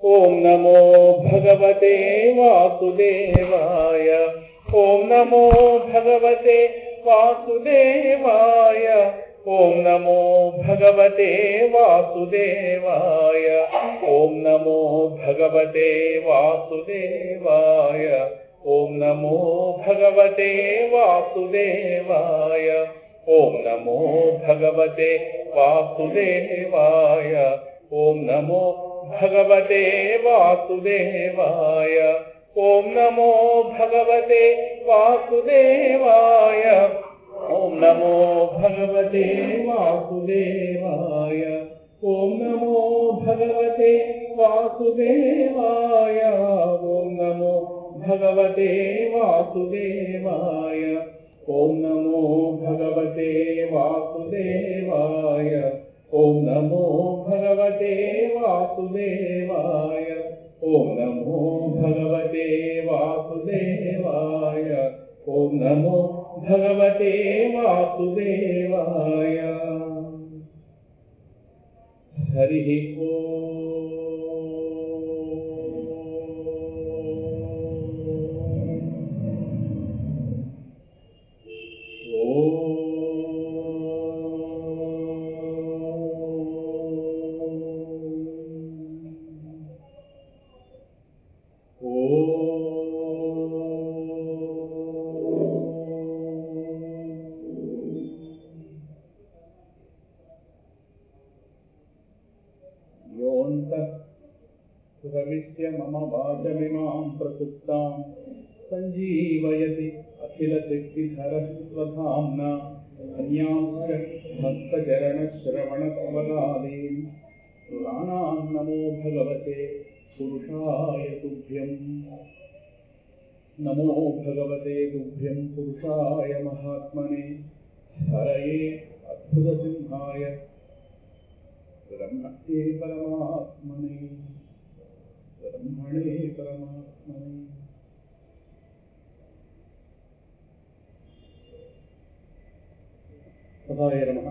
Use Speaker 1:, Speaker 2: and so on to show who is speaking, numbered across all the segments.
Speaker 1: ఓం నమో భగవతే వాసుదేవాయ. ఓం నమో భగవతే వాసుదేవాయ. ఓం నమో భగవతే వాసుదేవాయ. ఓం నమో భగవతే వాసుదేవాయ. ఓం నమో భగవతే వాసుదేవాయ. ఓం నమో భగవతే వాసుదేవాయ. ఓం నమో భగవతే వాసుదేవాయ. ఓం నమో భగవతే వాసుదేవాయ. ఓం నమో భగవతే వాసుదేవాయ. ఓం నమో భగవతే వాసుదేవాయ. ఓం నమో భగవతే వాసుదేవాయ. ఓం నమో భగవతే వాసుదేవాయ. ఓం నమో భగవతే వాసుదేవాయ. ఓం నమో భగవతే వాసుదేవాయ. ఓం నమో భగవతే వాసుదేవాయ. హరి मम वाचमिमां प्रसुप्तां संजीवयति अखिलशक्तिधरस्वधाम्ना अन्यांश्च हस्तचरणश्रवणत्वगादीन् पुराणान् नमो भगवते पुरुषाय तुभ्यं. नमो भगवते तुभ्यं पुरुषाय महात्मने हरये अद्भुतसिंहाय ब्रह्मणे परमात्मने. ब्रह्मणे परमात्मने. సదాయ నమః.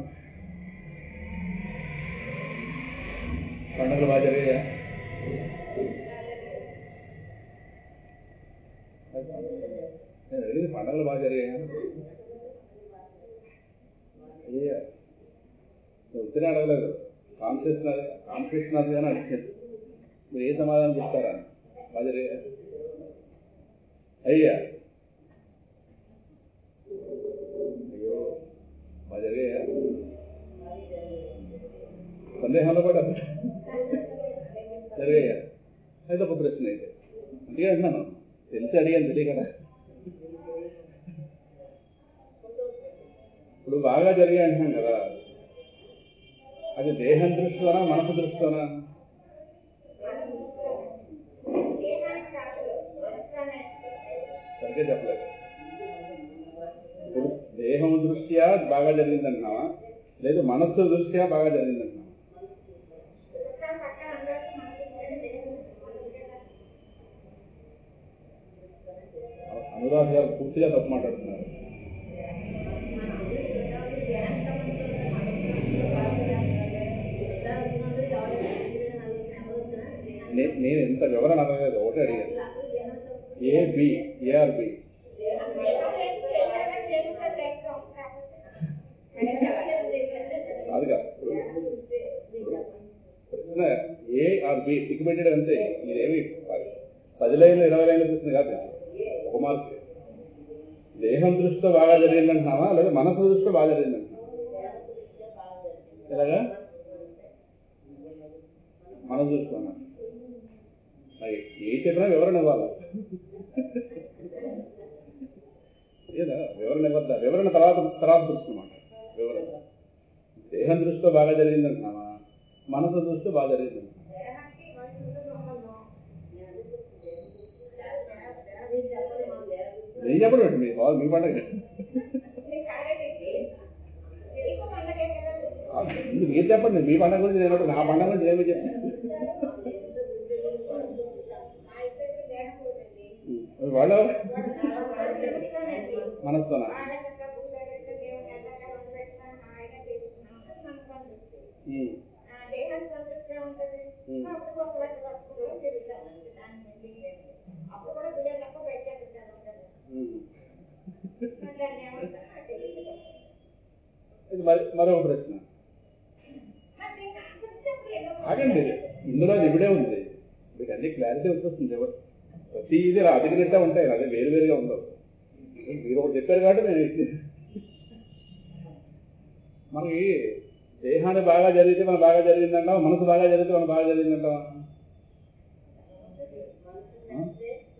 Speaker 1: పండుగలు బాగా జరిగాయా? పండుగలు బాగా జరిగాయా? ఉత్తరే అడగలేదు, కాంపిటీషన్ అది కానీ అడిగారు. మీరు ఏ సమాధానం చెప్తారా? బాగా జరిగాయా? అయ్యా అయ్యో బాగా జరిగాయా? సందేహంలో కూడా జరిగాయా? అయితే ఒక ప్రశ్న అయితే అందుకే అంటున్నాను, తెలిసి అడిగాను, తెలియ కదా. ఇప్పుడు బాగా జరిగాయి అంటున్నాం కదా, అది దేహం దృష్టితోనా మనసు దృష్టితోనా? సరిగ్గా చెప్పలేదు. ఇప్పుడు దేహం దృష్ట్యా బాగా జరిగిందంటున్నావా, లేదు మనస్సు దృష్ట్యా బాగా జరిగిందంటున్నావా? అనురాగ్ గారు పూర్తిగా తప్పు మాట్లాడుతున్నారు. నేను ఎంత వివరణ అడగలేదు, ఒకటే అడిగాను. ఏబి ఏఆర్బి కాదుగా ప్రశ్న. ఏఆర్బి టిక్బెట్టెడ్ అంతే. ఇదేమి 10 లైన్లు 20 లైన్ల ప్రశ్న కాదు, ఒక మార్కు. దేహం దృష్టితో బాగా జరిగిందంటున్నావా, లేదా మనసు దృష్టితో బాగా జరిగిందంటున్నావా? ఎలాగా మనసు దృష్టితో ఏ చెప్పినా వివరణ ఇవ్వాలి. ఏదా వివరణ ఇవ్వద్దా? వివరణ తర్వాత దృష్టి మాట. వివరణ దేహం దృష్టితో బాగా జరిగిందంటున్నావా, మనసు దృష్టితో బాగా జరిగిందంటున్నావా? నేను చెప్పడం మీ పండగ మీరు చెప్పండి. మీ పండగ గురించి నేను నా పండగ గురించి ఏమి చెప్పాను? వాళ్ళు మనస్తోనా? మరొక ప్రశ్న ఆగండి, ఇందులో ఇవిడే ఉంది, మీకు అన్ని క్లారిటీ వచ్చేస్తుంది. ఎవరు ప్రతిదీ అదిగినట్టే ఉంటాయి, అదే వేరువేరుగా ఉండవు. మీరు ఒకటి చెప్పారు కాబట్టి నేను మనకి దేహాన్ని బాగా జరిగితే మనం బాగా జరిగిందంటాం, మనసు బాగా జరిగితే మనం బాగా జరిగిందంటాం.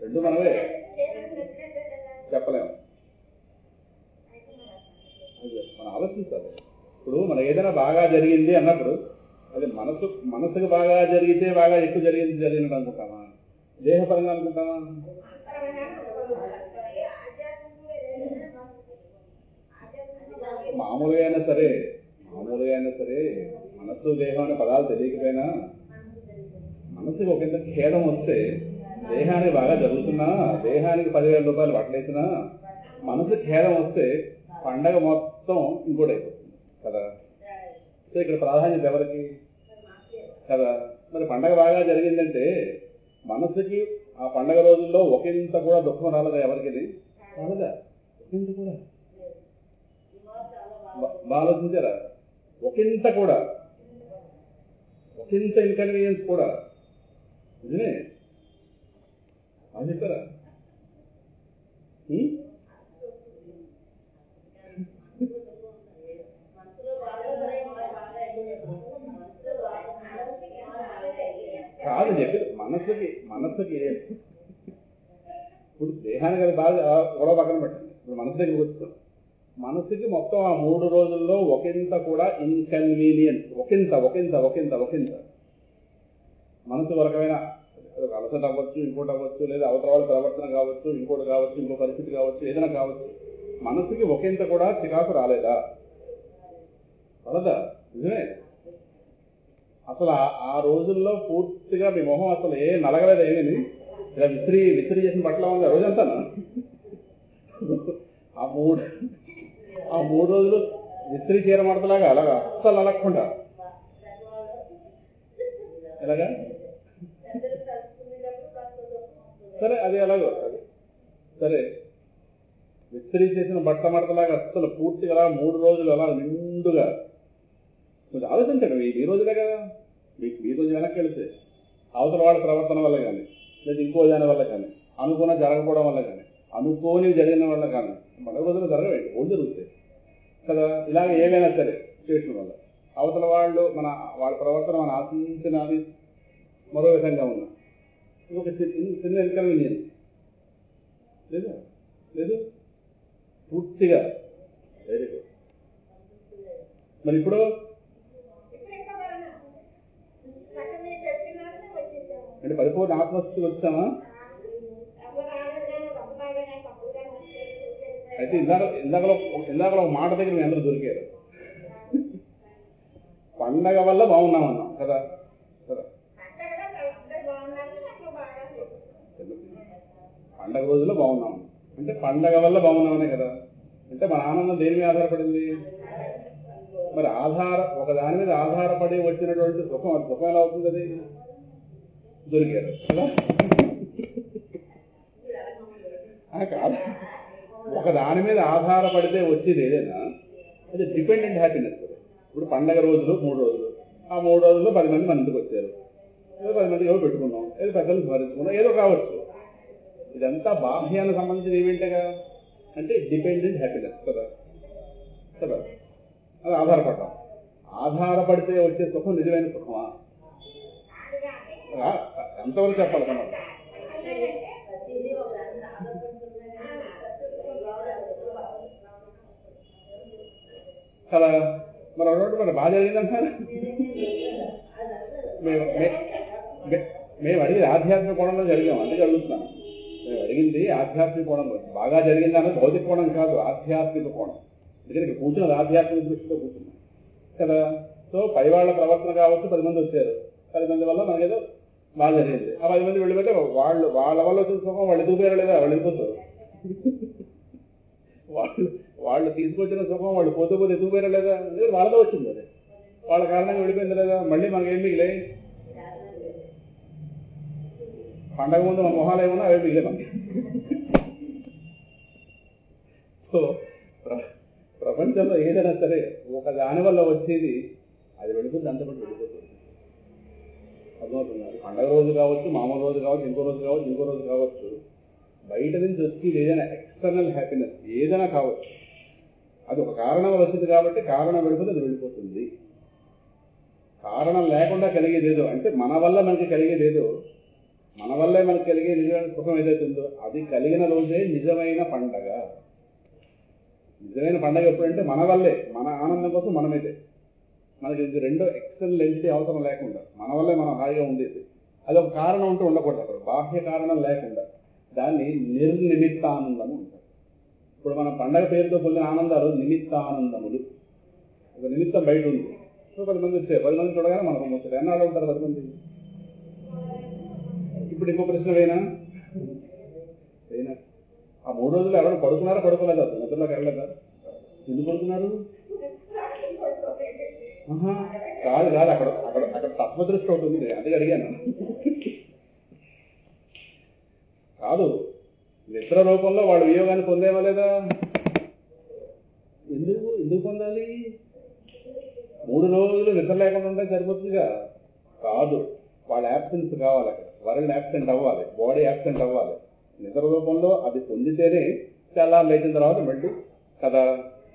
Speaker 1: రెండు మనమే చెప్పలేము. మనం ఆలోచించాలి. ఇప్పుడు మనం ఏదైనా బాగా జరిగింది అన్నప్పుడు అది మనసుకు బాగా జరిగితే బాగా ఎక్కువ జరిగినట్టు అనుకుంటామా, దేహపరంగా అనుకుంటామా? మామూలుగా అయినా సరే మనస్సు దేహం అనే పదాలు తెలియకపోయినా మనసుకి ఒకంత ఖేదం వస్తే దేహానికి బాగా జరుగుతున్నా, దేహానికి 10,000 రూపాయలు పట్టలేసినా మనసు ఖేదం వస్తే పండగ మొత్తం ఇంకోటి అయిపోతుంది కదా. సో ఇక్కడ ప్రాధాన్యత ఎవరికి కదా. మరి పండగ బాగా జరిగిందంటే మనసుకి ఆ పండగ రోజుల్లో ఒకంత కూడా దుఃఖం రాలేదా? ఎవరికి రాలేదా? ఒకంత కూడా ఆలోచించారా? ఒకంత ఇన్కన్వీనియన్స్ కూడా నిజమే అని చెప్పారా? కాదు చెప్పి మనస్సుకి ఇప్పుడు దేహానికి అది బాగా గొడవ పక్కన పెట్టండి. ఇప్పుడు మనసు దగ్గరికి వచ్చాం. మనసుకి మొత్తం ఆ 3 రోజుల్లో ఒకంత కూడా ఇన్కన్వీనియన్స్, ఒకంత మనసు వరకమైన అలసట అవ్వచ్చు, ఇంకోటి అవ్వచ్చు, లేదా అవతల వాళ్ళ ప్రవర్తన కావచ్చు, ఇంకోటి కావచ్చు, ఇంకో పరిస్థితి కావచ్చు, ఏదైనా కావచ్చు, మనసుకి ఒకంత కూడా చికాకు రాలేదా? రాలేదా? నిజమే. అసలు ఆ రోజుల్లో పూర్తిగా మీ మొహం అసలు నలగలేదు, ఏమేమి ఇలా విసిరి చేసిన బట్టలు ఉంది ఆ రోజంతా. ఆ మూడు రోజులు విసిరి చీర మడతలాగా అలాగా అస్సలు అలగకుండా ఎలాగా సరే అది ఎలాగో అది సరే విసిరి చేసిన బట్ట మడతలాగా అస్సలు పూర్తిగా అలా 3 రోజులు అలా నిండుగా కొంచెం ఆలోచించండి. ఈ రోజులే కదా, మీకు ఈ రోజు వెనక్కి వెళితే అవతల వాళ్ళ ప్రవర్తన వల్ల కానీ, లేదా ఇంకో దాని వల్ల కానీ, అనుకున్న జరగకపోవడం వల్ల కానీ, అనుకోని జరిగిన వల్ల కానీ మరో రోజులు జరగవేంటి, రోజు జరుగుతాయి కదా. ఇలాగ ఏమైనా సరే సిచ్యువేషన్ వల్ల అవతల వాళ్ళ ప్రవర్తన మనం ఆశించినది మరో విధంగా ఉన్నా, ఇంకొక చిన్న ఇన్కన్వీనియన్స్ లేదు పూర్తిగా వెరీ గుడ్. మరి ఇప్పుడు అంటే పరిపూర్ణ ఆత్మస్థితికి వచ్చామా? అయితే ఇందాకలో ఒక మాట దగ్గర మీ అందరూ దొరికారు. పండగ వల్ల బాగున్నామన్నాం కదా. పండగ రోజుల్లో బాగున్నాం అంటే పండగ వల్ల బాగున్నామనే కదా. అంటే మన ఆనందం దేని మీద ఆధారపడింది? మరి ఒక దాని మీద ఆధారపడి వచ్చినటువంటి సుఖం, అది సుఖం ఎలా అవుతుంది? అది దొరికారు కదా. కాదు, ఒక దాని మీద ఆధారపడితే వచ్చేది ఏదైనా అది డిపెండెంట్ హ్యాపీనెస్. ఇప్పుడు పండగ రోజులు 3 రోజులు, ఆ 3 రోజుల్లో 10 మంది మన ఇంటికి వచ్చారు, ఏదో 10 మందికి ఏదో పెట్టుకున్నాం, ఏదో పెద్దలు స్మరించుకున్నాం, ఏదో కావచ్చు. ఇదంతా బాహ్యానికి సంబంధించిన ఏమిటగా అంటే డిపెండెంట్ హ్యాపీనెస్ కదా. అది ఆధారపడ్డాం. ఆధారపడితే వచ్చే సుఖం నిజమైన సుఖమా? ఎంతవరకు చెప్పాలి కన్నమాట కదా. మరి అటువంటి మరి బాగా జరిగిందంటారా? మేము అడిగేది ఆధ్యాత్మిక కోణంలో జరిగాం, అందుకే అడుగుతున్నాను. మేము అడిగింది ఆధ్యాత్మిక కోణంలో బాగా జరిగిందని భౌతిక కోణం కాదు, ఆధ్యాత్మిక కోణం. ఎందుకంటే కూర్చున్నది ఆధ్యాత్మిక దృష్టితో కూర్చున్నాం కదా. సో పై వాళ్ళ ప్రవర్తన కావచ్చు, 10 మంది వచ్చారు, 10 మంది వల్ల మనకేదో బాగా జరిగింది. ఆ 10 మంది వెళ్ళిపోతే వాళ్ళ వల్ల వచ్చిన సుఖం వాళ్ళు ఎదుగుపోయారు లేదా? వాళ్ళు వెళ్ళిపోతారు. వాళ్ళు తీసుకొచ్చిన సుఖం వాళ్ళు పోతే ఎదుగుపోయారా లేదా? వాళ్ళతో వచ్చింది, అది వాళ్ళ కారణంగా వెళ్ళిపోయింది లేదా? మళ్ళీ మనకేం మిగిలే? పండగ ముందు మన మొహాలు ఏమన్నా అవి మిగిలే మనకి. సో ప్రపంచ ప్రపంచంలో ఏదైనా సరే ఒక దాని వల్ల వచ్చేది అది వెళ్ళిపోతుంది, అంతమంది వెళ్ళిపోతుంది. అర్థమవుతున్నారు. పండగ రోజు కావచ్చు, మామూలు రోజు కావచ్చు, ఇంకో రోజు కావచ్చు, ఇంకో రోజు కావచ్చు, బయట నుంచి వచ్చి ఏదైనా ఎక్స్టర్నల్ హ్యాపీనెస్ ఏదైనా కావచ్చు, అది ఒక కారణం వచ్చింది కాబట్టి కారణం వెళ్ళిపోతే అది వెళ్ళిపోతుంది. కారణం లేకుండా కలిగేదేదో అంటే మన వల్ల మనకి కలిగేదేదో, మన వల్లే మనకు కలిగే నిజమైన సుఖం ఏదైతుందో అది కలిగిన రోజే నిజమైన పండగ. నిజమైన పండగ ఎప్పుడంటే మన వల్లే, మన ఆనందం కోసం మనమైతే, మనకి ఇది రెండో ఎక్స్టర్నల్ ఎంటిటీ అవసరం లేకుండా మన వల్లే మనం హాయిగా ఉండేది. అది ఒక కారణం ఉంటూ ఉండకూడదు, అక్కడ బాహ్య కారణం లేకుండా. దాన్ని నిర్నిమిత్తానందము అంటారు. ఇప్పుడు మనం పండగ పేరుతో పొందిన ఆనందాలు నిమిత్తానందములు. ఒక నిమిత్తం బయట ఉంది, 10 మంది వచ్చారు, 10 మంది చూడగానే మనకు వచ్చారు. ఎన్నాళ్ళు ఉంటారు 10 మంది? ఇప్పుడు ఇంకో ప్రశ్న వేనా? ఆ 3 రోజులు ఎవరు పడుకున్నారా పడుకోలేదా? నిద్రలోకి వెళ్ళలేదా? ఎందుకు పడుకున్నారు? కాదు కాదు, అక్కడ అక్కడ అక్కడ తత్వదృష్టి ఒకటి ఉంది, అందుకే అడిగాను. కాదు, నిద్ర రూపంలో వాడు వియోగాన్ని పొందేవా లేదా? ఎందుకు పొందాలి? 3 రోజులు నిద్ర లేకుండా ఉంటే సరిపోతుందిగా. కాదు, వాళ్ళ యాబ్సెన్స్ కావాలి, అక్కడ వరల్డ్ యాబ్సెంట్ అవ్వాలి, బాడీ యాబ్సెంట్ అవ్వాలి. నిద్ర రూపంలో అది పొందితేనే తెల్లారు లేచిన తర్వాత మళ్ళీ కదా.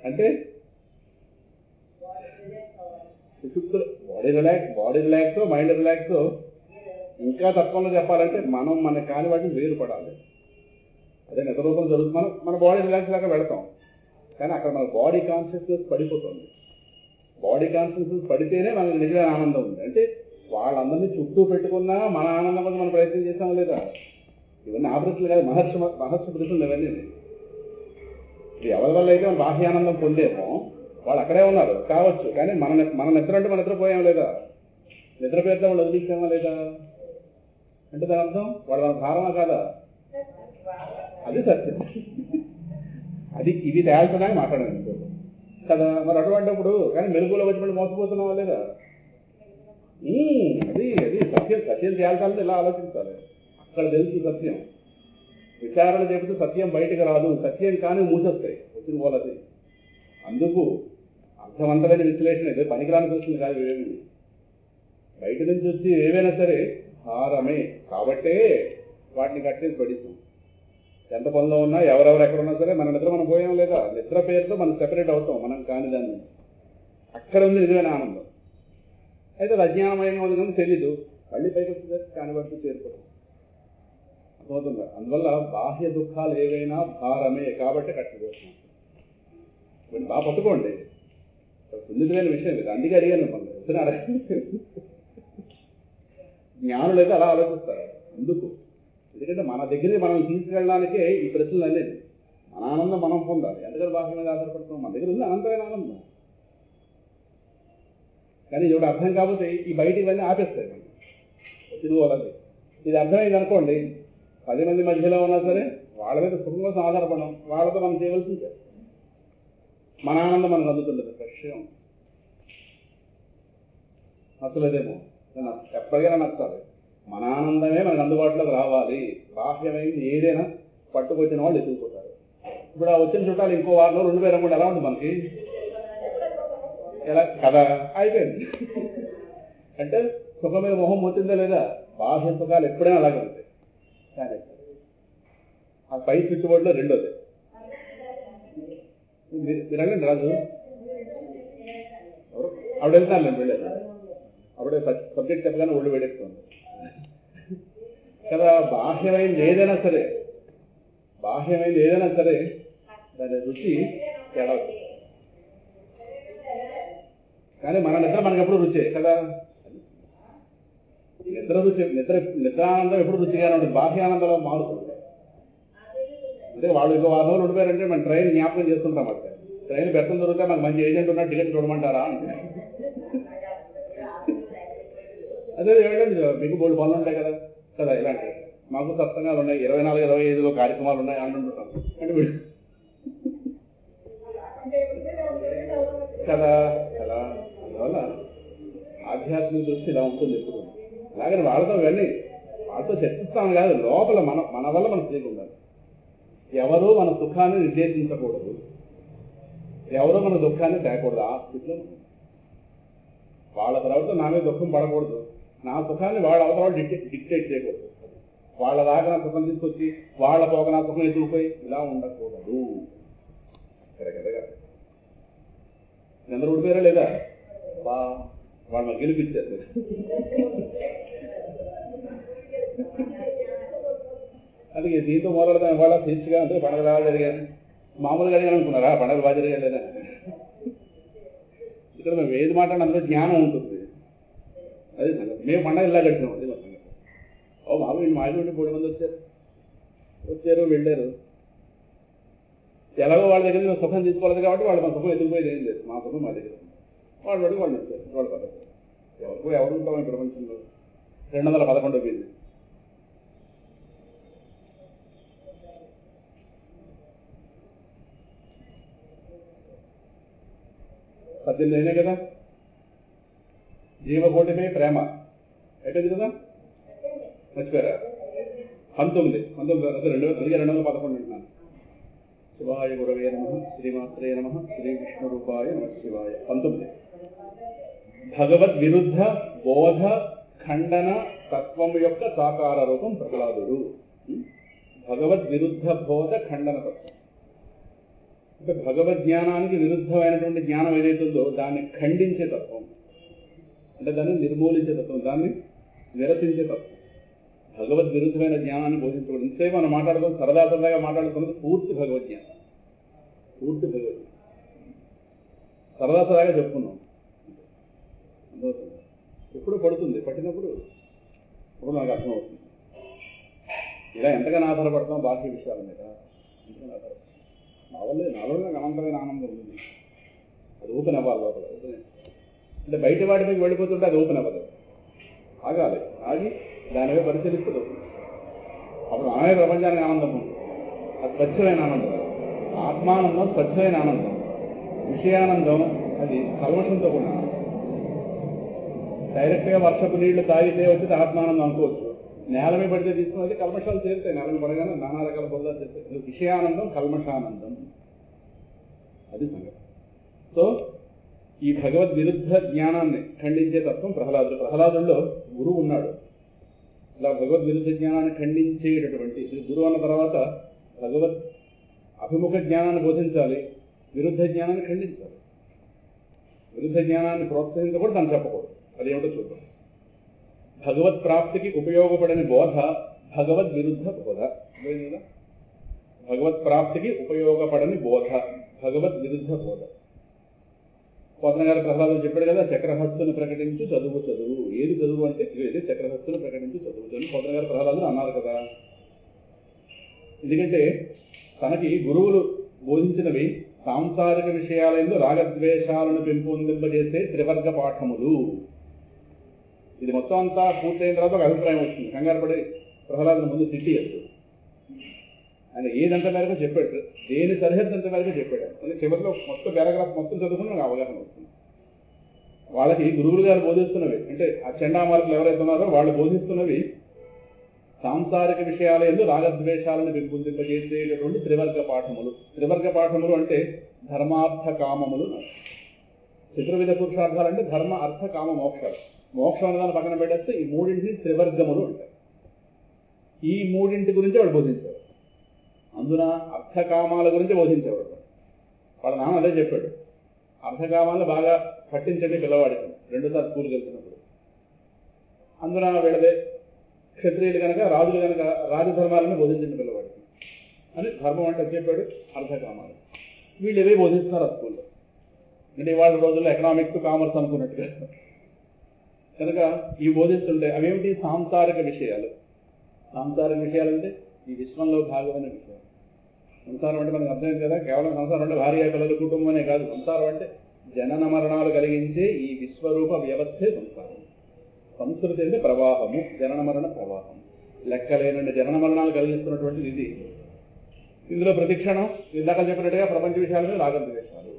Speaker 1: అంటే సుశుద్ధులు, బాడీ రిలాక్స్, మైండ్ రిలాక్స్. ఇంకా తత్వంలో చెప్పాలంటే మనం మనకు కాని వాటిని వేరుపడాలి. అదే నిద్ర రూపంలో జరుగుతుంది. మన బాడీ రిలాక్స్ దాకా వెళతాం, కానీ అక్కడ మన బాడీ కాన్షియస్నెస్ పడిపోతుంది. బాడీ కాన్షియస్నెస్ పడితేనే మనకు నిజమైన ఆనందం ఉంది. అంటే వాళ్ళందరినీ చుట్టూ పెట్టుకున్నా మన ఆనందం కోసం మనం ప్రయత్నం చేసాం లేదా? ఇవన్నీ ఆ ప్రశ్నలు కాదు, మహర్షి ప్రశ్నలు ఇవన్నీ. ఇది ఎవరి వల్ల అయితే మన బాహ్య ఆనందం పొందేమో వాళ్ళు అక్కడే ఉన్నారు కావచ్చు, కానీ మన నిద్ర అంటే మన నిద్రపోయాం లేదా? నిద్ర పేరుతో వాళ్ళు వదిలించామా లేదా? అంటే దాని అర్థం వాడు మన భారమా కాదా? అది సత్యం. అది ఇది తేల్చడానికి మాట్లాడాను కదా. మరి అటువంటిప్పుడు కానీ మెరుగులో వచ్చి మళ్ళీ మోసపోతున్నావా లేదా? అది అది సత్యం తేల్చాలని ఇలా ఆలోచించాలి. అక్కడ తెలుసు సత్యం. విచారణ చెబితే సత్యం బయటకు రాదు, సత్యం కానీ మూసొస్తాయి వచ్చిన పోలది. అందుకు అర్థవంతమైన విశ్లేషణ ఇది, పనికిరాని ప్రశ్నలు కాదు ఏమి. బయట నుంచి వచ్చి ఏవైనా సరే హారమే కాబట్టే వాటిని కట్టేసి పడిస్తాం. ఎంత పనిలో ఉన్నా ఎవరెవరు ఎక్కడున్నా సరే మన నిద్ర మనం పోయాం లేదా? నిద్ర పేరుతో మనం సెపరేట్ అవుతాం, మనం కాని దాని నుంచి. అక్కడ ఉంది నిజమైన ఆనందం. అయితే అది అజ్ఞానమయంగా ఉంది కానీ తెలీదు, మళ్ళీ పైకి వచ్చింది కాని వరకు చేరుకోవడం అవుతుందా. అందువల్ల బాహ్య దుఃఖాలు ఏవైనా భారమే కాబట్టి కట్టుకోవచ్చు. కొన్ని బాగా పట్టుకోండి, సున్నితమైన విషయం లేదు, అందుకే అడిగాను మిమ్మల్ని. వచ్చినారా? జ్ఞానులు అయితే అలా ఆలోచిస్తారు. ఎందుకు? ఎందుకంటే మన దగ్గరికి మనం తీసుకెళ్ళడానికే ఈ ప్రశ్నలు అనేది. మన ఆనందం మనం పొందాలి, ఎందుకంటే బాహ్య మీద ఆధారపడుతున్నాం. మన దగ్గర ఉంది అనంతమైన ఆనందం, కానీ ఇవి అర్థం కాకపోతే ఈ బయట ఇవన్నీ ఆపేస్తాయి. ఇది వాళ్ళది. ఇది అర్థమైంది అనుకోండి, 10 మంది మధ్యలో ఉన్నా సరే వాళ్ళ మీద సుఖం కోసం ఆధారపడడం, వాళ్ళతో మనం చేయవలసింది. మన ఆనందం మనకు అందుతుండదు. విషయం నచ్చలేదేమో, ఎప్పటికైనా నచ్చాలి. మన ఆనందమే మనకు అందుబాటులోకి రావాలి. బాహ్యమైంది ఏదైనా పట్టుకొచ్చిన వాళ్ళు ఎత్తుకుపోతారు. ఇప్పుడు ఆ వచ్చిన చుట్టాలు ఇంకో వారంలో 2023 ఎలా ఉంది మనకి? ఎలా కదా అయిపోయింది. అంటే సుఖం మీద మొహం పోతుందా లేదా? బాహ్య సుఖాలు ఎప్పుడైనా అలాగే ఉంటాయి. కానీ ఆ పై స్విచ్ బోర్డులో రెండోది మీరు వెళ్ళండి రాజు, ఆవిడ వెళ్తాను నేను వెళ్ళాను. అప్పుడే సబ్జెక్ట్ చెప్పగానే ఒళ్ళు వేడెక్కుతుంది కదా. బాహ్యమైంది ఏదైనా సరే దాని రుచి తేడా. కానీ మన నిద్ర మనకు ఎప్పుడు రుచే కదా. నిద్రానందం ఎప్పుడు రుచిగానే ఉంటుంది, బాహ్యానందంలో మారుతుంది. అంటే వాళ్ళు ఇంకో 6 రోజులు ఉండిపోయారంటే మనం ట్రైన్ జ్ఞాపకం చేసుకుంటాం. అంటే ట్రైన్ బెత్తం దొరికితే మాకు మంచి ఏజెంట్ ఉన్నా టికెట్ చూడమంటారా అంటే అదే వెళ్ళండి, మీకు బోల్డ్ పనులు ఉంటాయి కదా కదా. ఇలాంటివి మాకు సత్సంగాలు ఉన్నాయి, 24, 25 కార్యక్రమాలు ఉన్నాయి అంటుంటాం అంటే వీళ్ళు కదా కదా. అందువల్ల ఆధ్యాత్మిక దృష్టి ఇలా ఉంటుంది ఎప్పుడు. అలాగని వాళ్ళతో చర్చిస్తామని కాదు, లోపల మన వల్ల మనం తెలియక ఉండాలి. ఎవరు మన సుఖాన్ని నిర్దేశించకూడదు, ఎవరో మన దుఃఖాన్ని తేకూడదు. ఆ స్థితిలో వాళ్ళ తర్వాత నా మీద దుఃఖం పడకూడదు, నా సుఖాన్ని వాళ్ళ అవతల వాళ్ళు డిక్టేట్ చేయకూడదు. వాళ్ళ దాకా నా సుఖం తీసుకొచ్చి వాళ్ళ పోక నా సుఖం ఎదుగుపోయి ఇలా ఉండకూడదు. కదా అందరూ ఊడిపోయారా లేదా? వాళ్ళు మాకు గెలిపించారు. అందుకే దీంతో మొదలెడదాం. ఇవాళ తీర్చిగా అంటే పండుగ బాగా జరిగాయి, మామూలుగా జరిగాను అనుకున్నారా? పండుగలు బాగా జరిగాయి లేదా? ఇక్కడ మేము ఏది మాట్లాడిన అందులో జ్ఞానం ఉంటుంది. అదే సంగతి. మేము పండుగ ఇలా గడిచినాం. అదే మా సంగతి. మామూలు మా ఇంటి 3 మంది వచ్చారు వెళ్ళారు. ఎలాగో వాళ్ళ దగ్గర మేము సుఖం తీసుకోలేదు కాబట్టి వాళ్ళు మా సుఖం ఎదుగుపోయేది ఏం లేదు. మా సుఖం మా దగ్గర వాళ్ళు పడి వాళ్ళు వచ్చారు. వాళ్ళ పద్ధతి ఎవరు ఉంటాం ఈ ప్రపంచంలో? 211 పేజీ. పద్దెనిమిది అయినాయి కదా. జీవకోటిపై ప్రేమ అయిపోయింది కదా. మర్చిపోయారా? 19 211 అంటున్నాను. శివాయ గురవే నమః, శ్రీమాత్రే నమః, శ్రీ విష్ణు రూపాయ నమ శివాయ. 19 భగవద్ విరుద్ధ బోధ ఖండన తత్వం యొక్క సాకార రూపం ప్రహ్లాదుడు. భగవద్ విరుద్ధ బోధ ఖండన తత్వం అంటే భగవద్జ్ఞానానికి విరుద్ధమైనటువంటి జ్ఞానం ఏదైతుందో దాన్ని ఖండించే తత్వం, అంటే దాన్ని నిర్మూలించే తత్వం, దాన్ని నిరసించే తత్వం. భగవద్ విరుద్ధమైన జ్ఞానాన్ని బోధించకూడదు. ఇంతసేపు మనం మాట్లాడుకుని సరదాగా మాట్లాడుకున్నది పూర్తి భగవద్జ్ఞానం. పూర్తి భగవద్జ్ఞానం సరదాగా చెప్పుకున్నాం. ఎప్పుడు పడుతుంది, పట్టినప్పుడు ఇప్పుడు నాకు అర్థమవుతుంది. ఇలా ఎంతగానో ఆధారపడతాం బాహ్య విషయాల మీద. ఎంతగానో ఆధారపడతాం. నాలో అనంతమైన ఆనందం ఉంది. అది ఓపెన్ అవ్వాలి లోపల. అంటే బయట వాటి మీద వెళ్ళిపోతుంటే అది ఓపెన్ అవ్వదు. ఆగాలి, ఆగి దాని మీద పరిశీలిస్తే ఓపెన్. అప్పుడు ఆమె ప్రపంచానికి ఆనందం ఉంది. అది స్వచ్ఛమైన ఆనందం. ఆత్మానందం స్వచ్ఛమైన ఆనందం. విషయానందం అది కల్మషంతో కూడిన ఆనందం. డైరెక్ట్గా వర్షపు నీళ్లు తాగితే వచ్చేది ఆత్మానందం అనుకోవచ్చు. నేల మీద పడితే తీసుకున్నది కల్మషాలు చేరుతాయి. నేల మీద పడగానే నానా రకాల బురదలు చేస్తాయి. విషయానందం కల్మషానందం, అది సంగతి. సో ఈ భగవద్ విరుద్ధ జ్ఞానాన్ని ఖండించే తత్వం ప్రహ్లాదుడు. ప్రహ్లాదుల్లో గురువు ఉన్నాడు. ఇలా భగవద్ విరుద్ధ జ్ఞానాన్ని ఖండించేటటువంటి గురువు అన్న తర్వాత భగవద్ అభిముఖ జ్ఞానాన్ని బోధించాలి, విరుద్ధ జ్ఞానాన్ని ఖండించాలి. విరుద్ధ జ్ఞానాన్ని ప్రోత్సహించకూడదు, దాన్ని చెప్పకూడదు. అదేమిటో చూద్దాం. భగవత్ ప్రాప్తికి ఉపయోగపడని బోధ భగవద్ విరుద్ధ బోధ. భగవత్ ప్రాప్తికి ఉపయోగపడని బోధ భగవద్ విరుద్ధ బోధ. పోతన గారు ప్రహ్లాదుడు చెప్పాడు కదా, చక్రహస్తుని ప్రకటించు చదువు. ఏది చదువు అంటే ఇదే చక్రహస్తుని ప్రకటించు చదువు అని పోతన గారు ప్రహ్లాదుడు అన్నారు కదా. ఎందుకంటే తనకి గురువులు బోధించినవి సాంసారిక విషయాలందు రాగద్వేషాలను పెంపొందింపజేసే త్రివర్గ పాఠములు. ఇది మొత్తం అంతా పూర్తయిన తర్వాత ఒక అభిప్రాయం వస్తుంది. కంగారు పడి ప్రహ్లాదుని ముందు తిట్టియద్దు. ఆయన ఏదంత మేరకు చెప్పాడు, దేని సరిహద్దు అంత మేరకు చెప్పాడు. అంటే చివరిలో మొత్తం పారాగ్రాఫ్ మొత్తం చదువుకుని నాకు అవగాహన వస్తుంది. వాళ్ళకి గురువులు గారు బోధిస్తున్నవి అంటే ఆ చండామార్కులు ఎవరైతే ఉన్నారో వాళ్ళు బోధిస్తున్నవి సాంసారిక విషయాల యందు రాగద్వేషాలను పెంపొందింపజేసేటటువంటి త్రివర్గ పాఠములు. త్రివర్గ పాఠములు అంటే ధర్మార్థ కామములు. చతుర్విధ పురుషార్థాలంటే ధర్మ అర్థ కామ మోక్షాలు. మోక్షం అన్నదాన్ని పక్కన పెట్టేస్తే ఈ మూడింటిని త్రివర్గములు అంటారు. ఈ మూడింటి గురించి వాడు బోధించాడు. అందున అర్థకామాల గురించి బోధించేవాడు. వాళ్ళ నాన్న అదే చెప్పాడు, అర్థకామాలను బాగా పట్టించండి పిల్లవాడికి 2సార్లు స్కూల్కి వెళ్తున్నప్పుడు. అందున వీళ్ళదే క్షత్రియులు కనుక రాజులు కనుక రాజధర్మాలను బోధించండి పిల్లవాడికి అని ధర్మం అంటే చెప్పాడు. అర్థకామాలు వీళ్ళు ఏవే బోధిస్తున్నారు ఆ స్కూల్లో. అంటే ఇవాళ రోజుల్లో ఎకనామిక్స్ కామర్స్ అనుకున్నట్టుగా కనుక ఇవి బోధిస్తుంటే అవేమిటి సాంసారిక విషయాలు. సాంసారిక విషయాలంటే ఈ విశ్వంలో భాగమైన విషయాలు. సంసారం అంటే మనకు అర్థమైంది కదా, కేవలం సంసారం అంటే భార్య పిల్లలు కుటుంబం అనే కాదు. సంసారం అంటే జనన మరణాలు కలిగించే ఈ విశ్వరూప వ్యవస్థే సంసారం. సంస్కృతి అంటే ప్రవాహము, జనన మరణ ప్రవాహం. లెక్కలేనండి జనన మరణాలు కలిగిస్తున్నటువంటిది ఇది. ఇందులో ప్రతిక్షణం ఇందాక చెప్పినట్టుగా ప్రపంచ విషయాల మీద రాగద్వేషాలు.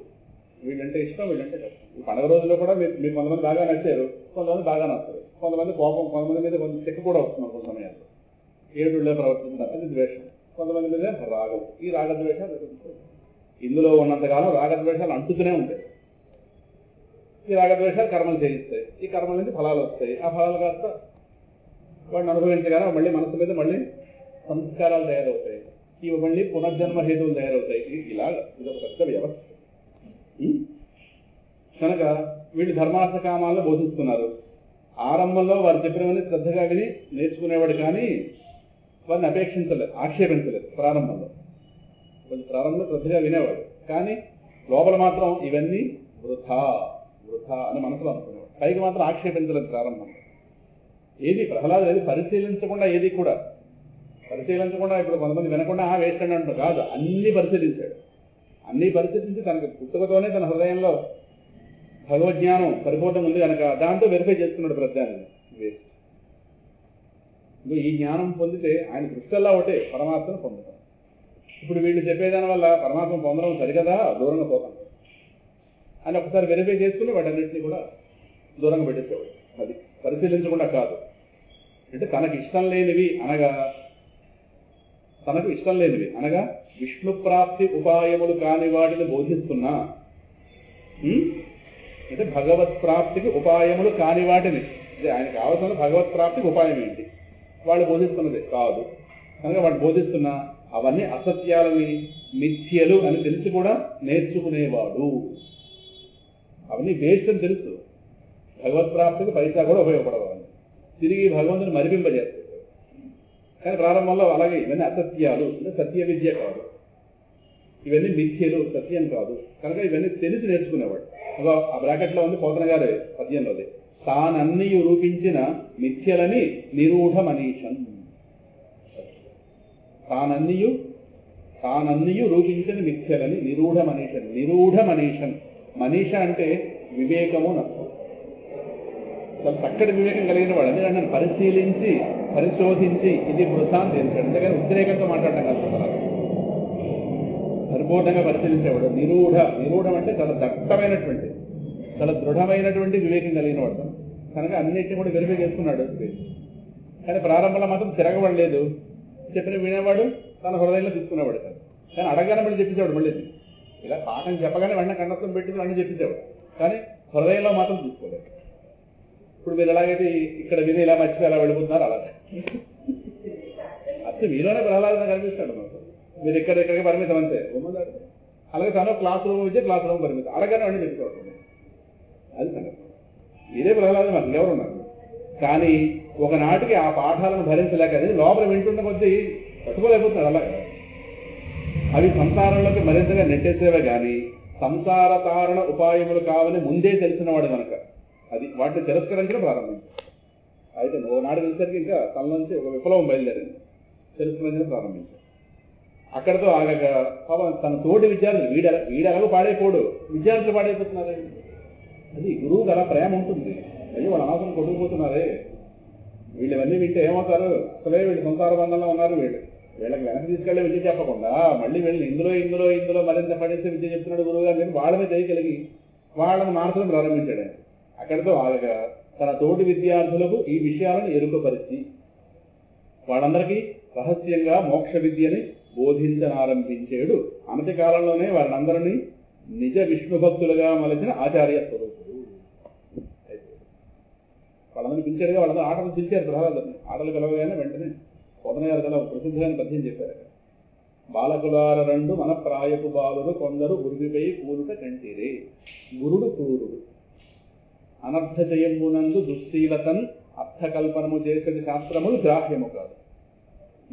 Speaker 1: వీళ్ళంటే ఇష్టం, వీళ్ళంటే కష్టం. ఈ పండుగ రోజుల్లో కూడా మీరు కొంతమంది బాగా నచ్చారు, కొంతమంది బాగా నచ్చరు. కొంతమంది కోపం, కొంతమంది మీద కొంత చెక్కు కూడా వస్తున్నారు. కొన్ని సమయాల్లో ఏడుళ్ళే ప్రవర్తిస్తున్నారు, అది ద్వేషం. కొంతమంది మీద రాగం. ఈ రాగద్వేషాలు ఇందులో ఉన్నంతకాలం రాగద్వేషాలు అంటుతూనే ఉంటాయి. ఈ రాగద్వేషాలు కర్మలు చేయిస్తాయి, ఈ కర్మల నుంచి ఫలాలు వస్తాయి, ఆ ఫలాలు కాస్త వాడిని అనుభవించగానే మళ్ళీ మనసు మీద మళ్ళీ సంస్కారాలు తయారవుతాయి, ఇవి మళ్ళీ పునర్జన్మ హేతువులు తయారవుతాయి. ఇలాగ ఇదొక పెద్ద వ్యవస్థ. కనుక వీళ్ళు ధర్మార్థ కామాలను బోధిస్తున్నారు. ఆరంభంలో వారు చెప్పినవన్నీ శ్రద్ధగా విని నేర్చుకునేవాడు, కానీ వారిని ఆక్షేపించలేదు. ప్రారంభంలో శ్రద్ధగా వినేవాడు, కానీ లోపల మాత్రం ఇవన్నీ వృథా వృథా అని మనసులో అనుకునేవాడు. పైకి మాత్రం ఆక్షేపించలేదు ప్రారంభంలో. ఏది ప్రహ్లాదు ఏది పరిశీలించకుండా, ఏది కూడా పరిశీలించకుండా, ఇప్పుడు కొంతమంది వినకుండా వేస్ట్ అని అంటారు కాదు, అన్ని పరిశీలించాడు. అన్ని పరిశీలించి తనకు పుట్టుకతోనే తన హృదయంలో భగవజ్ఞానం పరిపూర్ణం ఉంది కనుక దాంతో వెరిఫై చేసుకున్నాడు ప్రజ్ఞాన్ని. వేస్ట్. ఈ జ్ఞానం పొందితే ఆయన దృష్టల్లా ఒకటే పరమాత్మను పొందుతాం. ఇప్పుడు వీళ్ళు చెప్పేదాని వల్ల పరమాత్మ పొందడం సరిగదా, దూరంగా పోతాం అని ఒకసారి వెరిఫై చేసుకుని వాటన్నింటినీ కూడా దూరంగా పెట్టేసేవాడు. అది పరిశీలించకుండా కాదు. అంటే తనకు ఇష్టం లేనివి అనగా విష్ణు ప్రాప్తి ఉపాయములు కాని వాటిని బోధిస్తున్నా, అంటే భగవత్ ప్రాప్తికి ఉపాయములు కాని వాటిని, అంటే ఆయన కావాల్సిన భగవత్ ప్రాప్తికి ఉపాయం ఏంటి వాళ్ళు బోధిస్తున్నది కాదు కనుక వాళ్ళు బోధిస్తున్నా అవన్నీ అసత్యాలని, మిథ్యలు అని తెలిసి కూడా నేర్చుకునేవాడు. అవన్నీ వేస్ట్ అని తెలుసు. భగవత్ ప్రాప్తికి పైసా కూడా ఉపయోగపడవాలి, తిరిగి భగవంతుని మరిపింపజేస్తాడు. కానీ ప్రారంభంలో అలాగే ఇవన్నీ అసత్యాలు, అంటే సత్య విద్య కాదు, ఇవన్నీ మిథ్యలు, సత్యం కాదు కనుక ఇవన్నీ తెలిసి నేర్చుకునేవాడు. ఆ బ్రాకెట్లో ఉంది పోతన గారి పద్యంలోది, తానన్నీయు రూపించిన మిథ్యలని నిరూఢ మనీషన్. తానన్నీయు రూపించిన మిథ్యలని నిరూఢ మనీషన్. నిరూఢ మనీషన్, మనీష అంటే వివేకము నప్పు. చాలా చక్కటి వివేకం కలిగిన వాడు. అందుకని నన్ను పరిశీలించి పరిశోధించి ఇది వృథా అని తెలిసాడు. అందుకని ఉద్రేకంతో మాట్లాడటం కాదు, పరిపూర్ణంగా పరిశీలించేవాడు. నిరూఢం అంటే చాలా దట్టమైనటువంటి, చాలా దృఢమైనటువంటి వివేకం కలిగిన వాడు కనుక అన్నింటినీ కూడా వెరిఫై చేసుకున్నాడు. కానీ ప్రారంభంలో మాత్రం తిరగబడలేదు. చెప్పిన వినేవాడు, తన హృదయంలో తీసుకునేవాడు కాదు. కానీ అడగానే మళ్ళీ చెప్పించేవాడు. మళ్ళీ ఇలా పాఠం చెప్పగానే వెంటనే కండత్వం పెట్టి అన్నీ చెప్పించేవాడు, కానీ హృదయంలో మాత్రం తీసుకోలేదు. ఇప్పుడు మీరు ఎలాగైతే ఇక్కడ విని ఇలా మర్చిపోయి ఎలా వెళ్ళిపోతున్నారు అలాగే అసలు మీలోనే ప్రహ్లాదన కనిపిస్తాడు మాకు. మీరు ఇక్కడికి పరిమితం అంతే. అలాగే తను క్లాస్ రూమ్ ఇచ్చే క్లాస్ రూమ్ పరిమితం, అడగానే అన్నీ చెప్తాడు. అది సంగతి. ఇదే ప్రహ్లాదం మాకు ఎవరున్నారు. కానీ ఒకనాటికి ఆ పాఠాలను భరించలేక లోపల వింటున్న కొద్దీ పట్టుకోలేకపోతున్నాడు. అలాగే అవి సంసారంలోకి మరింతగా నెట్టేసేవే కానీ సంసార తారణ ఉపాయములు కావని ముందే తెలిసినవాడు కనుక అది వాటిని తిరస్కరించడం ప్రారంభించాడు. అయితే ఓనాడు తెలిసరికి ఇంకా తన నుంచి ఒక విప్లవం బయలుదేరింది. తిరస్కరించడం ప్రారంభించాడు. అక్కడితో ఆగక తన తోటి విద్యార్థులు వీడెలాగో పాడైపోడు, విద్యార్థులు పాడైపోతున్నారే. అది గురువుకి అలా ప్రేమ ఉంటుంది. అయ్యో వాళ్ళు అనవసరం కొట్టుకుపోతున్నారే, వీళ్ళు ఇవన్నీ వింటే ఏమవుతారు, అసలే వీళ్ళు సంసార బంధంలో ఉన్నారు, వీళ్ళకి వెనక్కి తీసుకెళ్లే విద్య చెప్పకుండా మళ్ళీ వీళ్ళని ఇందులో మరింత పడేసే విద్య చెప్తున్నాడు గురువు గారు. నేను వాళ్ళ మీద చేయగలిగి వాళ్ళని మార్చడం ప్రారంభించాడు. అక్కడితో ఆగక తన తోటి విద్యార్థులకు ఈ విషయాలను ఎరుకపరిచి వాళ్ళందరికీ రహస్యంగా మోక్ష విద్యని బోధించనారంభించాడు. అనతి కాలంలోనే వారినందరినీ నిజ విష్ణు భక్తులుగా మలచిన ఆచార్య స్వరూపుడు. వాళ్ళందరినీ పిలిచాడుగా, వాళ్ళందరూ ఆటలు పిలిచారు ప్రహ్లాదుని. ఆటలు కలవగానే వెంటనే పోతన గారు కదా ప్రసిద్ధమైన పద్యం చెప్పారు. బాలకులార రెండు మన ప్రాయపు బాలురు కొందరు ఉరిగిపై కూలుట కంటిరే, గురుడు క్రూరుడు అనర్థ చేయంబునందు దుశ్శీలతన్ అర్థకల్పనము చేసేది శాస్త్రములు గ్రాహ్యము కాదు,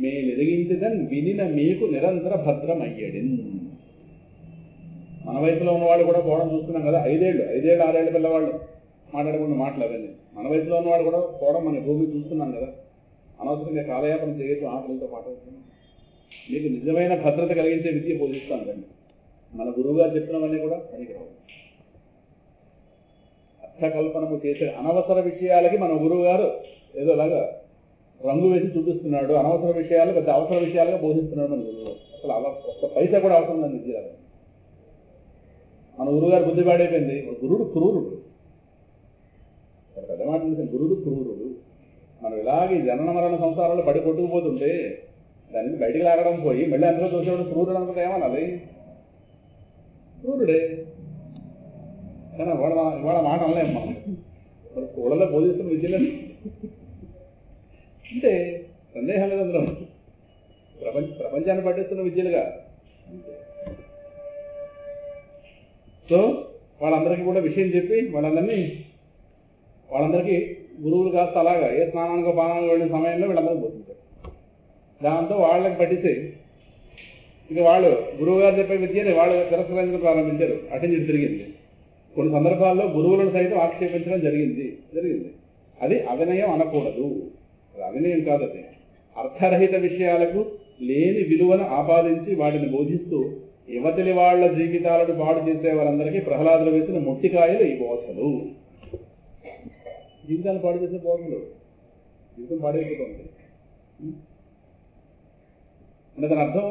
Speaker 1: మేలెదిగించదన్ వినిన మీకు నిరంతర భద్రమయ్యడిన్. మన వయసులో ఉన్నవాళ్ళు కూడా పోవడం చూస్తున్నాం కదా. 5 ఏళ్ళు 6 ఏళ్ళ పిల్లవాళ్ళు మాట్లాడుకున్న మాటలు అవన్నీ. మన వయసులో ఉన్నవాడు కూడా పోవడం మన భూమి చూస్తున్నాం కదా. అనవసరంగా కాలయాపన చేయొచ్చు ఆటలతో మాట్లాడుతున్నాం. మీకు నిజమైన భద్రత కలిగించే విద్య బోధిస్తాను కండి. మన గురువు గారు చెప్తున్నవన్నీ కూడా పనికిరావు. అర్థకల్పనము చేసే అనవసర విషయాలకి మన గురువు గారు ఏదోలాగా రంగు వేసి చూపిస్తున్నాడు. అనవసర విషయాలు పెద్ద అవసర విషయాలుగా బోధిస్తున్నాడు మన గురువు గారు. అసలు అలా ఒక్క పైసా కూడా అవసరం లేదు విద్య. మన గురువు గారు బుద్ధి పాడైపోయింది. గురుడు క్రూరుడు, పెద్ద మాట చూసిన గురుడు క్రూరుడు. మనం ఇలాగే జనన మరణ సంసారాలు పడి కొట్టుకుపోతుంటే దాన్ని బయటికి లాగడం పోయి మళ్ళీ అందులో చూసేవాడు క్రూరుడు అనుకుంటే ఏమనాలి? క్రూరుడే. కానీ ఇవాళ మాట అనలేమ్మా. మన స్కూళ్ళలో బోధిస్తున్న విద్యలో అంటే సందేహం లేదు అందులో. ప్రపంచాన్ని పట్టిస్తున్న విద్యలుగా. సో వాళ్ళందరికీ కూడా విషయం చెప్పి వాళ్ళందరికీ గురువులు కాస్త అలాగా ఏ స్నానానికో పానానికి వెళ్ళిన సమయంలో వీళ్ళందరికీ బోధించారు. దాంతో వాళ్ళకి పట్టించి ఇక వాళ్ళు గురువు గారు చెప్పే విద్యని వాళ్ళు తిరస్కరించడం ప్రారంభించారు. అటెండ్ తిరిగింది. కొన్ని సందర్భాల్లో గురువులను సైతం ఆక్షేపించడం జరిగింది. అది అవినయం అనకూడదు. అది అవినయం కాదు. అది అర్థరహిత విషయాలకు లేని విలువను ఆపాదించి వాటిని బోధిస్తూ యువతలి వాళ్ల జీవితాలను పాడు చేసే వారందరికీ ప్రహ్లాదులు వేసిన మొట్టికాయలు ఈ బోధలు. జీవితాన్ని పాడు చేసే బోధలు. జీవితం పాడైపోతుంది అంటే దాని అర్థం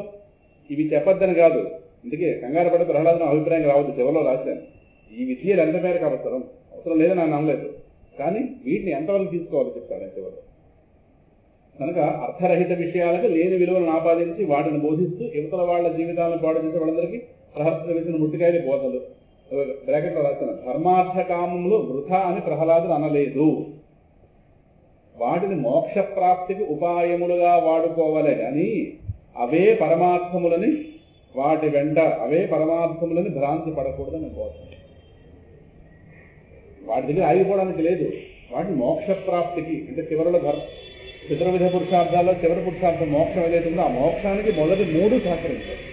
Speaker 1: ఇవి చెప్పొద్దని కాదు. అందుకే కంగారు పడి ప్రహ్లాదుని అభిప్రాయం రావద్దు. చివరిలో రాశాను ఈ విద్యలు ఎంత మేరకు అవసరం లేదని నేను అనలేదు. కానీ వీటిని ఎంతవరకు తీసుకోవాలో చెప్తాను చివరిలో. కనుక అర్థరహిత విషయాలకు లేని విలువలను ఆపాదించి వాటిని బోధిస్తూ యువతల వాళ్ల జీవితాలను పాడు చేసే వాళ్ళందరికీ ప్రహ్లాదులు వేసిన ముట్టికాయలు బోధలు. బ్రాకెట్లో రాశాను ధర్మార్థ కామములు వృథా అని ప్రహ్లాదులు అనలేదు. వాటిని మోక్ష ప్రాప్తికి ఉపాయములుగా వాడుకోవాలి కానీ అవే పరమార్థములని భ్రాంతి పడకూడదని బోధన. వాటి దగ్గర ఆగిపోవడానికి లేదు. వాటిని మోక్ష ప్రాప్తికి అంటే చివరిలో చతుర్విధ పురుషార్థాల్లో చివరి పురుషార్థం మోక్షం ఏదైతుందో ఆ మోక్షానికి మొదటి 3 సహకరించాలి.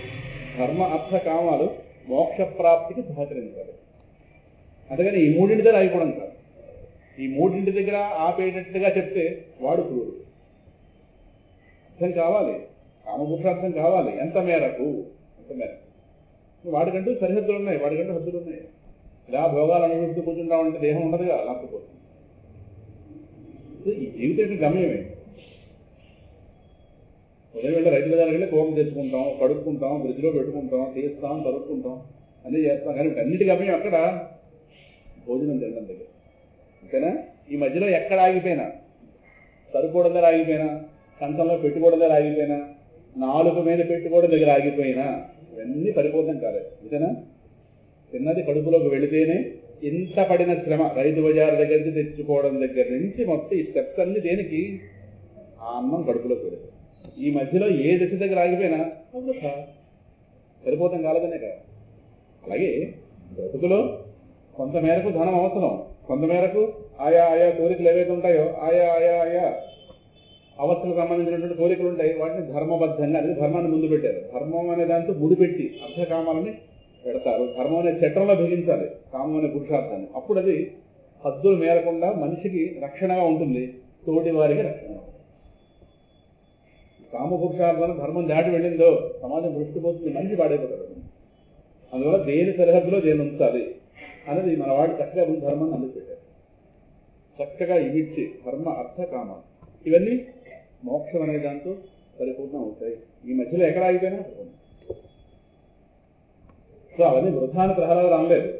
Speaker 1: ధర్మ అర్థ కామాలు మోక్ష ప్రాప్తికి సహకరించాలి. అందుకని ఈ 3 దగ్గర ఆగిపోవడం కాదు. ఈ 3 దగ్గర ఆపేటట్టుగా చెప్తే వాడు క్రూరుడు. అర్థం కావాలి, కామపురుషార్థం కావాలి. ఎంత మేరకు వాడికంటూ సరిహద్దులు ఉన్నాయి, వాడికంటూ హద్దులు ఉన్నాయి. ఇలా భోగాలు అనుభవిస్తూ కూర్చుంటామంటే దేహం ఉండదుగా, లాక్కుపోతుంది. ఈ జీవితం గమ్యమే. ఉదయం వెళ్ళి రైతు బజార్కి వెళ్ళి కోపం తెచ్చుకుంటాం, కడుక్కుంటాం, బ్రిడ్జ్లో పెట్టుకుంటాం, తీస్తాం, తరుక్కుంటాం, అన్నీ చేస్తాం. కానీ అన్నిటి గమ్యం అక్కడ భోజనం తినడం దగ్గర. ఓకేనా? ఈ మధ్యలో ఎక్కడ ఆగిపోయినా, తరుక్కోవడం దగ్గర ఆగిపోయినా, కంచంలో పెట్టుకోవడం దగ్గర ఆగిపోయినా, నాలుగు మీద పెట్టుకోవడం దగ్గర ఆగిపోయినా ఇవన్నీ పరిపూర్ణం కాలేదు. అంతేనా? తిన్నది కడుపులోకి వెళితేనే ఇంత పడిన శ్రమ రైతు బజార్ దగ్గర నుంచి తెచ్చుకోవడం దగ్గర నుంచి మొత్తం ఈ స్టెప్స్ అన్ని దేనికి? ఆ అన్నం కడుపులోకి వెళుతుంది. ఈ మధ్యలో ఏ దశ దగ్గర ఆగిపోయినా సరిపోతాం కాలేదనే కాదు. అలాగే బ్రతుకులో కొంత మేరకు ధనం అవసరం, కొంత మేరకు ఆయా కోరికలు ఏవైతే ఉంటాయో ఆయా అవస్థలకు సంబంధించినటువంటి కోరికలు ఉంటాయి. వాటిని ధర్మబద్ధంగా, అది ధర్మాన్ని ముందు పెట్టారు. ధర్మం అనే దాంతో ముడిపెట్టి అర్థకామాలని పెడతారు. ధర్మం అనే చట్రంలో బిగించాలి కామం అనే పురుషార్థాన్ని. అప్పుడు అది హద్దులు మేరకుండా మనిషికి రక్షణగా ఉంటుంది, తోటి వారికి రక్షణ. కామ పురుషార్థాన్ని ధర్మం దాటి వెళ్ళిందో సమాజం దృష్టిపోతుంది, మనిషి పాడైపోతాడు. అందువల్ల దేని సరిహద్దులో దేని ఉంచాలి అనేది మన వాడు చక్కగా ధర్మాన్ని అందిపెట్టారు. చక్కగా ఇవిచ్చి ధర్మ అర్థ కామ ఇవన్నీ మోక్షం అనే దాంతో పరిపూర్ణం అవుతాయి. ఈ మధ్యలో ఎక్కడ ఆగిపోయినా సో అవన్నీ వృధాన్ని ప్రహ్లాదులు అనలేదు.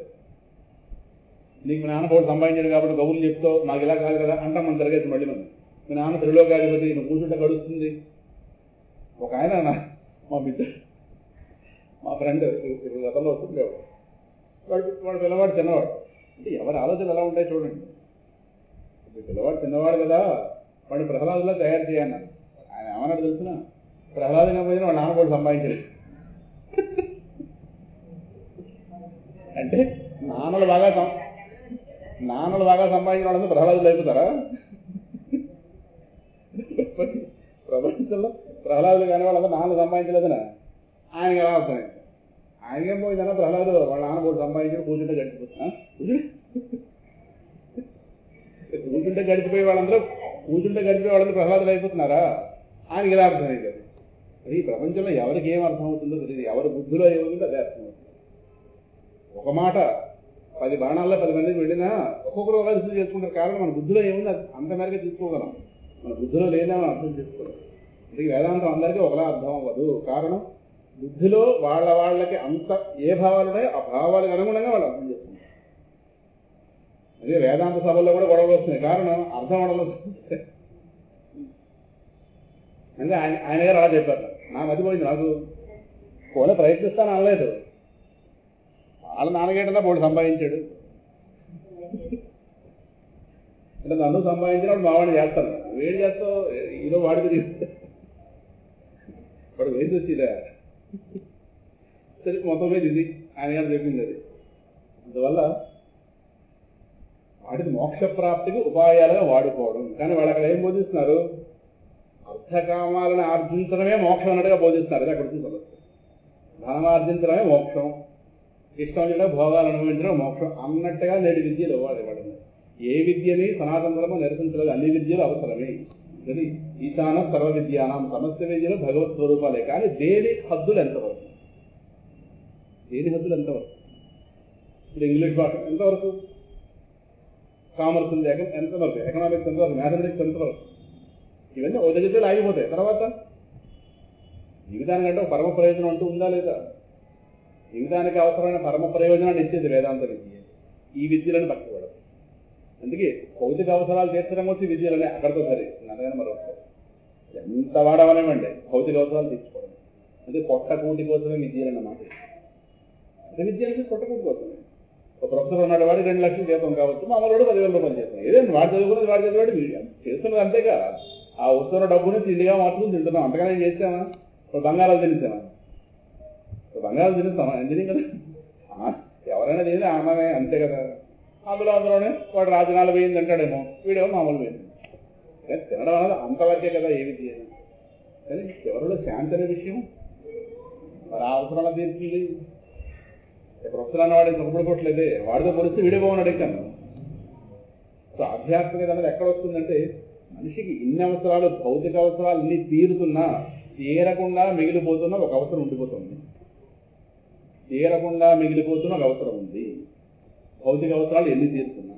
Speaker 1: నీకు మీ నాన్న పోటీ సంపాదించాడు కాబట్టి కబుర్లు చెప్తావు, నాకు ఇలా కాదు కదా అంటాం. మనం తిరగేసి మళ్ళీ మనం మీ నాన్న త్రిలోకాధిపతి, నువ్వు కూర్చుంటే గడుస్తుంది. ఒక ఆయన మా మిత్రుడు, మా ఫ్రెండ్ గతంలో వస్తుంది, వాడు పిల్లవాడు చిన్నవాడు. అంటే ఎవరి ఆలోచనలు ఎలా ఉంటాయి చూడండి. పిల్లవాడు చిన్నవాడు కదా, వాడిని ప్రహ్లాదులా తయారు చేయన్నాడు. ఆయన ఏమన్నాడు తెలిసిన, ప్రహ్లాదుని పోయిన వాడు నాన్న పోటీ సంపాదించాడు. అంటే నాన్నలు బాగా సంపాదించిన వాళ్ళంతా ప్రహ్లాదులు అయిపోతారా? ప్రపంచంలో ప్రహ్లాదులు కాని వాళ్ళంతా నాన్నలు సంపాదించలేదనా? ఆయనకి ఎలా అర్థమైంది? ఆయనకేం పోయిందన్నా ప్రహ్లాదు వాళ్ళ నాన్న పోటీ సంపాదించి కూర్చుంటే గడిచిపోతున్నా, కూర్చుంటే గడిచిపోయే వాళ్ళందరూ ప్రహ్లాదులు అయిపోతున్నారా? ఆయనకి ఎలా అర్థమైంది? అది ఈ ప్రపంచంలో ఎవరికి ఏం అర్థమవుతుందో తెలియదు. ఎవరి బుద్ధిలో ఏముందో అదే అర్థమవుతుంది. ఒక మాట 10 బాణాల్లో 10 మందికి వెళ్ళినా ఒక్కొక్కరు ఒక రుచి చేసుకుంటారు. కారణం మన బుద్ధిలో ఏముంది అంత మేరకు తీసుకోగలం, మన బుద్ధిలో లేదని మనం అర్థం చేసుకోలేం. అందుకే వేదాంతం అందరికీ ఒకలా అర్థం అవ్వదు. కారణం బుద్ధిలో వాళ్ళకి అంత ఏ భావాలు ఉన్నాయో ఆ భావాలకు అనుగుణంగా వాళ్ళు అర్థం చేసుకుంటారు. అదే వేదాంత సభల్లో కూడా గొడవలు వస్తున్నాయి. కారణం అర్థం అవడంలో. అంటే ఆయన గారు అలా చెప్పారు, నా మతిపోయింది, నాకు పోలే ప్రయత్నిస్తాను అనలేదు. వాళ్ళ నాన్నగేటలా బోర్డు సంపాదించాడు అంటే నన్ను సంపాదించినప్పుడు మావాడిని చేస్తాను వేడి చేస్తావు ఈలో వాడికి తీసుకుంటా వాడు వేసి వచ్చిదా సరే మొత్తం మీద ఇది ఆయన గారు చెప్పింది అది అందువల్ల వాటిని మోక్ష ప్రాప్తికి ఉపాయాలుగా వాడుకోవడం కానీ వాళ్ళు అక్కడ ఏం బోధిస్తున్నారు అర్థకామాలను ఆర్జించడమే మోక్షం అన్నట్టుగా బోధిస్తున్నారు ఇది అక్కడ సమస్య ధనమార్జించడమే మోక్షం ఇష్టం వచ్చిన భోగాలు అనుభవించడం మోక్షం అన్నట్టుగా నేటి విద్యలు ఇవ్వడం ఏ విద్యని సనాతన ధర్మం నిరసించలేదు అన్ని విద్యలు అవసరమే ఇది ఈశాన సర్వ విద్యానం సమస్త విద్యలు భగవత్ స్వరూపాలే కానీ దేని హద్దులు ఎంతవరకు ఇప్పుడు ఇంగ్లీష్ భాష ఎంతవరకు కామర్స్ ఉంది ఎంతవరకు ఎకనామిక్స్ ఎంతవరకు మ్యాథమెటిక్స్ ఎంతవరకు ఇవన్నీ ఒక దగ్గర ఆగిపోతాయి తర్వాత జీవితానికంటే పరమ ప్రయోజనం అంటూ ఉందా లేదా జీవితానికి అవసరమైన పరమ ప్రయోజనాన్ని ఇచ్చేది వేదాంత విద్య ఈ విద్యలను పట్టుకోవడం అందుకే భౌతిక అవసరాలు తీర్చడం వచ్చి విద్యలనే అక్కడితో సరే నన్నగానే మరొకసారి ఎంత వాడవనేమండి భౌతిక అవసరాలు తీర్చుకోవడం అంటే పొట్టకూటి కోసమే విద్యలన్నమాట అంటే విద్య అంటే పొట్టకూటి కోసమే ఒక ప్రొఫెసర్ ఉన్నాడు వాడు 2 లక్షలు జీతం కావచ్చు మామూలు 10,000 రూపాయలు చేస్తాం ఏదైనా వాడు చదువుకున్నది వాడు చదివాడు చేస్తున్నది అంతేగా ఆ వస్తున్న డబ్బుని తిండిగా మార్చుకుని తింటున్నాం అంతగానే చేస్తామా ఇప్పుడు బంగాళాలు తినేస్తామా బంగాళాలు తినేస్తామా ఎందుకు కదా ఎవరైనా తిని ఆమె అంతే కదా అందులోనే వాడు రాజనాలు వేయింది అంటాడేమో వీడేమో మామూలు వేయింది తినడం అనేది అంతవరకే కదా ఏ విద్య కానీ ఎవరిలో శాంతి అనే విషయం మరి ఆ అవసరాలు తీర్చింది ప్రొఫెసర్ అన్నవాడిని సుఖపడిపోవట్లేదే వాడితో పోలిస్తే వీడే బాగుని అడిగాను సో ఆధ్యాత్మికత అనేది ఎక్కడ వస్తుందంటే మనిషికి ఇన్ని అవసరాలు భౌతిక అవసరాలు ఇన్ని తీరుతున్నా తీరకుండా మిగిలిపోతున్న ఒక అవసరం ఉండిపోతుంది తీరకుండా మిగిలిపోతున్న ఒక అవసరం ఉంది భౌతిక అవసరాలు ఎన్ని తీరుతున్నా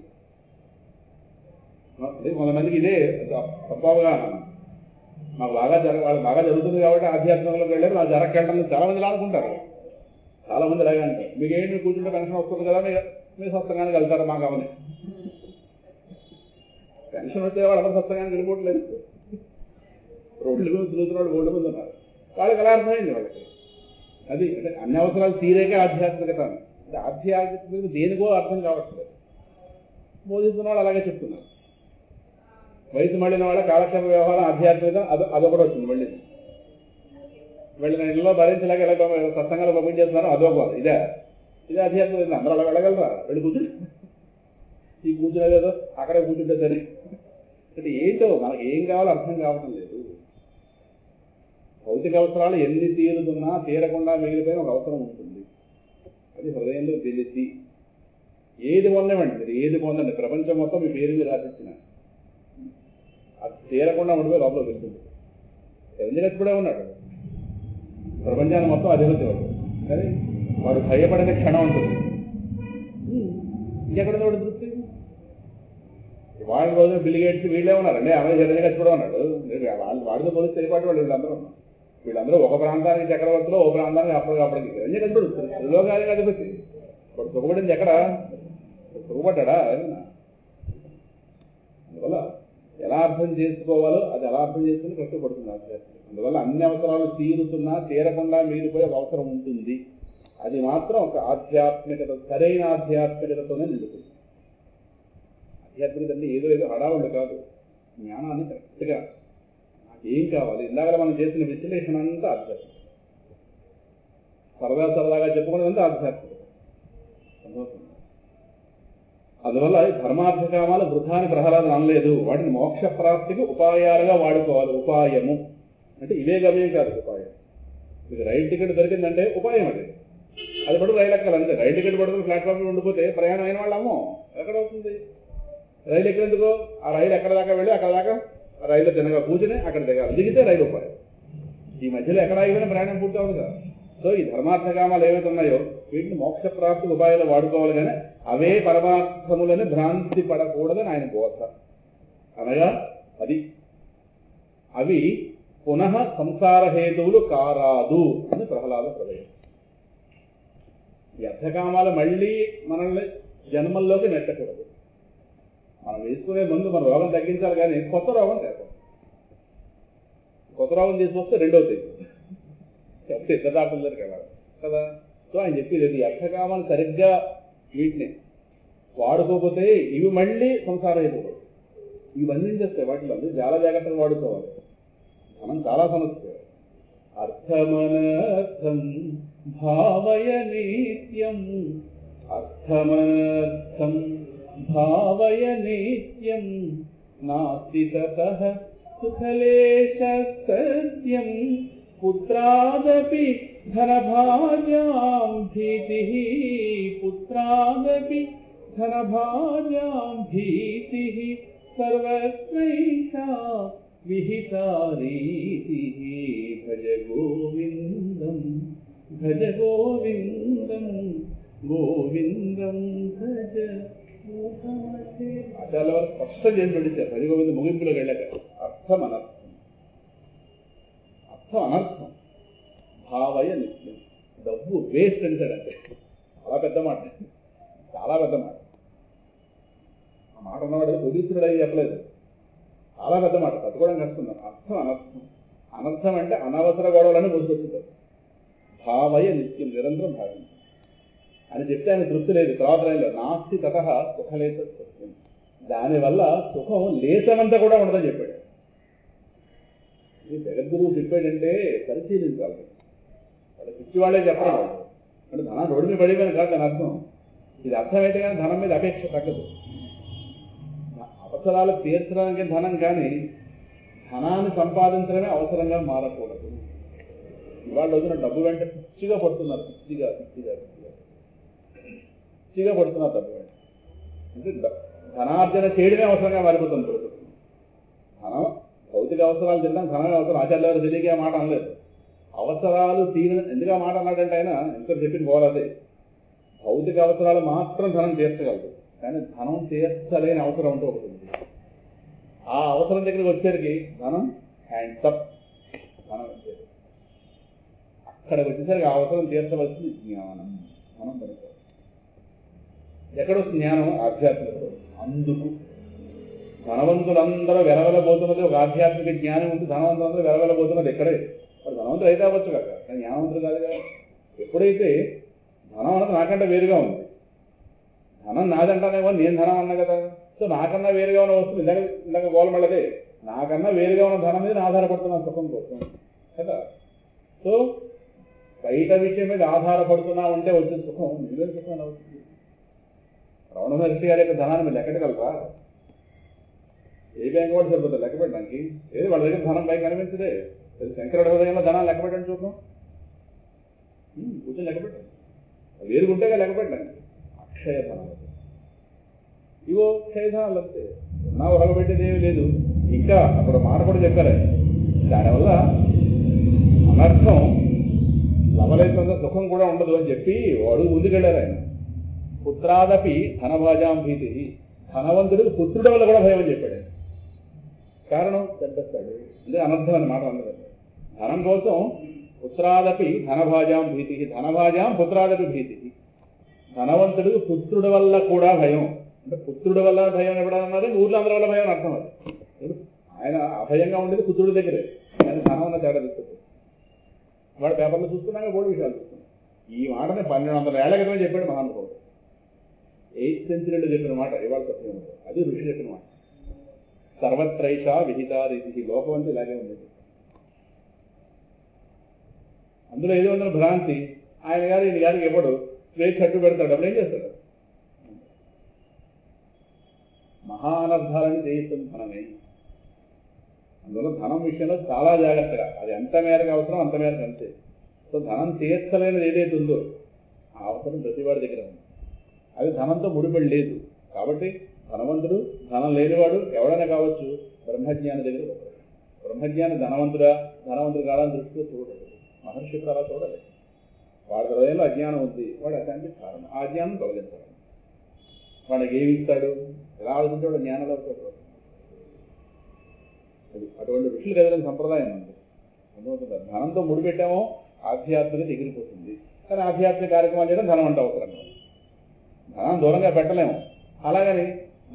Speaker 1: కొంతమందికి ఇదే తప్పవగా మాకు వాళ్ళు బాగా జరుగుతుంది కాబట్టి ఆధ్యాత్మికంలోకి వెళ్ళారు నా జరగకెళ్ళడం చాలా మంది అనుకుంటారు చాలా మంది అలాగే అంటారు మీకు ఏంటి కూర్చుంటే పెన్షన్ వస్తుంది కదా మీరు స్వస్థంగానే వెళ్తారు మాకు అవని పెన్షన్ వచ్చే వాళ్ళు అందరూ స్వస్థంగానే వెళ్ళిపోవట్లేదు రోడ్లు మీద తిరుగుతున్న వాళ్ళు రోడ్డు మీద ఉన్నారు వాళ్ళకి ఎలా అర్థమైంది వాళ్ళకి అది అంటే అన్ని అవసరాలు తీరేకే ఆధ్యాత్మికత అంటే ఆధ్యాత్మికత దేనికో అర్థం కావట్లేదు బోధిస్తున్న వాళ్ళు అలాగే చెప్తున్నారు వయసు మళ్ళిన వాళ్ళ కాలక్షేప వ్యవహారం ఆధ్యాత్మికత అదొకటి వచ్చింది మళ్ళీ వెళ్ళిన ఇళ్ళలో భరించలేక ఎలా సత్సంగాలు పంపిణీ చేస్తున్నారు అదొక ఇదే ఆధ్యాత్మికత అందరూ అలా వెళ్ళగలరా వెళ్ళి కూర్చుని ఈ కూర్చునేదేదో అక్కడే కూర్చుంటే సరే అంటే ఏంటో మనకి ఏం కావాలో అర్థం కావటం లేదు భౌతిక అవసరాలు ఎన్ని తీరుతున్నా తీరకుండా మిగిలిపోయిన ఒక అవసరం ఉంటుంది అది హృదయంలో తెలిసి ఏది పొందమండి మీరు ఏది పొందండి ప్రపంచం మొత్తం మీ పేరు మీద రాసిచ్చిన అది తీరకుండా ఉండిపోయి లోపల వెళ్తుంది ఎందుకంటే కూడా ఉన్నాడు ప్రపంచాన్ని మొత్తం అధిపతి వాడు కానీ వాడు భయపడిన క్షణం ఉంటుంది ఇంకెక్కడ వాడు దృష్టి వాళ్ళ రోజున బిల్ గేట్స్ వీళ్ళే ఉన్నారండి ఆమె జగన్ కూడా ఉన్నాడు వాడితో పోలీసు తెలిపాటు వాళ్ళు వీళ్ళందరూ ఒక ప్రాంతానికి చక్రవర్తిలో ఒక ప్రాంతానికి అప్పటికి ఎందుకంటే త్రిలోకానికి అధిపతి వాడు సుఖపడింది ఎక్కడ సుఖపడ్డా అందువల్ల ఎలా అర్థం చేసుకోవాలో అది ఎలా అర్థం చేసుకుని కష్టపడుతుంది ఆధ్యాత్మికత అందువల్ల అన్ని అవసరాలు తీరుతున్నా తీరకుండా మిగిలిపోయే ఒక అవసరం ఉంటుంది అది మాత్రం ఒక ఆధ్యాత్మికత సరైన ఆధ్యాత్మికతతోనే నిలుపుతుంది ఆధ్యాత్మికత అంటే ఏదో హడావుండి కాదు జ్ఞానాన్ని కరెక్ట్గా ఏం కావాలి ఇందాక మనం చేసిన విశ్లేషణ అంతా ఆధ్యాత్మికత సరదాగా చెప్పుకునేదంతా ఆధ్యాత్మికత అందువల్ల ధర్మార్థ కామాలు వృద్ధాన్ని ప్రహ్లాదం అనలేదు వాటిని మోక్ష ప్రాప్తికి ఉపాయాలుగా వాడుకోవాలి ఉపాయము అంటే ఇవే గమ్యం కాదు ఉపాయం మీకు రైలు టికెట్ దొరికిందంటే ఉపాయం అది పడు రైలు ఎక్కాలి అంతే రైలు టికెట్ పడుకుని ప్లాట్ఫామ్ ఉండిపోతే ప్రయాణం అయిన వాళ్ళమ్మో ఎక్కడవుతుంది రైలు ఎక్కేందుకు ఆ రైలు ఎక్కడ దాకా వెళ్ళి అక్కడ దాకా రైలు తినగా కూర్చుని అక్కడ దిగాలి దిగితే రైలు ఉపాయం ఈ మధ్యలో ఎక్కడ ఆగిపోయినా ప్రయాణం పూర్తి అవ్వదు కదా సో ఈ ధర్మార్థకామాలు ఏవైతే ఉన్నాయో వీటిని మోక్ష ప్రాప్తి ఉపాయాలు వాడుకోవాలి కానీ అవే పరమార్థములని భ్రాంతి పడకూడదని ఆయన బోధ అనగా అది అవి పునః సంసార హేతువులు కారాదు అని ప్రహ్లాద ప్రళయం ఈ అర్థకామాలు మళ్ళీ మనల్ని జన్మల్లోకి నెట్టకూడదు మనం వేసుకునే ముందు మన రోగం తగ్గించాలి కానీ కొత్త రోగం తేకూడదు కొత్త రోగం తీసుకొస్తే రెండవ తెచ్చు ఇద్దరు డాక్టర్ల దగ్గరికి వెళ్ళాలి కదా సో ఆయన చెప్పేది అర్థకామాలు సరిగ్గా వీటిని వాడుకోకపోతే ఇవి మళ్ళీ సంసారం అయిపోతాయి. ఇవన్నీ చేస్తాయి వాటిలో చాలా జాగ్రత్తగా వాడుకోవాలి. మనం చాలా సమస్య. అర్థమనర్థం భావయ నిత్యం, అర్థమనర్థం భావయ నిత్యం, నాస్తి తతః సుఖలేశస్తస్యం, పుత్రాదపి ధనభాజాం భీతిః, పుత్రాదపి ధనభాజాం భీతిః, సర్వత్రైషా విహితా రీతిః. భజ గోవిందం భజ గోవిందం గోవిందం భజ. చాలా వరకు స్పష్టం చేసి పెట్టించారు భజ గోవింద ముగింపులోకి వెళ్ళాక. అర్థం అనర్థం, అర్థం అనర్థం భావయ నిత్యం. డబ్బు వేస్ట్ అంటాడంటే చాలా పెద్ద మాట, చాలా పెద్ద మాట. ఆ మాట ఉన్నవాడు ఉదీసుడు అయ్యి చెప్పలేదు, చాలా పెద్ద మాట, తట్టుకోవడం కష్టం. అర్థం అనర్థం, అనర్థం అంటే అనవసర గొడవలని ముందుకొచ్చుంటారు. భావయ నిత్యం, నిరంతరం భావించాలి అని చెప్తే ఆయన తృప్తి లేదు. తర్వాత రైల్లో నాస్తి తతః సుఖలేశ సత్యం, దానివల్ల సుఖం లేసనంతా కూడా ఉండదని చెప్పాడు. ఇది జగద్గురువు చెప్పాడంటే పరిశీలించాలి. వాళ్ళు పిచ్చివాళ్లే చెప్పడం అంటే ధనం రోడ్డు మీద పడిపోయిన కాదు దాని అర్థం. ఇది అర్థమైతే కానీ ధనం మీద అపేక్ష తగ్గదు. అవసరాలు తీర్చడానికి ధనం, కానీ ధనాన్ని సంపాదించడమే అవసరంగా మారకూడదు. ఇవాళ రోజున డబ్బు వెంట పిచ్చిగా పడుతున్నారు, పిచ్చిగా పిచ్చిగా పిచ్చిగా పిచ్చిగా పడుతున్నారు డబ్బు వెంట. అంటే ధనార్జన చేయడమే అవసరంగా మారిపోతుంది ప్రస్తుతం. ధనం భౌతిక అవసరాలు తినడం ధనమే అవసరం. ఆచార్య గారు తెలియక మాట అనలేదు. అవసరాలు ఎందుకు మాట అన్నాడంటే ఆయన ఎంత చెప్పిన పోరాదే. భౌతిక అవసరాలు మాత్రం ధనం తీర్చగలదు, కానీ ధనం తీర్చలేని అవసరం అంటూ ఒకటి ఉంది. ఆ అవసరం దగ్గరికి వచ్చేసరికి ధనం హ్యాండ్స్ అప్, ధనం వచ్చేది. అక్కడికి వచ్చేసరికి ఆ అవసరం తీర్చవలసింది జ్ఞానం. మనం పడుకోవాలి. ఎక్కడొస్తుంది జ్ఞానం? ఆధ్యాత్మికత. అందుకు ధనవంతులందరూ వెలవెలబోతున్నది ఒక ఆధ్యాత్మిక జ్ఞానం ఉంది. ధనవంతులందరూ వెలవెలబోతున్నది ఎక్కడే. మరి ధనవంతులు అయితే అవ్వచ్చు కదా, కానీ జ్ఞానవంతులు కాదు కదా. ఎప్పుడైతే ధనం అన్నది నాకంటే వేరుగా ఉంది, ధనం నాదంటానేమో, నేను ధనం అన్నా కదా. సో నాకన్నా వేరుగా ఉన్న వస్తుంది ఇందాక గోలమళ్ళదే, నాకన్నా వేరుగా ఉన్న ధనం మీద ఆధారపడుతున్నాను సుఖం కోసం కదా. సో బయట విషయం మీద ఆధారపడుతున్నా ఉంటే వచ్చే సుఖం నిజమైన సుఖం అవుతుంది. రమణ మహర్షి గారి యొక్క ధనాన్ని మీరు లెక్కగలరా? ఏ బ్యాంక్ కూడా సరిపోతుంది లెక్క పెట్టడానికి. ఏది వాళ్ళ దగ్గర ధనం పైకి కనిపించదే. శంకరుడి హృదయంలో ధనాన్ని లెక్క పెట్టండి చూద్దాం. కూర్చొని లెక్క పెట్టండి. వేరుగుంటేగా లెక్క పెట్టండి. అక్షయ ధనాలు ఇవో క్షయ ధనాలు అంతే. నా ఉరగబెట్టేది ఏమీ లేదు. ఇంకా అప్పుడు మాట కూడా చెప్పారు, దానివల్ల అనర్థం లవలేసంగా సుఖం కూడా ఉండదు అని చెప్పి వాడు ముందుకెళ్ళారు ఆయన. పుత్రాదపి ధనభాజాం భీతి, ధనవంతుడికి పుత్రుడి వల్ల కూడా భయం అని చెప్పాడు. కారణం చంపేస్తాడు అంటే అనర్థం అనే మాట అందరూ. ధనం కోసం పుత్రాదపి ధనభాజాం భీతి, ధనభాజాం పుత్రాదపి భీతి. ధనవంతుడికి పుత్రుడి వల్ల కూడా భయం. అంటే పుత్రుడి వల్ల భయం ఎవడన్నది ఊర్లో అందరి వల్ల భయం అని అర్థం. అది ఆయన అభయంగా ఉండేది పుత్రుడి దగ్గరే. ఆయన ధనం ఉన్న తేడా తీసుకుంటుంది. వాడు పేపర్లో చూస్తున్నాక మూడు విషయాలు చూస్తున్నాం. ఈ మాటని 1200 ఏళ్ల క్రితమే చెప్పాడు మహానుభావుడు. 8th centuryలో చెప్పిన మాట ఇవాళ సత్యం. అది ఋషి చెప్పిన మాట. సర్వత్రైషా విహితా రీతి. లోకం అంటే ఇలాగే ఉండేది. అందులో ఏదో ఉందని భ్రాంతి. ఆయన గారు ఈయన గారికి ఎప్పుడు స్వేచ్ఛ అడ్డు పెడతాడు. అప్పుడు ఏం చేస్తాడు? మహానర్థాలని చేయిస్తుంది ధనమే. అందులో ధనం విషయంలో చాలా జాగ్రత్తగా, అది ఎంత మేరకు అవసరం అంత మేరకు అంతే. సో ధనం తీర్చలేనిది ఏదైతే ఉందో ఆ అవసరం ప్రతివాడి దగ్గర ఉంది. అది ధనంతో ముడిపడి లేదు. కాబట్టి ధనవంతుడు, ధనం లేనివాడు ఎవడైనా కావచ్చు, బ్రహ్మజ్ఞాని దగ్గర పోతాడు. బ్రహ్మజ్ఞాని ధనవంతుడు కావాలని దృష్టిలో చూడలేదు. మహర్షి అలా చూడలేదు. వాడి హృదయంలో అజ్ఞానం ఉంది, వాడు అశాంతికి కారణం. ఆ జ్ఞానం తొలగించాలి. వాడికి ఏమి ఇస్తాడు? ఎలా ఆలోచించే వాడు జ్ఞానంలో అవుతాడు. అది అటువంటి ఋషులు కదలని సంప్రదాయం ఉంది. అర్థమవుతుందా? ధనంతో ముడిపెట్టామో ఆధ్యాత్మికత ఎగిరిపోతుంది. కానీ ఆధ్యాత్మిక కార్యక్రమాలు చేయడం ధనం అంటే అవసరం. ధనం దూరంగా పెట్టలేము. అలాగని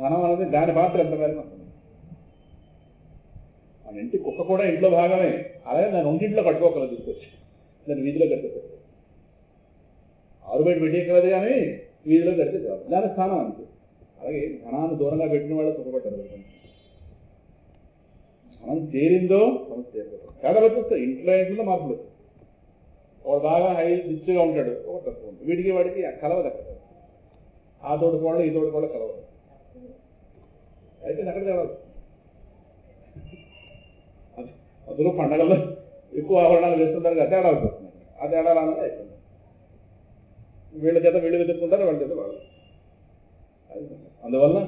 Speaker 1: ధనం అనేది దాని పాత్ర ఎంత మేరకు ఉంటుంది. మన ఇంటి కుక్క కూడా ఇంట్లో భాగమే. అలాగే దాన్ని ఒంటింట్లో కట్టుకోగలదు, తీసుకొచ్చి దాన్ని వీధిలో కట్టుకోవచ్చు. ఆరు బయట పెట్టేయగలదు కానీ వీధిలో పెడితే చాలు, దాని స్థానం అంతే. అలాగే ధనాన్ని దూరంగా పెట్టిన వాళ్ళు సుఖపడ్డారు. ధనం చేరిందో సమస్య తేడా వచ్చేస్తాయి. ఇంట్లో మార్పులు వస్తాయి. ఒక బాగా హై రిచ్గా ఉంటాడు, ఒక తక్కువ ఉంటుంది. వీడికి వాడికి కలవదు అక్కడ. ఆ తోడుకోవడం ఈ తోడుకోవడం కలవదు. అయితే అక్కడ తేవాలి. అందులో పండగల్లో ఎక్కువ ఆభరణాలు వేస్తుంటారు కదా, తేడాలు వస్తున్నాయి. ఆ తేడాలు అన్నది అయిపోయింది. వీళ్ళ చేత వీళ్ళు వెతుక్కుంటారు, వాళ్ళ చేత వాళ్ళు. అందువల్ల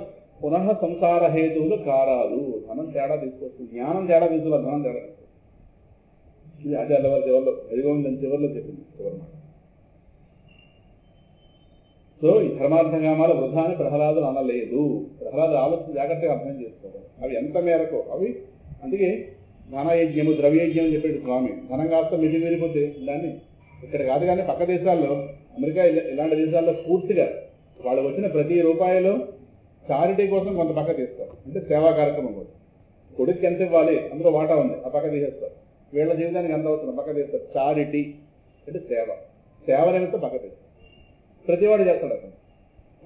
Speaker 1: పునః సంసార హేతువులు కారాలు. ధనం తేడా తీసుకొస్తుంది, జ్ఞానం తేడా తీసుకున్న ధనం తేడా తీసుకొస్తుంది. ఇది ఆచార్య వారి చివరిలో హరిగోవిందని చివరిలో చెప్పింది చివరిమాట. సో ఈ ధర్మార్థకామాల వృధా అని ప్రహ్లాదులు అనలేదు. ప్రహ్లాదు ఆలోచన జాగ్రత్తగా అర్థం చేసుకోవాలి. అవి ఎంత మేరకు అవి. అందుకే ధనయజ్ఞము ద్రవ్యయజ్ఞం అని చెప్పాడు స్వామి. ధనం కాస్త మిగిలిపోతే దాన్ని ఇక్కడ కాదు కానీ పక్క దేశాల్లో, అమెరికా ఇలాంటి దేశాల్లో పూర్తిగా వాళ్ళకు వచ్చిన ప్రతి రూపాయలు చారిటీ కోసం కొంత పక్క తీస్తారు. అంటే సేవా కార్యక్రమం కోసం. కొడుకు ఎంత ఇవ్వాలి అందులో వాటా ఉంది, ఆ పక్క తీసేస్తారు. వీళ్ళ జీవితానికి ఎంత అవుతుంది పక్క తీస్తారు. చారిటీ అంటే సేవ నిమిత్తం పక్క తీస్తారు. ప్రతివాడు చేస్తాడు అక్కడ.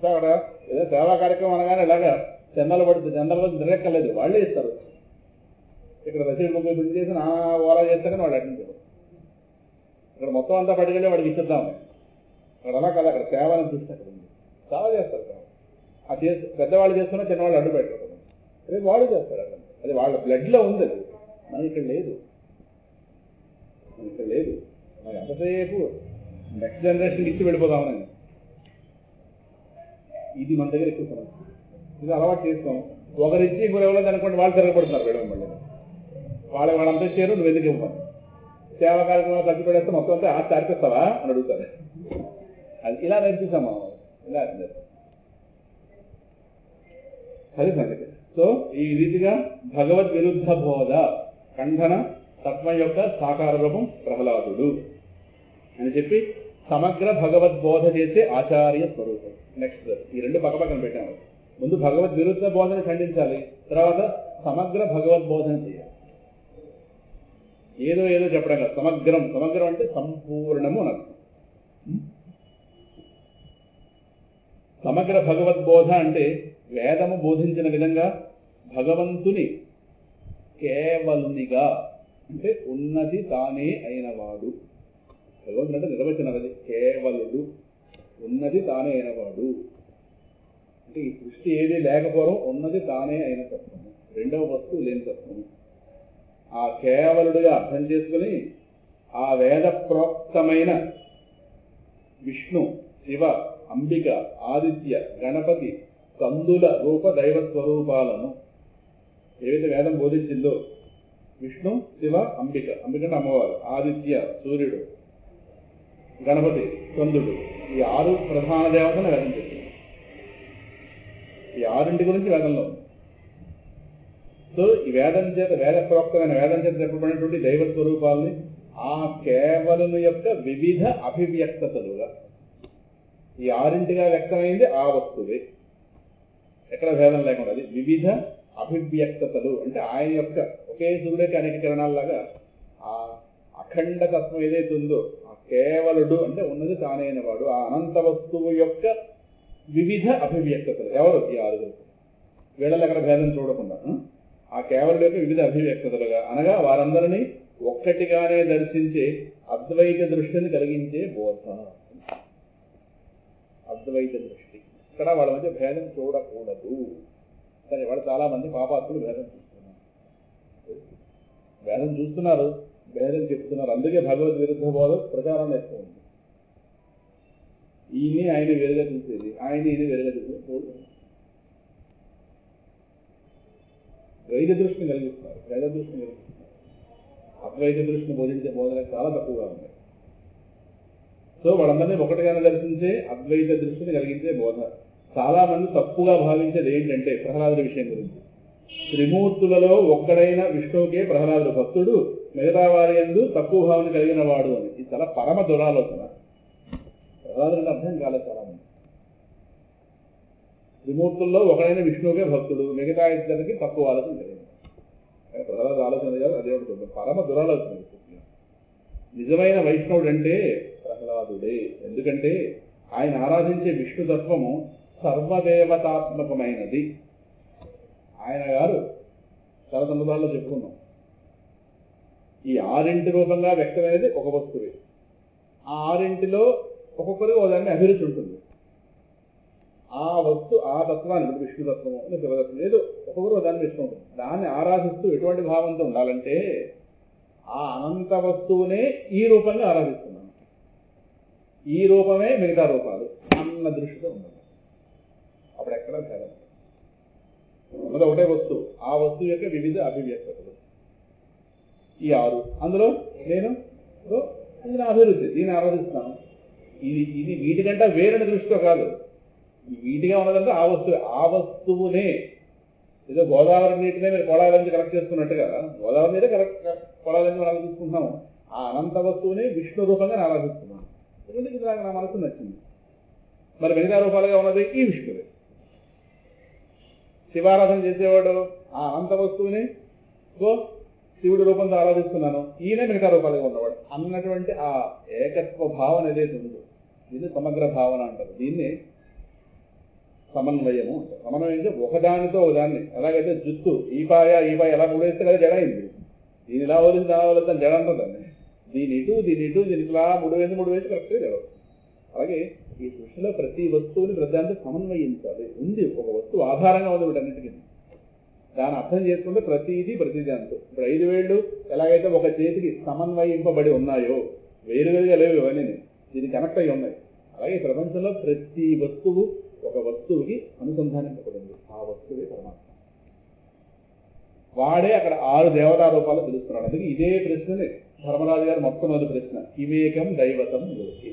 Speaker 1: సో అక్కడ ఏదో సేవా కార్యక్రమం అనగానే ఇలాగా చందాలు పడుతుంది, చందాలు నిరెక్కలేదు, వాళ్ళే ఇస్తారు. ఇక్కడ రసీదు బుక్ బిల్ చేసి నా ఓలా చేస్తాకని వాళ్ళు అడ్డించారు. ఇక్కడ మొత్తం అంతా పట్టుకెళ్ళి వాడికి ఇచ్చేద్దాం. అక్కడ అలా కాదు, అక్కడ సేవలను చూస్తే అక్కడ ఉంది. చాలా చేస్తారు సేవ. ఆ పెద్దవాళ్ళు చేస్తున్నా చిన్నవాళ్ళు అడ్డు పెట్టారు. రేపు వాళ్ళు చేస్తారు అక్కడ. అది వాళ్ళ బ్లడ్లో ఉంది. అది మనకి ఇక్కడ లేదు. మరి అంతసేపు నెక్స్ట్ జనరేషన్కి ఇచ్చి వెళ్ళిపోదామని. ఇది మన దగ్గర ఎక్కువ సమస్య. ఇది అలవాటు చేస్తాం. ఒకరిచ్చి ఇంకొక ఎవరో అనుకోండి, వాళ్ళు తిరగబడుతున్నారు వెళ్ళడం. మళ్ళీ వాళ్ళంతా ఇచ్చారు, నువ్వు ఎందుకు ఇవ్వాలి. సేవా కార్యక్రమాలు ఖర్చు పెడేస్తే మొత్తం అంతా ఆస్తి అర్పిస్తావా అని అడుగుతారు. అది ఇలా నేర్పిస్తాం మనం. ఇలా అది సంగతి. సో ఈ రీతిగా భగవద్ విరుద్ధ బోధ ఖండన తత్వం యొక్క సాకార రూపం ప్రహ్లాదుడు అని చెప్పి సమగ్ర భగవద్బోధ చేసే ఆచార్య స్వరూపం. నెక్స్ట్ ఈ రెండు పక్కపక్కన పెట్టాము. ముందు భగవద్ విరుద్ధ బోధన ఖండించాలి, తర్వాత సమగ్ర భగవద్బోధన చేయాలి. ఏదో చెప్పడం కాదు. సమగ్రం అంటే సంపూర్ణము అని అర్థం. సమగ్ర భగవద్బోధ అంటే వేదము బోధించిన విధంగా భగవంతుని కేవలునిగా, అంటే ఉన్నది తానే అయినవాడు. భగవంతుడు అంటే నిర్వచనం అది. కేవలుడు, ఉన్నది తానే అయినవాడు అంటే ఈ సృష్టి ఏది లేకపోవడం, ఉన్నది తానే అయిన తత్వము, రెండవ వస్తువు లేని తత్వము. ఆ కేవలుడిగా అర్థం చేసుకుని ఆ వేద ప్రోక్తమైన విష్ణు, శివ, అంబిక, ఆదిత్య, గణపతి, కందుల రూప దైవ స్వరూపాలను ఏవైతే వేదం బోధించిందో, విష్ణు, శివ, అంబిక అంటే అమ్మవారు, ఆదిత్య సూర్యుడు, గణపతి కందుడు, ఈ 6 ప్రధాన దేవతను వేదం చెప్పింది. ఈ 6 గురించి వేదంలో ఉంది. సో ఈ వేదం చేత వేదప్రోక్తమైన వేదం చేత చెప్పబడినటువంటి దైవ స్వరూపాలని ఆ కేవలుని యొక్క వివిధ అభివ్యక్తతలుగా, ఈ 6గా వ్యక్తమైంది ఆ వస్తువే. ఎక్కడ భేదం లేకుండా అది వివిధ అభివ్యక్తతలు అంటే ఆయన యొక్క ఒకే సూర్యుడికి అనేక కిరణాలలాగా ఆ అఖండ తత్వం ఏదైతే ఉందో, ఆ కేవలుడు అంటే ఉన్నది తానైన వాడు, ఆ అనంత వస్తువు యొక్క వివిధ అభివ్యక్తతలు. ఎవరు? ఈ 6. వీళ్ళలో ఎక్కడ భేదం చూడకుండా ఆ కేవలుడు యొక్క వివిధ అభివ్యక్తతలుగా, అనగా వారందరినీ ఒక్కటిగానే దర్శించే అద్వైత దృష్టిని కలిగించే బోధ. అద్వైత దృష్టి. ఇక్కడ వాళ్ళ మధ్య భేదం చూడకూడదు. సరే, వాళ్ళు చాలా మంది పాపాత్ములు భేదం చూస్తున్నారు, భేదం చెప్తున్నారు. అందుకే భగవద్ విరుద్ధ బోధ ప్రచారంలో ఎక్కువ ఉంది. ఆయన వేరుగా చూసేది, ఈయన వేరుగా చూసేది. ద్వైత దృష్టిని కలిగిస్తున్నారు, వేద దృష్టిని కలిగిస్తున్నారు. అద్వైత దృష్టిని బోధించే బోధనకు చాలా తక్కువగా ఉన్నాయి. సో వాళ్ళందరినీ ఒకటిగానే దర్శించే అద్వైత దృష్టిని కలిగించే బోధ. చాలా మంది తప్పుగా భావించేది ఏంటంటే ప్రహ్లాదుడి విషయం గురించి, త్రిమూర్తులలో ఒక్కడైన విష్ణువుకే ప్రహ్లాదుడు భక్తుడు, మిగతా వారి యందు తక్కువ భావన కలిగిన వాడు అని. ఇది చాలా పరమ దురాలోచన. ప్రహ్లాదుడికి అర్థం కాలేదు చాలా మంది. త్రిమూర్తుల్లో ఒకడైన విష్ణువుకే భక్తుడు, మిగతా ఇద్దరికి తక్కువ ఆలోచన కలిగింది. ప్రహ్లాదు ఆలోచన కాదు, అదే ఒకటి పరమ దురాలోచన. నిజమైన వైష్ణవుడు అంటే ప్రహ్లాదుడు. ప్రహ్లాదుడే. ఎందుకంటే ఆయన ఆరాధించే విష్ణుతత్వము సర్వదేవతాత్మకమైనది. ఆయన గారు చాలా సందర్భాల్లో చెప్పుకున్నాం, ఈ 6 రూపంగా వ్యక్తమైనది ఒక వస్తువే. ఆ 6లో ఒక్కొక్కరికి ఒక దాన్ని అభిరుచి ఉంటుంది. ఆ వస్తు ఆ తత్వాన్ని విష్ణుతత్వము శివతత్వం ఏదో ఒక్కొక్కరు దాన్ని ఇష్టం ఉంటుంది. దాన్ని ఆరాధిస్తూ ఎటువంటి భావంతో ఉండాలంటే ఆ అనంత వస్తువునే ఈ రూపంగా ఆరాధిస్తున్నాను, ఈ రూపమే మిగతా రూపాలు అన్న దృష్టితో ఉండాలి. అప్పుడు ఎక్కడ తేడా ఉన్నది ఒకటే వస్తువు, ఆ వస్తువు యొక్క వివిధ అభివ్యక్తలు ఈ 6. అందులో నేను ఇది నా అభిరుచి, దీన్ని ఆరాధిస్తున్నాను. ఇది వీటికంటే వేరే దృష్టితో కాదు, వీటిగా ఉన్నదంటే ఆ వస్తువునే. ఏదో గోదావరి నీటినే మీరు కొళాయి నుంచి కలెక్ట్ చేసుకున్నట్టుగా గోదావరి నీరే కొళాయి నుంచి మనం తీసుకుంటున్నాము. ఆ అనంత వస్తువుని విష్ణు రూపంగా ఆరాధిస్తున్నాను. ఎందుకంటే ఇది నాకు నా మనసు నచ్చింది. మరి మిగతా రూపాలుగా ఉన్నది ఈ విష్ణువే. శివారాధన చేసేవాడు ఆ అనంత వస్తువుని శివుడి రూపంతో ఆరాధిస్తున్నాను, ఈయనే మిగతా రూపాలుగా ఉన్నవాడు అన్నటువంటి ఆ ఏకత్వ భావన ఏదైతే ఉందో ఇది సమగ్ర భావన అంటారు. దీన్ని సమన్వయము అంటారు. సమన్వయం అంటే ఒకదానితో ఒకదాన్ని. ఎలాగైతే జుత్తు ఈ పాయ ఎలా ముడేస్తే కదా జడ అయింది. దీని ఇలా వదిలింది అలా వదిలిందని జడ అంటుందండి. దీని ఇటు దీనికి ఇలా ముడివేసి కరెక్ట్గా జడ వస్తుంది. అలాగే ఈ సృష్టిలో ప్రతి వస్తువుని ప్రతిదాంతో సమన్వయించాలి. ఉంది ఒక వస్తువు ఆధారంగా ఉంది వీటన్నిటికీ. దాన్ని అర్థం చేసుకుంటే ప్రతిదీ అంటూ. ఇప్పుడు 5 వేళ్ళు ఎలాగైతే ఒక చేతికి సమన్వయింపబడి ఉన్నాయో, వేరువేరుగా లేవు ఇవన్నీ దీనికి కనెక్ట్ అయి ఉన్నాయి. అలాగే ప్రపంచంలో ప్రతి వస్తువు ఒక వస్తువుకి అనుసంధానింపబడింది. ఆ వస్తువే పరమాత్మ. వాడే అక్కడ 6 దేవతా రూపాలు పిలుస్తున్నాడు. అందుకే ఇదే ప్రశ్నని ధర్మరాజు గారు మొట్టమొదటి ప్రశ్న, కిమేకం దైవతం లోకే.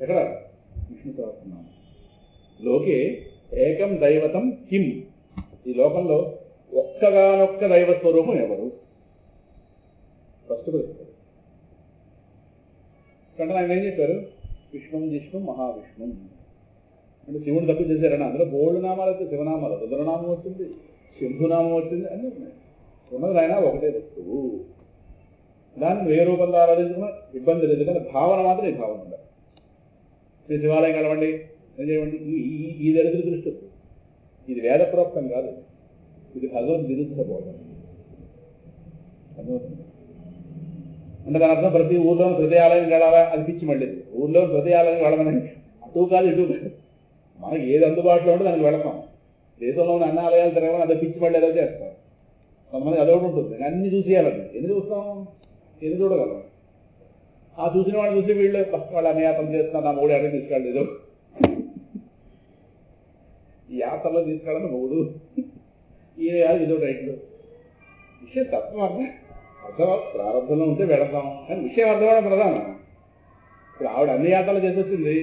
Speaker 1: ఎక్కడ విష్ణు సహస్రనామం లోకే ఏకం దైవతం కిం. ఈ లోకంలో ఒక్కగానొక్క దైవ స్వరూపం ఎవరు? ఫస్ట్ ప్రశ్న. అంటే ఆయన ఏం చెప్పారు? విష్ణు మహావిష్ణు అంటే శివుడు తప్పు చేశారని అందులో బోల్డ్ నామాలు అయితే శివనామాలు, రుద్రనామం వచ్చింది, శంభునామం వచ్చింది, అన్నీ ఉన్నాయి. ఉన్నది ఆయన ఒకటే వస్తువు. దాన్ని ఏ రూపంలో ఆరాధించుకున్నా ఇబ్బంది లేదు, కానీ భావన మాత్రం ఈ భావన ఉండాలి. మీరు శివాలయం కలవండి, ఏం చేయండి, ఈ దరిద్ర దృష్టి. ఇది వేద ప్రోక్తం కాదు, ఇది భగవద్ విరుద్ధ బోధ. అంటే దాని అర్థం ప్రతి ఊర్లో ప్రతి ఆలయం వెళ్ళాలా అది పిచ్చి మళ్ళీ. ఊర్లో ప్రతి ఆలయం వెళ్ళమని అటు కాదు ఇటు కాదు. మనకి ఏది అందుబాటులో ఉంటే దానికి వెళతాం. దేశంలో ఉన్న అన్ని ఆలయాలు తిరగమని అదే పిచ్చి మళ్ళీ ఏదో చేస్తాం. కొంతమంది అదొకటి ఉంటుంది, అన్ని చూసేయాలండి. ఎందుకు చూస్తాం? ఎందుకు చూడగలం? ఆ చూసిన వాళ్ళు చూసి వీళ్ళు వాళ్ళు అన్ని యాత్రలు చేస్తున్నారు, నా మూడు ఎక్కడ తీసుకెళ్ళలేదు, ఈ యాత్రలో తీసుకెళ్ళని మూడు ఈ ఇదో రైట్లు. విషయం తత్వం అర్థం ప్రారంభంలో ఉంటే వెళతాం, కానీ విషయం అర్థమవడం ప్రధానం. ఇప్పుడు ఆవిడ అన్ని యాత్రలు చేసి వచ్చింది,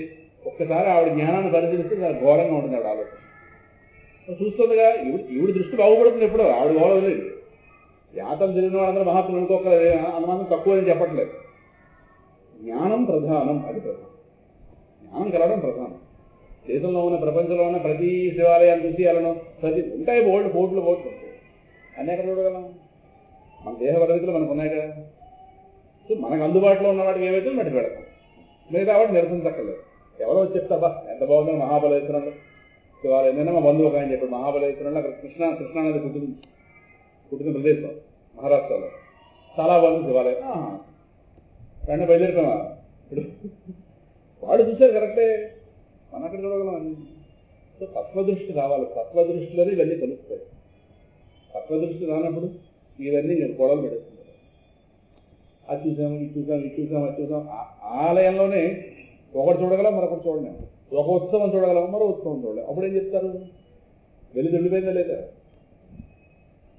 Speaker 1: ఒక్కసారి ఆవిడ జ్ఞానాన్ని పరిశీలిస్తే చాలా ఘోరంగా ఉంటుంది ఆవిడ ఆలోచన. చూస్తుందిగా ఈవిడ దృష్టి బాగుపడుతుంది. ఎప్పుడు ఆవిడ గోడలేదు. యాత్రలు తిరిగిన వాళ్ళందరూ మహాత్ములు అనుకోకలేదు, అనుమానం తక్కువ అని చెప్పట్లేదు. జ్ఞానం ప్రధానం, అది ప్రధానం. జ్ఞానం కలవడం ప్రధానం. దేశంలో ఉన్న ప్రపంచంలో ఉన్న ప్రతి శివాలయాన్ని చూసి వెళ్ళను, ప్రతి ఉంటాయి పోట్లు ఉంటాయి. అన్నీ ఎక్కడ చూడగలం? మన దేహ పరిమితులు మనకు ఉన్నాయి కదా. సో మనకు అందుబాటులో ఉన్న వాటికి ఏవైతే మట్టి పెడతాం, మిగతా వాటి నిరసించక్కర్లేదు. ఎవరో చెప్తాబా ఎంత బాగుందో మహాబలేశ్వరంలో శివాలయం. నిన్న మా బంధువు ఒక ఆయన చెప్పాడు, మహాబలేశ్వరంలో అక్కడ కృష్ణానది పుట్టిన ప్రదేశం మహారాష్ట్రలో చాలా బాగుంది శివాలయం. వెంటనే బయలుదేరుతామా? ఇప్పుడు వాడు చూశారు కరెక్టే, మనం అక్కడ చూడగలం అన్ని. సో తత్వదృష్టి రావాలి. తత్వదృష్టిలోనే ఇవన్నీ తెలుస్తాయి. తత్వదృష్టి రానప్పుడు ఇవన్నీ నేను గొడవలు పెట్టేసుకుంటాను. అది చూసాము, ఇది చూసాం. ఆలయంలోనే ఒకటి చూడగలం, మరొకటి చూడలేము. ఒక ఉత్సవం చూడగలం, మరో ఉత్సవం చూడలేము. అప్పుడు ఏం చెప్తారు? వెళ్ళి వెళ్ళిపోయిందా లేదా?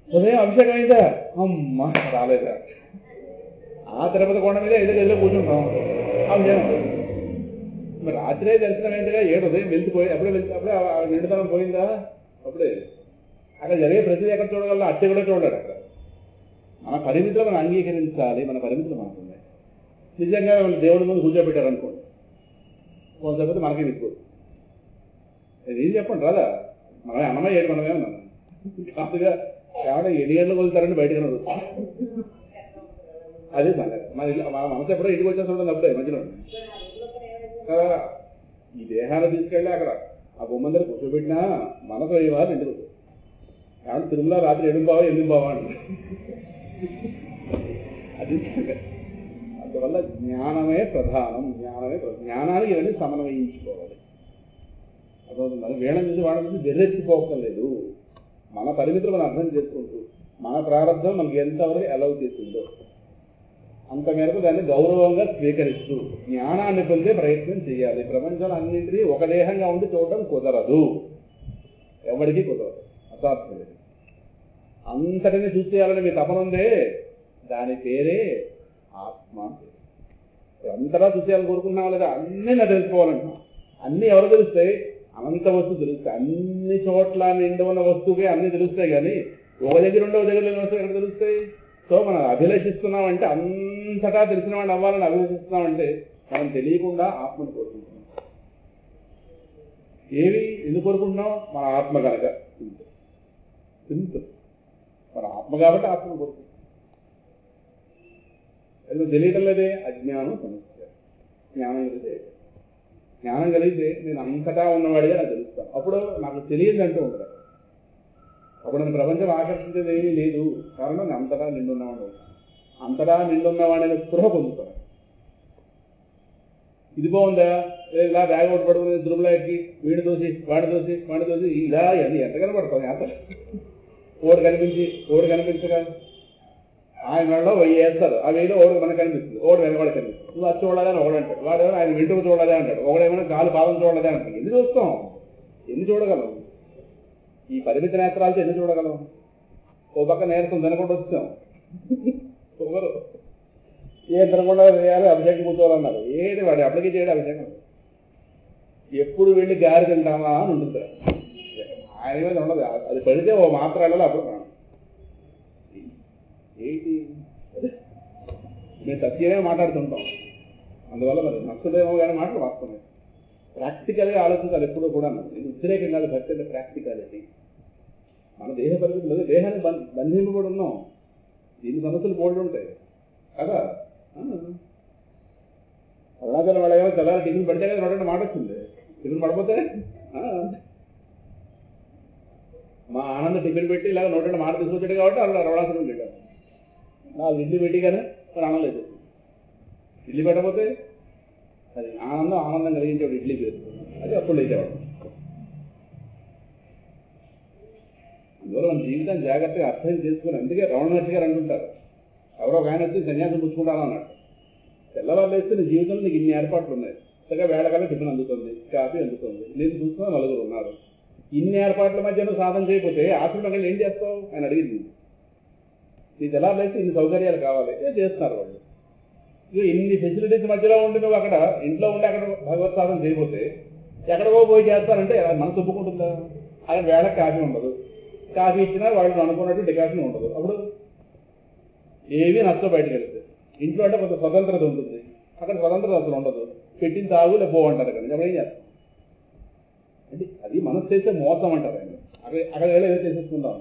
Speaker 1: ఉదయం అభిషేకం అయిందా? అమ్మ రాలేదా? ఆ తిరుపతి కొండ మీద వెళ్ళి కూర్చుంటాం, అభిషేకం. మరి రాత్రే దర్శనం అయిందిగా, ఉదయం వెళ్తిపోయి అప్పుడే నిండుతనం పోయిందా? అప్పుడే అక్కడ జరిగే ప్రతిదీ ఎక్కడ చూడగలం? అచ్చే కూడా చూడలేడు. అక్కడ మన పరిమితులు మనం అంగీకరించాలి. మన పరిమితులు మనకు ఉన్నాయి. నిజంగా వాళ్ళు దేవుడి ముందు కూర్చోబెట్టారు అనుకోండి, కొంతసేపు మనకే విసుకోదు. ఏం చెప్పండి రాదా? మనమే అన్నమయ్య ఏడు మనమే ఉన్నాను కాదుగా. ఏమన్నా 7 ఏళ్ళు కొలుతారని బయటకు అదే సంగతి. మన మనసు ఎప్పుడో ఇంటికి వచ్చేస్తుంటుంది అప్పుడే మధ్యలో కదా. ఈ దేహాన్ని తీసుకెళ్ళి అక్కడ ఆ బొమ్మ దగ్గర కూర్చోబెట్టినా మనసు ఇవాళ ఇంటికి వచ్చారు. కాబట్టి తిరుమల రాత్రి 7 బావా అంటారు. అది సంగతి. అందువల్ల జ్ఞానమే ప్రధానం. జ్ఞానానికి ఇవన్నీ సమన్వయించుకోవాలి. అర్థమవుతుంది. వీళ్ళని చూసి వాళ్ళని చూసి వెర్రెత్తిపోకలేదు. మన పరిమితులు మనం అర్థం చేసుకుంటూ మన ప్రారంభం మనకి ఎంతవరకు అలౌ చేస్తుందో అంత మేరకు దాన్ని గౌరవంగా స్వీకరిస్తూ జ్ఞానాన్ని పొందే ప్రయత్నం చేయాలి. ప్రపంచంలో అన్నింటినీ ఒక దేహంగా ఉండి చూడటం కుదరదు, ఎవరికీ కుదరదు, అసాధ్యం. అంతటిని చూసేయాలని మీ తపన ఉందే, దాని పేరే ఆత్మ. అంతటా చూసేయాలని కోరుకున్నావా లేదా? అన్నీ నాకు తెలుసుకోవాలంటున్నా. అన్నీ ఎవరు తెలుస్తాయి? అనంత వస్తువు తెలుస్తాయి. అన్ని చోట్ల నిండి ఉన్న వస్తువుకే అన్ని తెలుస్తాయి. కానీ ఒక దగ్గర ఉండే ఒక దగ్గర లేని వస్తువు ఎక్కడ తెలుస్తాయి? సో మనం అభిలషిస్తున్నామంటే అంతటా తెలిసిన వాడిని అవ్వాలని అభిలషిస్తున్నామంటే మనం తెలియకుండా ఆత్మను కోరుకుంటున్నాం. ఏవి ఎందుకు కోరుకుంటున్నాం? మన ఆత్మ కనుక. సింపుల్. మన ఆత్మ కాబట్టి ఆత్మను కోరుకుంటున్నాం. ఎందుకు తెలియటం లేదే? అజ్ఞానం సమస్య. జ్ఞానం కలిగితే నేను అంతటా ఉన్నవాడిగా నాకు తెలుస్తాను. అప్పుడు నాకు తెలియదంటూ ఉంటుంది. అప్పుడు నేను ప్రపంచం ఆకర్షించేది ఏమీ లేదు. కారణం నేను అంతటా నిండున్నవాడు. అంతటా నిండున్నవాడిని స్పృహ పొందుతాను. ఇది బాగుందా? ఇలా బ్యాగ్ ఒకటి పడుకుని దుర్బల ఎక్కి వీడి దోసి వాడి దోసి ఇలా అది ఎంత కనపడతాను. ఎంత ఓడి కనిపించగా ఆయన వాళ్ళలో వేస్తారు. ఆ వేలో ఓడికి మనకు కనిపిస్తుంది, ఓడి వెనకాల కనిపిస్తుంది. నువ్వు అది చూడాలని ఒకడంటాడు, వాడేమో ఆయన వెంటుకు చూడాలి అంటాడు, ఒకడేమైనా కాలు పాదం చూడాలి అంటాడు. ఎన్ని చూస్తాం? ఎన్ని చూడగలం? ఈ పరిమిత నేత్రాలతో ఎన్ని చూడగలం? ఓ పక్క నేరసం తినకుండా వచ్చాం. షుగరు ఏం తినకుండా చేయాలి, అభిషేకం కూర్చోవాలన్నారు. ఏది వాడు అప్పటికీ చేయడం అభిషేకం. ఎప్పుడు వెళ్ళి గారి తింటామా అని ఉంటుంది. ఆయన మీద ఉండదు. అది పడితే ఓ మాత్ర వెళ్ళాలి. అప్పుడు మనం ఏంటి మేము సత్యమే మాట్లాడుతుంటాం. అందువల్ల మరి నచ్చదేమో కానీ మాటలు వాస్తవమే. ప్రాక్టికల్గా ఆలోచించాలి ఎప్పుడూ కూడా. ఇది వ్యతిరేకం కాదు. భక్తి అంటే ప్రాక్టికాలిటీ. మన దేహ పరిస్థితులు, దేహాన్ని బంధింపబడి ఉన్నాం. దీని సమస్యలు బోల్డ్ ఉంటాయి కదా. అరుణాచలం వాళ్ళ తెల్లారి టిఫిన్ పడితే కదా నోటంటే మాట వచ్చింది. టిఫిన్ పడిపోతే మా ఆనంద టిఫిన్ పెట్టి ఇలాగ నోటంటే మాట తీసుకొచ్చాడు కాబట్టి అలా అరుణాచలం పెట్టారు. 4 ఇడ్లీ పెట్టిగానే మరి ఆనందం అయిపోతుంది. ఇడ్లీ పెట్టకపోతే అది ఆనందం కలిగించేవాడు. ఇడ్లీ పేరు అది అప్పుడు లేచేవాడు. అందువల్ల మన జీవితాన్ని జాగ్రత్తగా అర్థం చేసుకుని, అందుకే రమణ మహర్షి గారు అంటుంటారు, ఎవరో ఒక ఆయన వచ్చి సన్యాసం పుచ్చుకుంటాను అన్నాడు. తెల్లవారు వేస్తే నీ జీవితంలో నీకు ఇన్ని ఏర్పాట్లు ఉన్నాయి. చక్కగా వేళకాలం టిఫిన్ అందుతుంది, కాఫీ అందుతుంది, నేను చూసుకున్న 4 ఉన్నారు. ఇన్ని ఏర్పాట్ల మధ్యన సాధన చేయకపోతే ఆశ్రమంగా ఏం చేస్తావు ఆయన అడిగింది. నీ తెల్లారు వేస్తే ఇన్ని సౌకర్యాలు కావాలి, చేస్తున్నారు వాళ్ళు. ఇక ఇన్ని ఫెసిలిటీస్ మధ్యలో ఉండి నువ్వు అక్కడ ఇంట్లో ఉండి అక్కడ భగవత్ సాధన చేయకపోతే ఎక్కడికో పోయి చేస్తారంటే మనసు ఒప్పుకుంటుందా? ఆయన వేళకి కాఫీ ఉండదు, కాఫీ ఇచ్చినా వాళ్ళు అనుకున్నట్టు డికాషన్ ఉండదు. అప్పుడు ఏమీ నచ్చో బయటకు వెళ్తే. ఇంట్లో అంటే కొంత స్వతంత్రత ఉంటుంది, అక్కడ స్వతంత్రత అసలు ఉండదు. పెట్టిన తాగు లే పోవంటారు కదా. అప్పుడు ఏం చేస్తాం? అంటే అది మనసు చేసే మోసం అంటారు ఆయన. అక్కడ వెళ్ళి ఏదో చేసేసుకుందాం.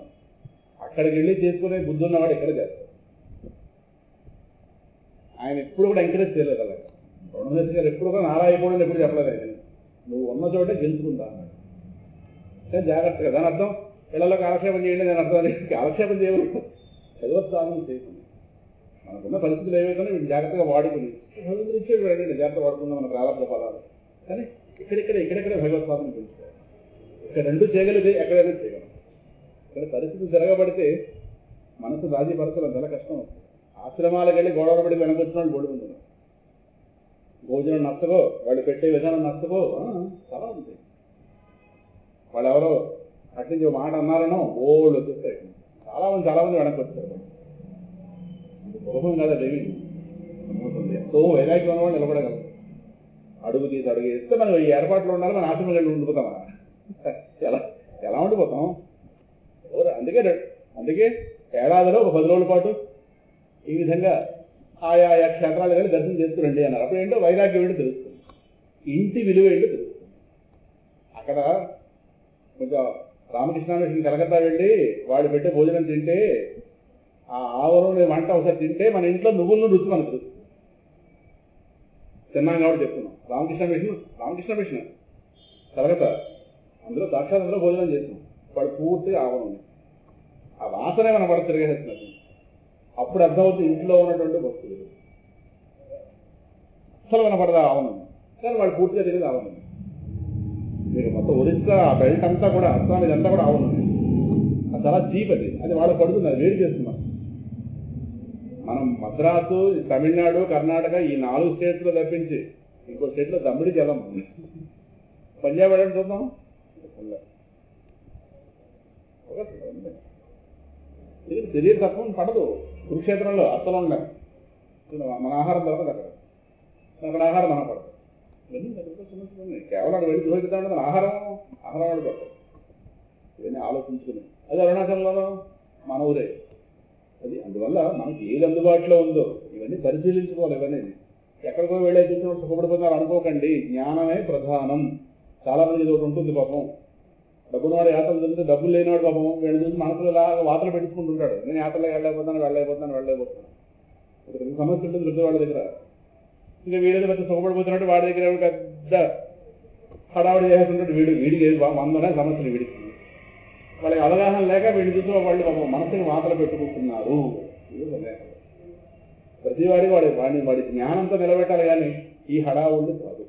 Speaker 1: అక్కడికి వెళ్ళి చేసుకునే బుద్ధి ఉన్నవాడు ఎక్కడ చేస్తాడు? ఆయన ఎప్పుడు కూడా ఎంకరేజ్ చేయలేదు అలాగే. రమణమహర్షి గారు ఎప్పుడు కూడా నారాయణపోవడం ఎప్పుడు చెప్పలేదు ఆయన. నువ్వు ఉన్న చోటే గెలుచుకుంటా అన్నాడు. కానీ జాగ్రత్తగా దాని అర్థం ఇళ్లలో కాలక్షేపం చేయండి నేను అర్థం. కాలక్షేపం చేయకూడదు, భగవత్సాధన చేయకుండా మనకున్న పరిస్థితులు ఏవైతే వీళ్ళు జాగ్రత్తగా వాడుకుని భగవంతుడు ఇచ్చేది వెళ్ళండి, జాగ్రత్త వాడుకుందాం మన ప్రారంభ ఫలాలు. కానీ ఇక్కడెక్కడే భగవత్సాధన పెంచుతారు. ఇక్కడ 2 చేయగలిగితే ఎక్కడైనా చేయగలం. ఇక్కడ పరిస్థితులు జరగబడితే మనసు రాజీ పరచడం చాలా కష్టం అవుతుంది. ఆశ్రమాలకు వెళ్ళి గొడవలు పడి వెనకొచ్చిన వాళ్ళు గొడుగుతున్నారు. భోజనం నచ్చకో, వాళ్ళు పెట్టే విధానం నచ్చకో చాలా ఉంది. వాళ్ళు ఎవరో అట్నుంచి ఒక మాట అన్నారనో ఓళ్ళు వచ్చేస్తాయి. చాలా మంది వెనక్కి వచ్చారు. సులభం కదా దేవి. ఎంతో వైరాగ్యం ఉన్నవాళ్ళు నిలబడగలరు. అడుగు వేస్తే మనం ఈ ఏర్పాట్లు ఉండాలి. మన ఆశ్రమం వెళ్ళి ఉండిపోతామా? ఎలా ఉండిపోతాం? అందుకే ఏడాదిలో ఒక 10 రోజుల పాటు ఈ విధంగా ఆయా క్షేత్రాలు కానీ దర్శనం చేసుకురండి అన్నారు. అప్పుడు ఏంటో వైరాగ్యం ఏంటో తెలుస్తుంది, ఇంటి విలువ ఏంటో తెలుస్తుంది. అక్కడ కొంచెం రామకృష్ణ మిషన్ కలకత్తా వెళ్ళి వాళ్ళు పెట్టే భోజనం తింటే ఆ ఆవరణ వంట ఒకసారి తింటే మన ఇంట్లో నువ్వులను రుచి మనకు తెలుస్తుంది. తిన్నాం కాబట్టి చెప్తున్నాం. రామకృష్ణ మిషన్ తరగత అందులో సాక్షాత్ అందులో భోజనం చేస్తున్నాం. వాడు పూర్తిగా ఆవరణ ఆ వాసనే మన పడ తిరగేస్తున్నట్టు. అప్పుడు అర్థమవుతుంది ఇంట్లో ఉన్నటువంటి వస్తువులు అసలు కనపడదా ఆవనం, కానీ వాడు పూర్తిగా తెలియదు ఆవనం. మీరు మొత్తం ఒరిస్సా ఆ బెల్ట్ అంతా కూడా అస్సాం ఇదంతా కూడా ఆవనం. అది చాలా చీప్ అది వాళ్ళకి పడుతుంది, అది వేడి చేస్తున్నాం. మనం మద్రాసు, తమిళనాడు, కర్ణాటక ఈ 4 స్టేట్స్లో తప్పించి ఇంకో స్టేట్లో దమ్మిడి జలం. పంజాబ్ వెళ్ళండి చూద్దాం, శరీర తత్వం పడదు. కురుక్షేత్రంలో అస్సలు ఉండదు. మన ఆహారం దొరకదు అక్కడ ఆహారం మనం పడదు. కేవలం అక్కడ వెళ్ళి దోహిద్దాం మన ఆహారం వాడు పడతాం. ఇవన్నీ ఆలోచించుకుని అది అరుణాచలంలోనూ మన ఊరే అది. అందువల్ల మనకి ఏది అందుబాటులో ఉందో ఇవన్నీ పరిశీలించుకోవాలి. ఇవన్నీ ఎక్కడికో వెళ్ళే చూసినప్పుడు సుఖపడిపోతున్నారు అనుకోకండి. జ్ఞానమే ప్రధానం. చాలా మంది ఇది ఒకటి ఉంటుంది పాపం. డబ్బున్నవాడు యాత్రలు జరిగితే డబ్బులు లేనివాడు పాపం వీళ్ళు చూసి మనసులో ఇలాగా వాతలు పెట్టించుకుంటుంటాడు. నేను యాత్రలో వెళ్ళలేకపోతున్నాను. ఒక సమస్య ఉంటుంది వృద్ధి వాళ్ళ దగ్గర. ఇంకా వీడికి పెద్ద సుఖపడిపోతున్నట్టు వాడి దగ్గర పెద్ద హడావుడి చేస్తుంటాడు. వీడికి 100 సమస్యలు వీడికి. వాళ్ళకి అవగాహన లేక వీడిని చూసి వాళ్ళు మనసుకి వాతలు పెట్టుకుంటున్నారు. ప్రతి వాడి జ్ఞానంతో నిలబెట్టాలి కానీ ఈ హడావుడి కాదు.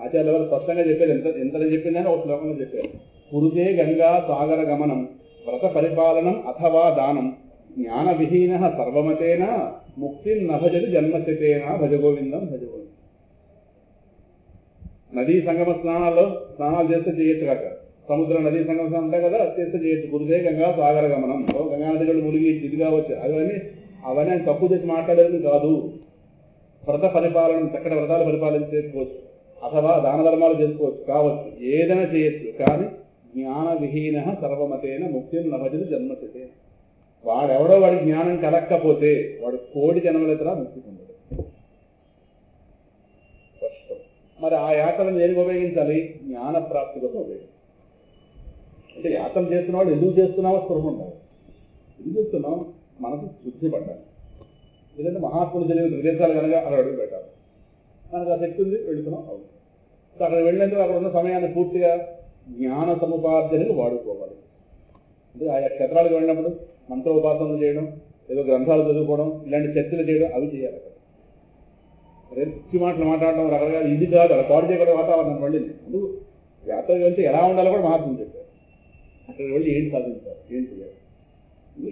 Speaker 1: ఆచార్య వారు స్పష్టంగా చెప్పేది ఎంత చెప్పిందని ఒక శ్లోకంలో చెప్పారు. కురుతే గంగా సాగర గమనం వ్రత పరిపాలనం అథవా దానం జ్ఞాన విహీన సర్వమతేన ముక్తి నభజది జన్మశతేన భజగోవిందం భజగోవిందం. నదీ సంగమ స్నానాలు చేస్తే చేయొచ్చు కాక, సముద్ర నదీ సంగమ స్నానం ఉంటాయి కదా, చేస్తే చేయొచ్చు. కురుతే గంగా సాగర గమనం, గంగా నదిಗಳು మునిగి ఇది కావచ్చు. అవన్నీ తప్పు చేసి మాట్లాడేది కాదు. వ్రత పరిపాలన చక్కటి వ్రతాలు పరిపాలన చేసుకోవచ్చు, అథవా దాన ధర్మాలు చేసుకోవచ్చు, కావచ్చు, ఏదైనా చేయొచ్చు. కానీ జ్ఞాన విహీన సర్వమతేన ముక్తి నభజది జన్మశతేన. వాడెవడో వాడి జ్ఞానం కలక్కపోతే వాడు కోడి జన్మలెత్తరా ముక్తి పొందడు. స్పష్టం. మరి ఆ యాత్రను దేనికి ఉపయోగించాలి? జ్ఞాన ప్రాప్తి కోసం ఉపయోగించాలి. అంటే యాత్ర చేస్తున్న వాడు ఎందుకు చేస్తున్నావో స్పృహ ఉండాలి. ఎందుకు చేస్తున్నాం? మనకు శుద్ధి పడ్డాలి. ఎందుకంటే మహాత్ములు తెలియని ప్రదేశాలు కనుక అక్కడ అడుగు పెట్టాలి. మనకు ఆ శక్తి ఉంది, వెళుతున్నాం. అవును. సో అక్కడ వెళ్ళినందుకు అక్కడ ఉన్న సమయాన్ని పూర్తిగా జ్ఞాన సముపార్జనకు వాడుకోవాలి. అంటే ఆయా క్షేత్రాలకు వెళ్ళినప్పుడు మంత్రోపాసనలు చేయడం, ఏదో గ్రంథాలు చదువుకోవడం, ఇలాంటి చర్చలు చేయడం, అవి చేయాలి. అక్కడ పిచ్చి మాటలు మాట్లాడడం రకరకాల ఇది కాదు. అక్కడ పాడు చేయకూడదు వాతావరణం వెళ్ళింది. అందుకు యాత్ర వెళ్తే ఎలా ఉండాలో కూడా మహాత్ములు చెప్పారు. అక్కడికి వెళ్ళి ఏంటి సాధించాలి, ఏం చేయాలి,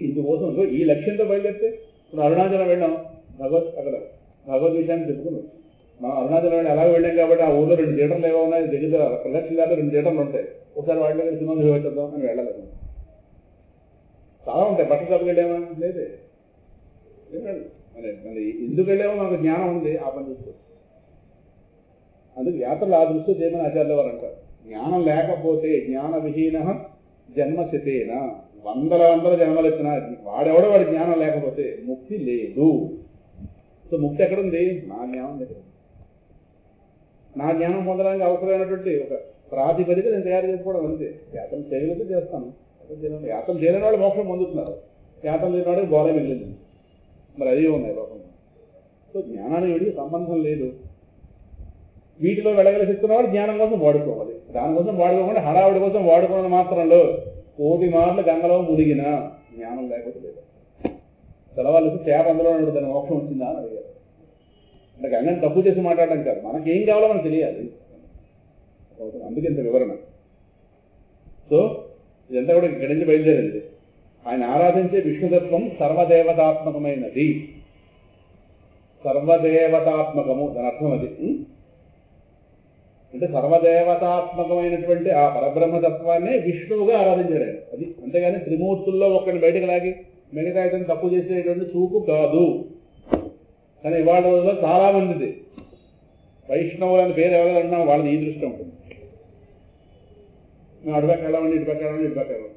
Speaker 1: ఇందుకోసం ఈ లక్ష్యంతో బయలుదేరితే ఇప్పుడు అరుణాచలం వెళ్ళాం, భగవద్ విషయాన్ని చెప్పుకున్నాం. మనం అరుణాచలం వెళ్ళి అలాగే వెళ్ళాం కాబట్టి ఆ ఊళ్ళో 2 థియేటర్లు ఏవో ఉన్నాయి. దగ్గర ప్రదక్షిణ దాకా 2 థియేటర్లు ఉంటాయి. ఒకసారి వాళ్ళ దగ్గర సినిమా చూపెట్టద్దాం అని వెళ్ళలేదు. చాలా ఉంటాయి. బట్టల షాప్కి వెళ్ళామా? లేదే. మరి ఎందుకు వెళ్ళామో మనకు జ్ఞానం ఉంది, ఆ పని చూసుకోవచ్చు. అందుకు యాత్రలు ఆ దృష్టి చేయమని ఆచార్యుల వారు అంటారు. జ్ఞానం లేకపోతే జ్ఞాన విహీన జన్మశతేన, వందల జన్మలు ఎత్తిన వాడెవడో వాడి జ్ఞానం లేకపోతే ముక్తి లేదు. సో ముక్తి ఎక్కడుంది? నా జ్ఞానం దగ్గర. నా జ్ఞానం పొందడానికి అవసరమైనటువంటి ఒక ప్రాతిపదిక నేను తయారు చేసుకోవడం అంతే. యాత్ర చేయలేదు చేస్తాను. యాత్ర చేయలేని వాళ్ళు మోక్షం పొందుతున్నారు. యాత్ర చేయని వాడికి గోళ మిగిలింది. మరి అదే ఉన్నాయి లోకంలో. సో జ్ఞానానికి వీడికి సంబంధం లేదు. వీటిలో వెళ్ళగలిగిస్తున్నవాడు జ్ఞానం కోసం వాడుకోవాలి. దానికోసం వాడుకోకుండా హడావుడి కోసం వాడుకున్న మాత్రంలో 1,000 మార్లు గంగలో మునిగిన జ్ఞానం లేకపోతే లేదు. తెలవాళ్ళు చేప అందులో దాని మోక్షం వచ్చిందా అని అడిగారు. అంటే గంగని తప్పు చేసి మాట్లాడడం కాదు, మనకేం కావాలో మనకు తెలియాలి. అందుకే ఇంత వివరణ. సో ఇదంతా కూడా ఇక్కడి నుంచి బయలుదేరింది. ఆయన ఆరాధించే విష్ణుతత్వం సర్వదేవతాత్మకమైనది. సర్వదేవతాత్మకము దాని అర్థం అది. అంటే సర్వదేవతాత్మకమైనటువంటి ఆ పరబ్రహ్మతత్వాన్ని విష్ణువుగా ఆరాధించాడు. అది అంతేగాని త్రిమూర్తుల్లో ఒక్కడిని బయటకు లాగి మిగతా ఇతను తప్పు చేసేటువంటి చూపు కాదు. కానీ ఇవాళ రోజుల్లో చాలా మందిది వైష్ణవులు అని పేరు ఎవరైనా అన్నా వాళ్ళది ఈ దృష్టి ఉంటుంది. మేము అటుపక్క వెళ్ళామండి, ఇటుపక్క వెళ్ళాలి.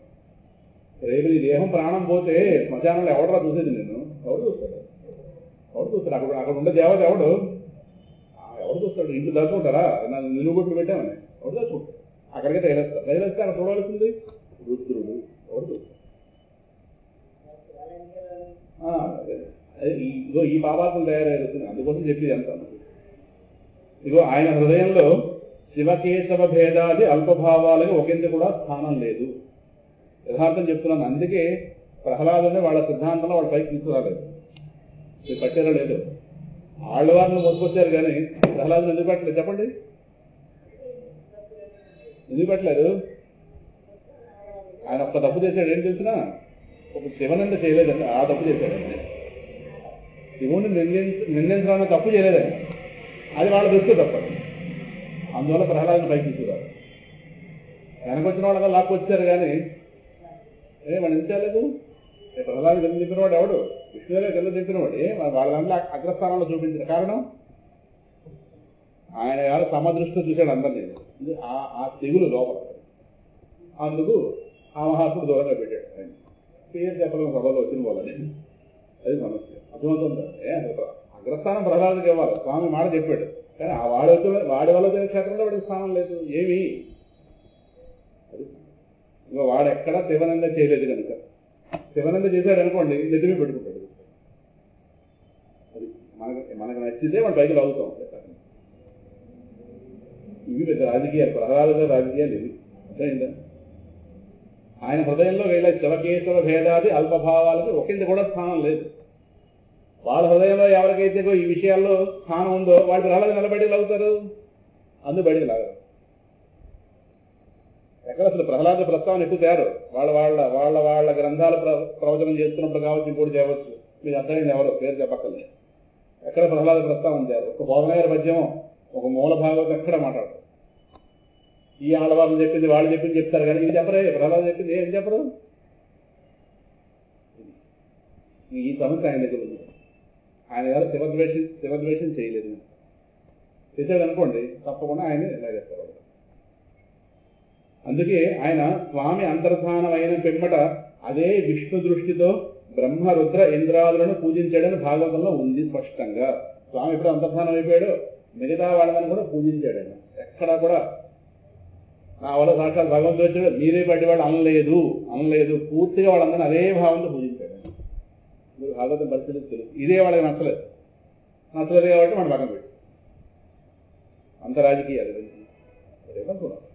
Speaker 1: రేపు ఈ దేహం ప్రాణం పోతే శ్మశానంలో ఎవడరా చూసేది? ఎవరు చూస్తాడు? అక్కడ ఉండే దేవత ఎవడు చూస్తాడు? ఇంట్లో దాచుకుంటారా? నన్ను నిలుగుబొట్లు పెట్టామని ఎవరు దాచుకుంటారు? అక్కడికే తైలేస్తే అక్కడ చూడవలసింది రుద్రుడు. ఎవరు చూస్తాడు? ఇదిగో ఈ పాపాత్మలు తయారవుతుంది. అందుకోసం చెప్పేది అంత. ఇదిగో ఆయన హృదయంలో శివకేశవ భేదాది అల్పభావాలకు ఒకంత కూడా స్థానం లేదు. యథార్థం చెప్తున్నాను. అందుకే ప్రహ్లాదుని వాళ్ళ సిద్ధాంతంలో వాళ్ళ పైకి తీసుకురాలేదు. మీరు పట్టారో లేదు, ఆళ్ళవారిని మోసుకొచ్చారు కానీ ప్రహ్లాదుని ఎందుకు పట్టలేదు చెప్పండి? ఎందుకు పట్టలేదు? ఆయన ఒక్క తప్పు చేశాడు. ఏం తెలిసినా ఒక శివనంద చేయలేదండి, ఆ తప్పు చేశాడండి. శివుని నిందించడానికి తప్పు చేయలేదండి, అది వాళ్ళ దృష్టి తప్పదు. అందువల్ల ప్రహ్లాదుని పైకి తీసుకురారు. వెనకొచ్చిన వాళ్ళగా లాక్కొచ్చారు కానీ మనం ఎంచలేదు. ప్రహ్లాదు కింద దింపినవాడు ఎవడు? విష్ణువులే కింద దింపినవాడు. వాళ్ళ దాంట్లో అగ్రస్థానంలో చూపించిన కారణం ఆయన గారు సమదృష్టి చూశాడు అందరినీ. ఆ తెగులు లోపల, అందుకు ఆ మహాత్ముడు దూరంగా పెట్టాడు. ఆయన పేరు చెప్పలేము సభలో వచ్చిన వాళ్ళని. అది సమస్య. అర్థమవుతుందా? అగ్రస్థానం ప్రహ్లాదుకి ఇవ్వాలి. స్వామి మాట చెప్పాడు కానీ ఆ వాడి వల్ల క్షేత్రంలో వాడికి స్థానం లేదు. ఏమి అది ఇంకా వాడెక్కడ శివనంద చేయలేదు కనుక, శివనంద చేశాడు అనుకోండి నిజమే పెట్టుకుంటాడు. అది మనకు నచ్చితే వాడు పైకి లాగుతాం. ఇవి పెద్ద రాజకీయాలు, ప్రహ్లాద రాజకీయాలు ఇవి. అర్థమైందా? ఆయన హృదయంలో వీళ్ళ శివకేశవ భేదాది అల్పభావాలకు ఒకంత కూడా స్థానం లేదు. వాళ్ళ హృదయంలో ఎవరికైతే ఈ విషయాల్లో స్థానం ఉందో వాళ్ళు ప్రహ్లాద నిలబడి లాగుతారు, అందు బయటికి లాగరు. ఎక్కడ అసలు ప్రహ్లాద ప్రస్తావన ఎక్కువ తయారు. వాళ్ళ వాళ్ళ వాళ్ళ వాళ్ళ గ్రంథాలు ప్రవచనం చేస్తున్నప్పుడు కావచ్చు, ఇంకోటి చేయవచ్చు. మీకు అర్థమైంది ఎవరో పేరు చెప్పక్కర్లేదు. ఎక్కడ ప్రహ్లాద ప్రస్తావన తయారు. ఒక బోధనగారి పద్యమో ఒక మూల భాగవతం ఎక్కడ మాట్లాడరు. ఈ ఆడవాళ్ళు చెప్పింది వాళ్ళు చెప్పింది చెప్తారు కానీ ఇది చెప్పరే. ప్రహ్లాద చెప్పింది ఏం చెప్పరు. ఈ సమస్య ఆయన దగ్గర ఉంది. ఆయన గారు శివద్వేషం చేయలేదు. చేసేది అనుకోండి తప్పకుండా ఆయన ఇలా చేస్తారు. అందుకే ఆయన స్వామి అంతర్ధానం అయిన పిమ్మట అదే విష్ణు దృష్టితో బ్రహ్మ రుద్ర ఇంద్రాదులను పూజించాడని భాగవతంలో ఉంది స్పష్టంగా. స్వామి ఎప్పుడు అంతర్ధానం అయిపోయాడో మిగతా వాళ్ళని కూడా పూజించాడు. ఆయన ఎక్కడా కూడా నా వల్ల సాక్షాత్ భగవంతుడు వచ్చాడు మీరే బట్టి వాడు అనలేదు. పూర్తిగా వాళ్ళందరినీ అదే భావంతో పూజించాడు. మీరు భాగవతం పరిస్థితి తెలుసు. ఇదే వాళ్ళకి నచ్చలేదు కాబట్టి మనం పక్కన పెట్టి అంత రాజకీయాలు చూడాలి.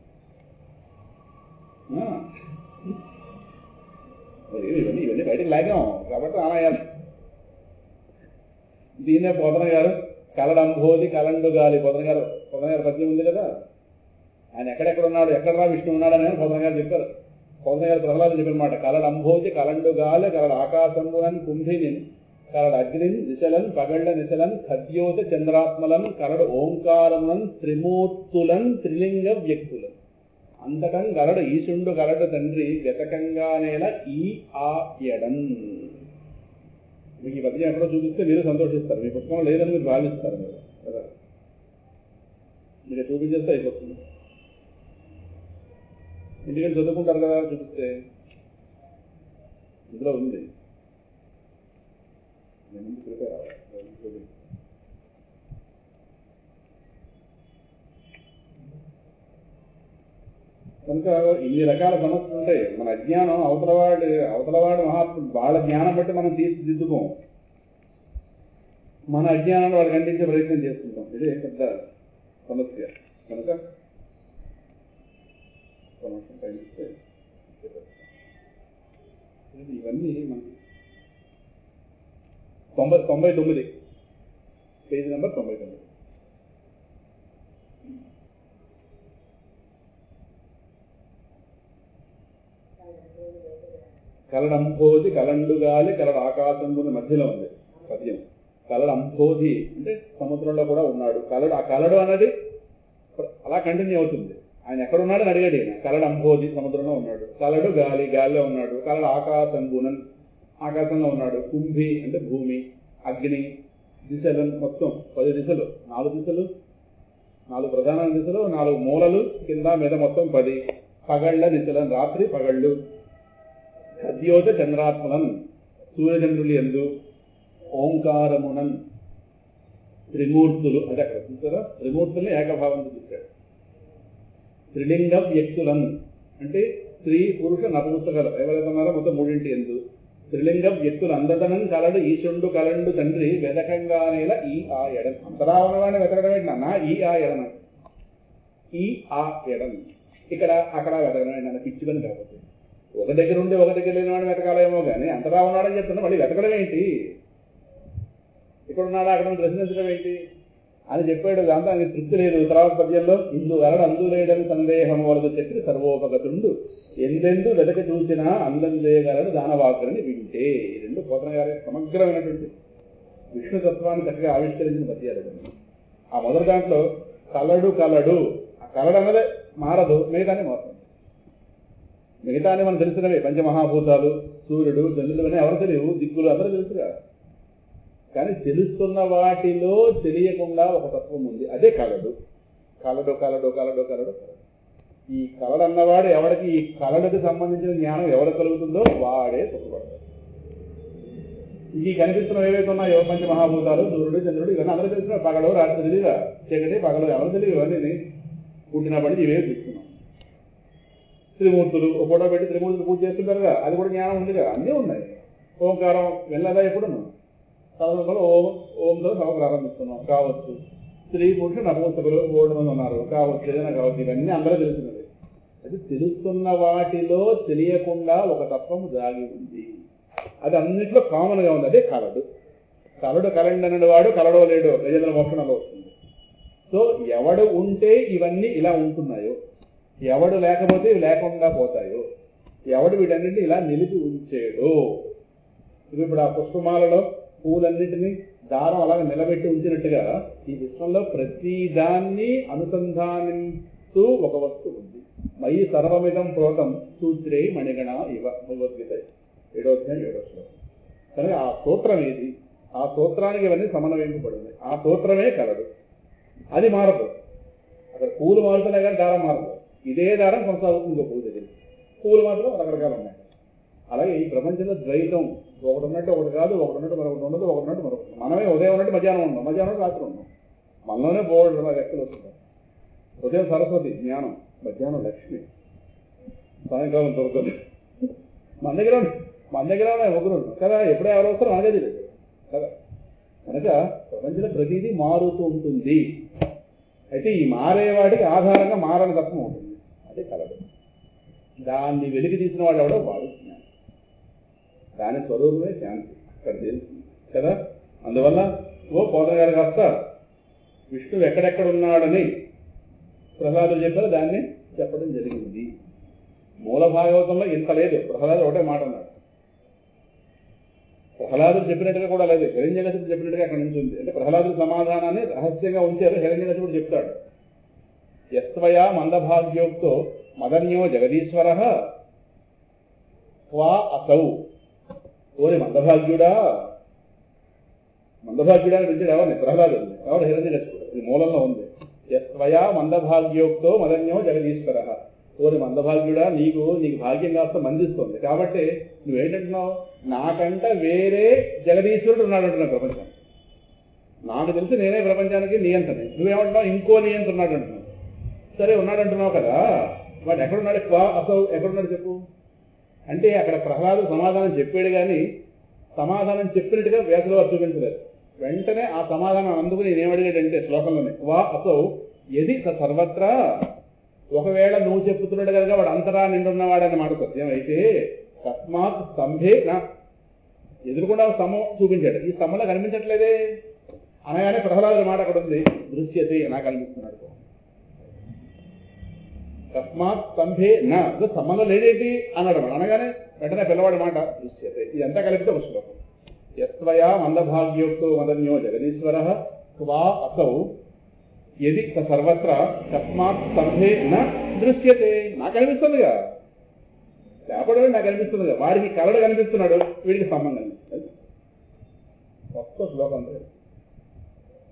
Speaker 1: ఇవన్నీ బయటకు లాగాం కాబట్టి రామాయాలు. దీన్నే పోతన గారు కలడంబోది కలండు గాలి, పోతన గారు పద్యం ఉంది కదా. ఆయన ఎక్కడెక్కడ ఉన్నాడు, ఎక్కడ రా విష్ణు ఉన్నాడని పోతన గారు చెప్పారు. పోతన గారు ప్రహ్లాదు చెప్పిన మాట కలడంబోది కలండు గాలి కలడు ఆకాశంబునన్ కుంభిని కలడు అగ్నిన్ దిశలన్ పగళ్ల నిశలన్ ఖద్యోత చంద్రాత్మలన్ కలడు ఓంకారములన్ త్రిమూర్తులన్ త్రిలింగ వ్యక్తులను అంతకం గలడు ఈశుండు గలడు తండ్రి వ్యతకంగానేలా ఈ ఆ ఎడన్. మీకు ఈ పద్యం ఎక్కడో చూపిస్తే మీరు సంతోషిస్తారు. మీ పుస్తకం లేదని మీరు భావిస్తారు మీరు కదా. మీరు చూపించేస్తే అయిపోతుంది. ఇంటికి చదువుకుంటారు కదా చూపిస్తే. ఇందులో ఉంది. నేను ముందు ప్రిపేర్ అవ్వాలి. కనుక ఇన్ని రకాల సమస్యలు ఉంటాయి. మన అజ్ఞానం అవతలవాడు మహాత్ముడు వాళ్ళ జ్ఞానం బట్టి మనం తీర్చిదిద్దుకోం. మన అజ్ఞానాన్ని వాళ్ళు ఖండించే ప్రయత్నం చేస్తుంటాం. ఇదే పెద్ద సమస్య. కనుక ఇవన్నీ మనకి 99 పేజీ నెంబర్ 99. కలడంబోధి కలండుగాలి కలడు ఆకాశంబుని మధ్యలో ఉంది పద్యం. కలడంబోధి అంటే సముద్రంలో కూడా ఉన్నాడు. ఆ కలడు అన్నది అలా కంటిన్యూ అవుతుంది. ఆయన ఎక్కడున్నాడని అడిగాడు. ఆయన కలడంబోధి సముద్రంలో ఉన్నాడు. కలడు గాలిలో ఉన్నాడు. కలడు ఆకాశంబునన్ ఆకాశంలో ఉన్నాడు. కుంభి అంటే భూమి, అగ్ని, దిశలు మొత్తం 10 దిశలు, 4 దిశలు, 4 ప్రధాన దిశలు, 4 మూలలు, కింద మీద మొత్తం 10. పగళ్ల దిశలను రాత్రి పగళ్ళు, ఖద్యోత చంద్రాత్మలను సూర్యచంద్రులు ఎందు, ఓంకారమునన్ త్రిమూర్తులు అది అక్కడ చూసారా. త్రిమూర్తుల్ని ఏకభావంతో చూశాడు. త్రిలింగ వ్యక్తులను అంటే స్త్రీ పురుష నపుంసకలు ఎవరైతే ఉన్నారో మొత్తం 3 ఎందు. త్రిలింగం వ్యక్తులు అందతనం కలడు ఈశుండు కలండు తండ్రి వెదకంగానేల ఈ ఆ ఎడన్ అంతరావనవాడిని వెతకడం ఏంటన్నా ఈ ఆ ఎడన ఈ ఆ ఎడన్ ఇక్కడ అక్కడ వెతకడం ఏంటన్నా పిచ్చిదని కాకపోతే ఒక దగ్గర ఉండి ఒక దగ్గర లేని వాడిని వెతకాలేమో కానీ అంతరావనాడని చెప్తున్నా మళ్ళీ వెతకడం ఏంటి ఇక్కడ ఉన్నాడా అక్కడ ప్రశ్నించడం ఏంటి అని చెప్పాడు. దాంతో ఆయనకి తృప్తి లేదు. తర్వాత పద్యంలో ఇందు వరడు అందు లేడని సందేహం వలదు చెప్పి సర్వోపగతుండు ఎందెందు వెతక చూసినా అందం చేయగలడు దానవాకులని వింటే. ఈ రెండు పోతన గారి సమగ్రమైనటువంటి విష్ణుతత్వాన్ని చక్కగా ఆవిష్కరించిన పద్యాలు. ఆ మొదటి దాంట్లో కలడు కలడు ఆ కలడు అన్నదే మారదు, మిగతానే మారుతుంది. మిగతానే మనం తెలిసినవే పంచమహాభూతాలు సూర్యుడు చంద్రుడు అని ఎవరు తెలియవు, దిక్కులు అందరూ తెలుసుగా. కానీ తెలుస్తున్న వాటిలో తెలియకుండా ఒక తత్వం ఉంది, అదే కలడు. కలడు కలడు కలడు కలడు ఈ కలడు అన్నవాడు ఎవరికి ఈ కలడుకి సంబంధించిన జ్ఞానం ఎవరు కలుగుతుందో వాడే సుఖపడతాడు. ఈ కనిపిస్తున్న ఏవైతే ఉన్నాయో పంచమహాభూతాలు సూర్యుడు చంద్రుడు ఇవన్నీ అందరూ తెలిసిన పగలు రాత్రి తెలియదా, చీకటి పగలు ఎవరు తెలియదు, ఇవన్నీ పుట్టినప్పటి ఇవే చూస్తున్నాం. త్రిమూర్తులు ఒక ఫోటో పెట్టి త్రిమూర్తులు పూజ చేస్తుంటారుగా, అది కూడా జ్ఞానం ఉందిగా. అన్నీ ఉన్నాయి. ఓంకారం వెళ్ళదా ఎప్పుడున్నా చదువులో ఓంతో సభ ప్రారంభిస్తున్నాం కావచ్చు. స్త్రీ పురుషు నపుంసకులు 3 మంది ఉన్నారు కావచ్చు, ఏదైనా కావచ్చు. ఇవన్నీ అందరూ తెలుస్తున్నది. అది తెలుస్తున్న వాటిలో తెలియకుండా ఒక తత్వం దాగి ఉంది, అది అన్నింటిలో కామన్ గా ఉంది, అదే కలడు. కలడు కలండి అనే వాడు కలడో లేడో గజేంద్ర మోక్షణలో వస్తుంది. సో ఎవడు ఉంటే ఇవన్నీ ఇలా ఉంటున్నాయో, ఎవడు లేకపోతే ఇవి లేకుండా పోతాయో, ఎవడు వీటన్నింటినీ ఇలా నిలిపి ఉంచాడో. ఇప్పుడు ఆ పుష్పమాలలో పూలన్నింటినీ దారం అలాగే నిలబెట్టి ఉంచినట్టుగా ఈ విశ్వంలో ప్రతి దాన్ని అనుసంధానిస్తూ ఒక వస్తువు ఉంది. మయి సర్వమిదం ప్రోతం సూత్రే మణిగణ ఇవ భగవద్గీత 7వ అధ్యాయం 7వ శ్లోకం. కనుక ఆ సూత్రం ఏది, ఆ సూత్రానికి ఇవన్నీ సమన్వయింపబడింది. ఆ సూత్రమే కలదు, అది మారదు. అక్కడ పూలు మారుతున్నాయి కానీ దారం మారదు. ఇదే దారం కొనసాగుతుంది ఇంకో పూజ దగ్గర. పూలు మాత్రం రకరకాలు ఉన్నాయి. అలాగే ఈ ప్రపంచంలో ద్వైతం ఒకటి ఉన్నట్టు ఒకటి కాదు, ఒకటి ఉన్నట్టు మరొకటి ఉండదు, ఒకటి ఉన్నట్టు మరొకటి. మనమే ఉదయం ఉన్నట్టు మధ్యాహ్నం ఉన్నాం, మధ్యాహ్నం రాత్రి ఉన్నాం. మనలోనే బోర్డు వ్యక్తులు వస్తుంటారు. ఉదయం సరస్వతి జ్ఞానం, మధ్యాహ్నం లక్ష్మి, సాయంకాలం దొరకదు. మన దగ్గర ఒకరు కదా, ఎప్పుడే ఎవరు వస్తారో నాకే తెలియదు కదా. కనుక ప్రపంచంలో ప్రతిదీ మారుతూ ఉంటుంది. అయితే ఈ మారేవాడికి ఆధారంగా మారని తత్వం ఉంటుంది, అదే కలదు. దాన్ని వెలికి తీసిన వాడు ఎవడో వాడు జ్ఞానం, దాని స్వరూపమే శాంతి ఇక్కడ తెలుస్తుంది కదా. అందువల్ల పోతన గారు కాస్త విష్ణువు ఎక్కడెక్కడ ఉన్నాడని ప్రహ్లాదుడు చెప్పారు, దాన్ని చెప్పడం జరిగింది. మూల భాగవతంలో ఇంత లేదు, ప్రహ్లాదుడు ఒకటే మాట అన్నాడు. ప్రహ్లాదుడు చెప్పినట్టుగా కూడా లేదు, హిరణ్యకశిపుడు చెప్పినట్టుగా అక్కడ నుంచి ఉంది. అంటే ప్రహ్లాదుడు సమాధానాన్ని రహస్యంగా ఉంచారు. హిరణ్యకశిపుడు చెప్తాడు, యస్త్వయా మందభాగ్యోక్తో మదన్యో జగదీశ్వర వా అసౌ. ఓరి మందభాగ్యుడా, మందభాగ్యుడా అని పిలిచాడు ఎవరిని? ప్రహ్లాదుడు. ఎవరు? హిరణ్యకశిపుడు. ఇది మూలంలో ఉంది. యస్త్వయా మందభాగ్యోక్తో మదన్యో జగదీశ్వర. ఓరి మందభాగ్యుడా, నీకు భాగ్యం కాస్త మందిస్తుంది కాబట్టి నువ్వేంటంటున్నావు, నాకంట వేరే జగదీశ్వరుడు ఉన్నాడు అంటున్నావు. ప్రపంచం నాకు తెలిసి నేనే ప్రపంచానికి నియంత్రణ. నువ్వేమంటున్నావు, ఇంకో నియంత్రణ ఉన్నాడు అంటున్నావు. సరే ఉన్నాడంటున్నావు కదా, వాడు ఎక్కడున్నాడు? అసలు ఎక్కడున్నాడు చెప్పు అంటే అక్కడ ప్రహ్లాదుడు సమాధానం చెప్పాడు, కానీ సమాధానం చెప్పినట్టుగా వ్యాసులు వారు చూపించలేదు. వెంటనే ఆ సమాధానం అందుకు నేనేమడిగాడంటే శ్లోకంలోనే వా అసౌ ఎది సర్వత్రా. ఒకవేళ నువ్వు చెప్పుతున్నాడు కనుక వాడు అంతరా నిండున్నవాడని మాట సత్యం అయితే తస్మాత్ స్తంభే నా ఎదురుకుండా స్తంభం చూపించాడు, ఈ స్తంభంలో కనిపించట్లేదే అనగానే ప్రహ్లాదుడి మాట అక్కడ ఉంది, దృశ్యతే నాకు కనిపిస్తున్నాడు. తస్మాత్ స్తంభే నా స్తంభంలో లేదేంటి అన్నాడు. అనగానే వెంటనే పిల్లవాడి మాట దృశ్యతే. ఇదంతా కలిపితే ఒక శ్లోకం. యస్త్వయా మందభాగ్యోక్తో మదన్యో జగదీశ్వర వా అసౌ ఎది సర్వత్ర తస్మాత్ స్తంభే నా దృశ్యతే. నాకు కనిపిస్తుందిగా, లేకపోవడమే నాకు కనిపిస్తుందిగా. వాడికి కలడు కనిపిస్తున్నాడు, వీడికి స్తంభం కనిపిస్తుంది. ఒక్క శ్లోకం.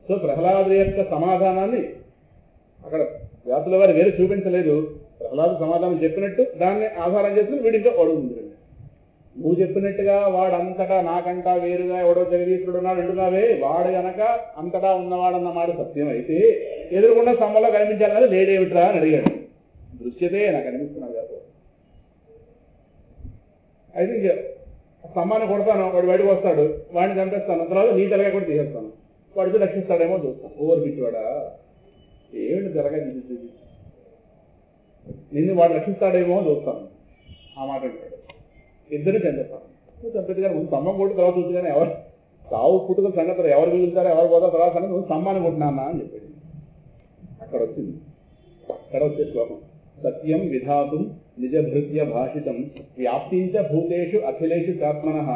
Speaker 1: సో ప్రహ్లాదు యొక్క సమాధానాన్ని అక్కడ వ్యాసుల వారు వేరే చూపించలేదు. ప్రహ్లాదు సమాధానం చెప్పినట్టు దాన్ని ఆధారం చేసుకుని వీడింకా అడుగుతుంది. నువ్వు చెప్పినట్టుగా వాడంతటా నాకంటా వేరుగా ఎవడో జగదీశ్వరుడు ఉన్నాడు అంటున్నావే, వాడు గనక అంతటా ఉన్నవాడన్నమాట సత్యం అయితే ఎదురుకుండా స్తంభంలో కనిపించాలి కదా, లేడేమిట్రా అని అడిగాడు. దృశ్యతే నాకు కనిపిస్తున్నాడు కాదు. అయితే స్తంభాన్ని కొడతాను, వాడు బయటకు వస్తాడు, వాడిని చంపేస్తాను, తర్వాత నీ తలగా కూడా తీసేస్తాను, వాడితో రక్షిస్తాడేమో చూస్తాను. ఓవర్ పిచ్చివాడా, ఏమిటి తలగా తీసేది, నిన్ను వాడు రక్షిస్తాడేమో చూస్తాను. ఆ మాట అంటాడు. ఇద్దరిని చంపేస్తాను. చంపేది కానీ ముందు స్తంభం కొట్టి తర్వాత చూసి, కానీ ఎవరు సావు పుట్టుకుల సంగతులు ఎవరు మిగులుతారో ఎవరు పోతారో తర్వాత సంగతి నువ్వు స్తంభాన్ని కొట్టినా అని చెప్పాడు. అక్కడ వచ్చింది, అక్కడ వచ్చే శ్లోకం. సత్యం విధాతుం నిజభృత్య భాషితం వ్యాప్తించ భూతేషు అఖిలేషు చాత్మనః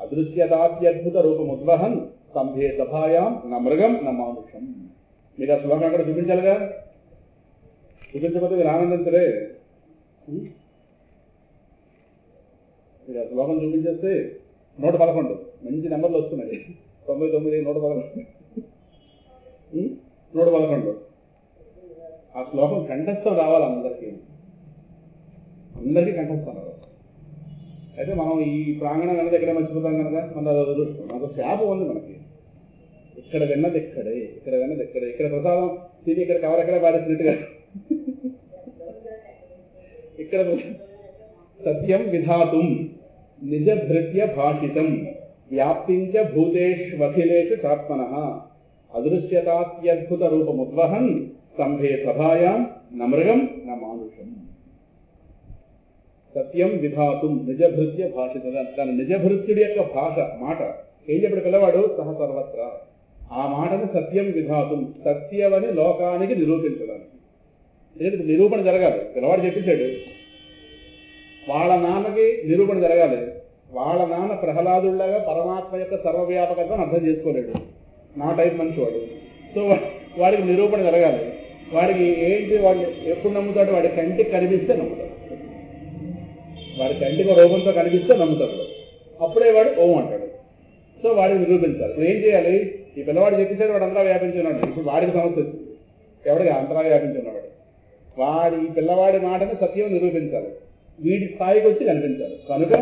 Speaker 1: అదృశ్యతాత్యద్భుత రూపముద్వహన్ స్తంభే సభాయాం న మృగం న మానుషం. మీకు ఆ శ్లోకం అక్కడ చూపించాలిగా, చూపించకపోతే మీరు ఆనందించలే. మీరు ఆ శ్లోకం చూపించేస్తే 111 మంచి నెంబర్లు వస్తున్నాయి. 99, 111, 111 ఆ శ్లోకం కంఠస్థం రావాలి అందరికీ కంఠస్థం రావాలి. అయితే మనం ఈ ప్రాంగణం అనేది ఎక్కడే మర్చిపోతాం కనుక మన అదృష్టం. మనకు శాపం ఉంది మనకి. ఇక్కడ విన్నది ఎక్కడే, ఇక్కడ ప్రసాదం తిని ఇక్కడ కవరెక్కడే పారేసినట్టుగా ఇక్కడ సత్యం విధాతుం నిజభృత్య భాషితం వ్యాప్తించ భూతేష్వఖిలేషు చాత్మనః అదృశ్యతాత్యద్భుత రూపముద్వహన్ స్తంభే సభాయాం న మృగం న మానుషం. సత్యం విధాతుం నిజభృత్య భాషితం. తన నిజభృత్యుడి యొక్క భాష మాట ఏం చెప్పాడు పిల్లవాడు, సహ సర్వత్ర. ఆ మాటను సత్యం విధాతుం, సత్యమని లోకానికి నిరూపించడానికి. ఎందుకంటే నిరూపణ జరగాలి. పిల్లవాడు చెప్పేశాడు, వాళ్ళ నాన్నకి నిరూపణ జరగాలి. వాళ్ళ నాన్న ప్రహ్లాదుడిలాగా పరమాత్మ యొక్క సర్వవ్యాపకతను అర్థం చేసుకోలేడు, నా టైప్ మనిషి వాడు. సో వాడికి నిరూపణ జరగాలి. వాడికి ఏంటి, వాడు ఎప్పుడు నమ్ముతాడు, వాడి కంటికి కనిపిస్తే నమ్ముతాడు, వాడి కంటికి రూపంతో కనిపిస్తే నమ్ముతాడు. అప్పుడే వాడు ఓం అంటాడు. సో వాడికి నిరూపించాలి. ఇప్పుడు ఏం చేయాలి, ఈ పిల్లవాడు చెప్పేసాడు, వాడు అంతరా వ్యాపించి ఉన్నాడు. ఇప్పుడు వాడికి సమస్య వచ్చింది, ఎవడికి అంతరా వ్యాపించి ఉన్నవాడు. వాడి ఈ పిల్లవాడి మాటని సత్యం నిరూపించాలి, వీడి స్థాయికి వచ్చి కనిపించాలి. కనుక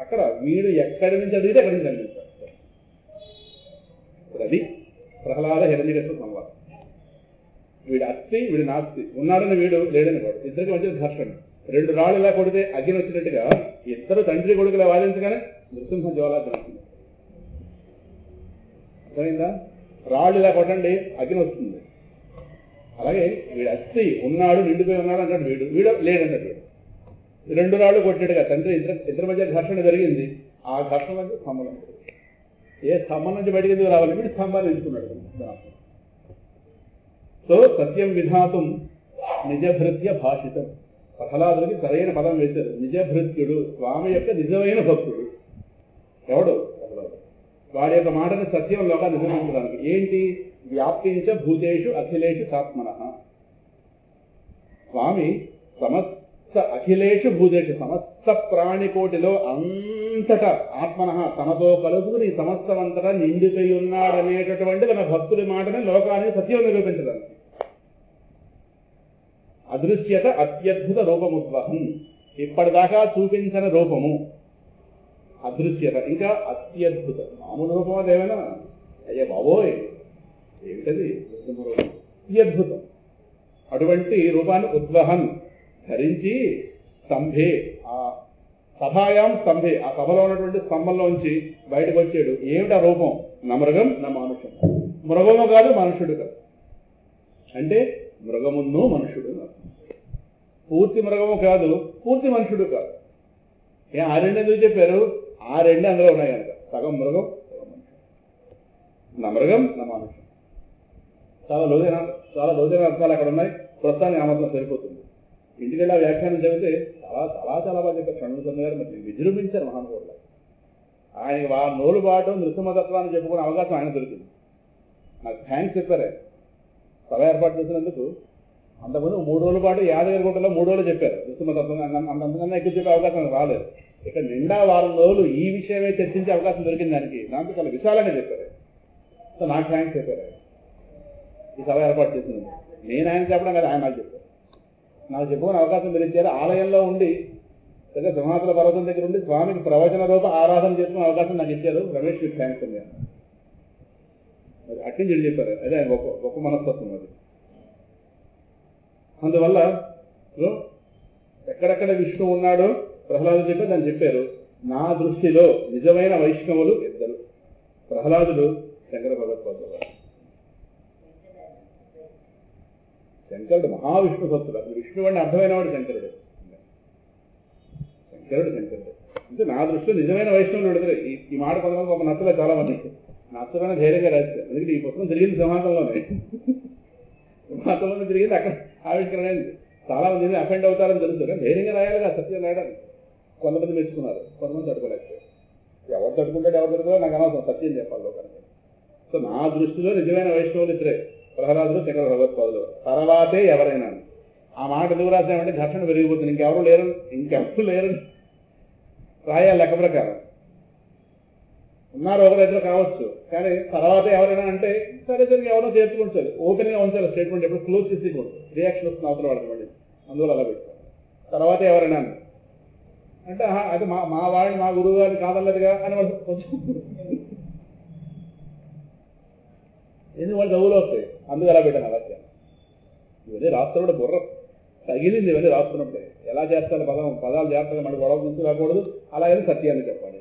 Speaker 1: అక్కడ వీడు ఎక్కడి నుంచి అడిగితే ఎక్కడి నుంచి కనిపించాలి. అది ప్రహ్లాద హిరణ్యకశిపుల సంవాదం. వీడు అస్తి, వీడు నాస్తి, ఉన్నాడని వీడు లేడని వాడు, ఇద్దరికి మధ్య ఘర్షణ. 2 రాళ్ళు ఇలా కొడితే అగ్ని వచ్చినట్టుగా ఇద్దరు తండ్రి కొడుకులా వాదించగానే నృసింహ జ్వాలాగ్ని వస్తుంది. అర్థమైందా? రాళ్ళు ఇలా కొట్టండి అగ్ని వస్తుంది. అలాగే వీడు అస్తి, ఉన్నాడు, నిండిపోయి ఉన్నాడు అంటాడు వీడు, లేడంటాడు వీడు. 2 రాళ్ళు కొట్టినట్టుగా తండ్రి ఇద్దరి మధ్య ఘర్షణ జరిగింది. ఆ ఘర్షణ నుంచి స్తంభం, ఏ స్తంభం నుంచి బయటికి ఎందుకు రావాలి, వీడు స్తంభాన్ని ఎంచుకున్నాడు. సో సత్యం విధాతుం నిజభృత్య భాషితం. ప్రహ్లాదుడికి సరైన పదం వేశారు. నిజభృత్యుడు, స్వామి యొక్క నిజమైన భక్తుడు ఎవడు ప్రహ్లాదుడు. వాడి యొక్క మాటను సత్యం లోకాన్ని నిరూపించడానికి ఏంటి, వ్యాప్తించ భూతేషు అఖిలేషు చాత్మనః. స్వామి సమస్త అఖిలేషు భూతేషు, సమస్త ప్రాణికోటిలో అంతటా ఆత్మనః తనతో కలుపుకుని సమస్తమంతటా నిండిపోయి ఉన్నాడనేటటువంటి తన భక్తుడి మాటని లోకానికి సత్యం నిరూపించడానికి. అదృశ్యత అత్యద్భుత రూపముద్వహం, ఇప్పటిదాకా చూపించిన రూపము అదృశ్యత, ఇంకా అత్యద్భుత. మామూలు రూపం అదేమైనా, అయ్యే బాబోయ్ ఏమిటది, అత్యద్భుతం. అటువంటి రూపాన్ని ఉద్వహన్ ధరించి స్తంభే, ఆ సభాయాం స్తంభే, ఆ సభలో ఉన్నటువంటి స్తంభంలోంచి బయటకు వచ్చాడు. ఏమిటా రూపం, నమృగం న మానుషం. మృగము కాదు, మనుషుడు కాదు. అంటే మృగమును మనుషుడు, పూర్తి మృగము కాదు, పూర్తి మనుషుడు కాదు. ఆ 2 ఎందుకు చెప్పారు, ఆ 2 అందులో ఉన్నాయి కనుక. సగం మృగం, సగం మనుషుడు. నమృగం న మానుషం. చాలా లోతైన అర్థాలు అక్కడ ఉన్నాయి. ప్రస్తుతానికి ఆ మాత్రం సరిపోతుంది. ఇంటికెళ్ళి వ్యాఖ్యానం చదివితే చాలా బాగా చెప్పారు. షణ్ముఖం గారు మరి విజృంభించారు మహానుభావులు. ఆయనకి నోలు పాటు నృసింహతత్వాన్ని చెప్పుకునే అవకాశం ఆయన దొరికింది. నాకు థ్యాంక్స్ చెప్పారు. సభ ఏర్పాటు చేసినందుకు. అంతకుముందు 3 రోజుల పాటు యాదగిరిగుట్టలో 3 రోజులు చెప్పారు నృసింహతత్వం. అంతకన్నా ఎక్కువ చెప్పే అవకాశం రాలేదు. ఇక్కడ నిండా 1 వారం రోజులు ఈ విషయమే చర్చించే అవకాశం దొరికింది దానికి. దాంతో చాలా విశాలంగా చెప్పారు. సో నాకు థ్యాంక్స్ చెప్పారు ఈ సభ ఏర్పాటు చేసినందుకు. నేను ఆయన చెప్పడం కదా, ఆయన నాకు చెప్పారు. నాకు చెప్పుకునే అవకాశం మీరు ఇచ్చారు. ఆలయంలో ఉండి లేదా సింహాచల పర్వతం దగ్గర ఉండి స్వామికి ప్రవచన రూప ఆరాధన చేసుకునే అవకాశం నాకు ఇచ్చారు. రమేష్ మీకు థ్యాంక్స్ అండి. అది అట్టించి చెప్పారు. అదే ఆయన గొప్ప మనస్తత్వం అది. అందువల్ల ఎక్కడెక్కడ విష్ణు ఉన్నాడో ప్రహ్లాదు చెప్పి దాన్ని చెప్పారు. నా దృష్టిలో నిజమైన వైష్ణవులు ఇద్దరు, ప్రహ్లాదుడు, శంకర భగవత్పాదులు వారు. శంకరుడు మహావిష్ణు భక్తుడు, అసలు విష్ణువు అని అర్థమైన వాడు శంకరుడు. శంకరుడు అంటే నా దృష్టిలో నిజమైన వైష్ణవులు విడుదల. ఈ మాట కొంతమంది ఒక నచ్చలే, చాలా మంది నచ్చలనే ధైర్యంగా రాశారు. ఎందుకంటే ఈ పుస్తకం తిరిగింది సింహాసంలోనే తిరిగింది, అక్కడ ఆవిష్కరణ అయింది. చాలా మంది అఫెండ్ అవుతారని తెలుసు, కానీ ధైర్యంగా రాయాలిగా సత్యం రాయడానికి. కొంతమంది మెచ్చుకున్నారు, కొంతమంది తట్టుకోలేకపోయారు. ఎవరు తట్టుకుంటాడు ఎవరు తట్టుకోవాలి నాకు అనవసరం, సత్యం చెప్పాలి లోకానికి. సో నా దృష్టిలో నిజమైన వైష్ణవులు ఇద్దరే, ప్రహ్లాదులు, శంకర భగవత్పాదులు. తర్వాతే ఎవరైనా. ఆ మాట ఎందుకు రాసామంటే ఘర్షణ పెరిగిపోతుంది. ఇంకెవరు లేరు రాయాలి లెక్క ప్రకారం. ఉన్నారు ఒకరిద్దరు కావచ్చు, కానీ తర్వాత ఎవరైనా అంటే సరే ఎవరో చేర్చుకుంటారు. ఓపెన్ గా ఉంచాలి స్టేట్మెంట్, ఎప్పుడు క్లోజ్ చేసేయకూడదు, రియాక్షన్ వస్తుంది అవతల వాడికి మళ్ళీ. అందువల్ల అలా పెట్టారు. తర్వాత ఎవరైనా అంటే అది మా వాడిని మా గురువు గారిని కాదన్నదిగా అని వాళ్ళు కొంచెం ఎందుకు వాళ్ళు చదువులు వస్తాయి, అందుకు అలా పెట్టాను వాక్యం. ఇవన్నీ రాస్తున్నప్పుడు బుర్ర తగిలింది, ఇవన్నీ రాస్తున్నప్పుడే ఎలా చేస్తాను పదాలు జాగ్రత్తగా మనకు గొడవ నుంచి రాకూడదు. అలాగే సత్యాన్ని చెప్పాలి,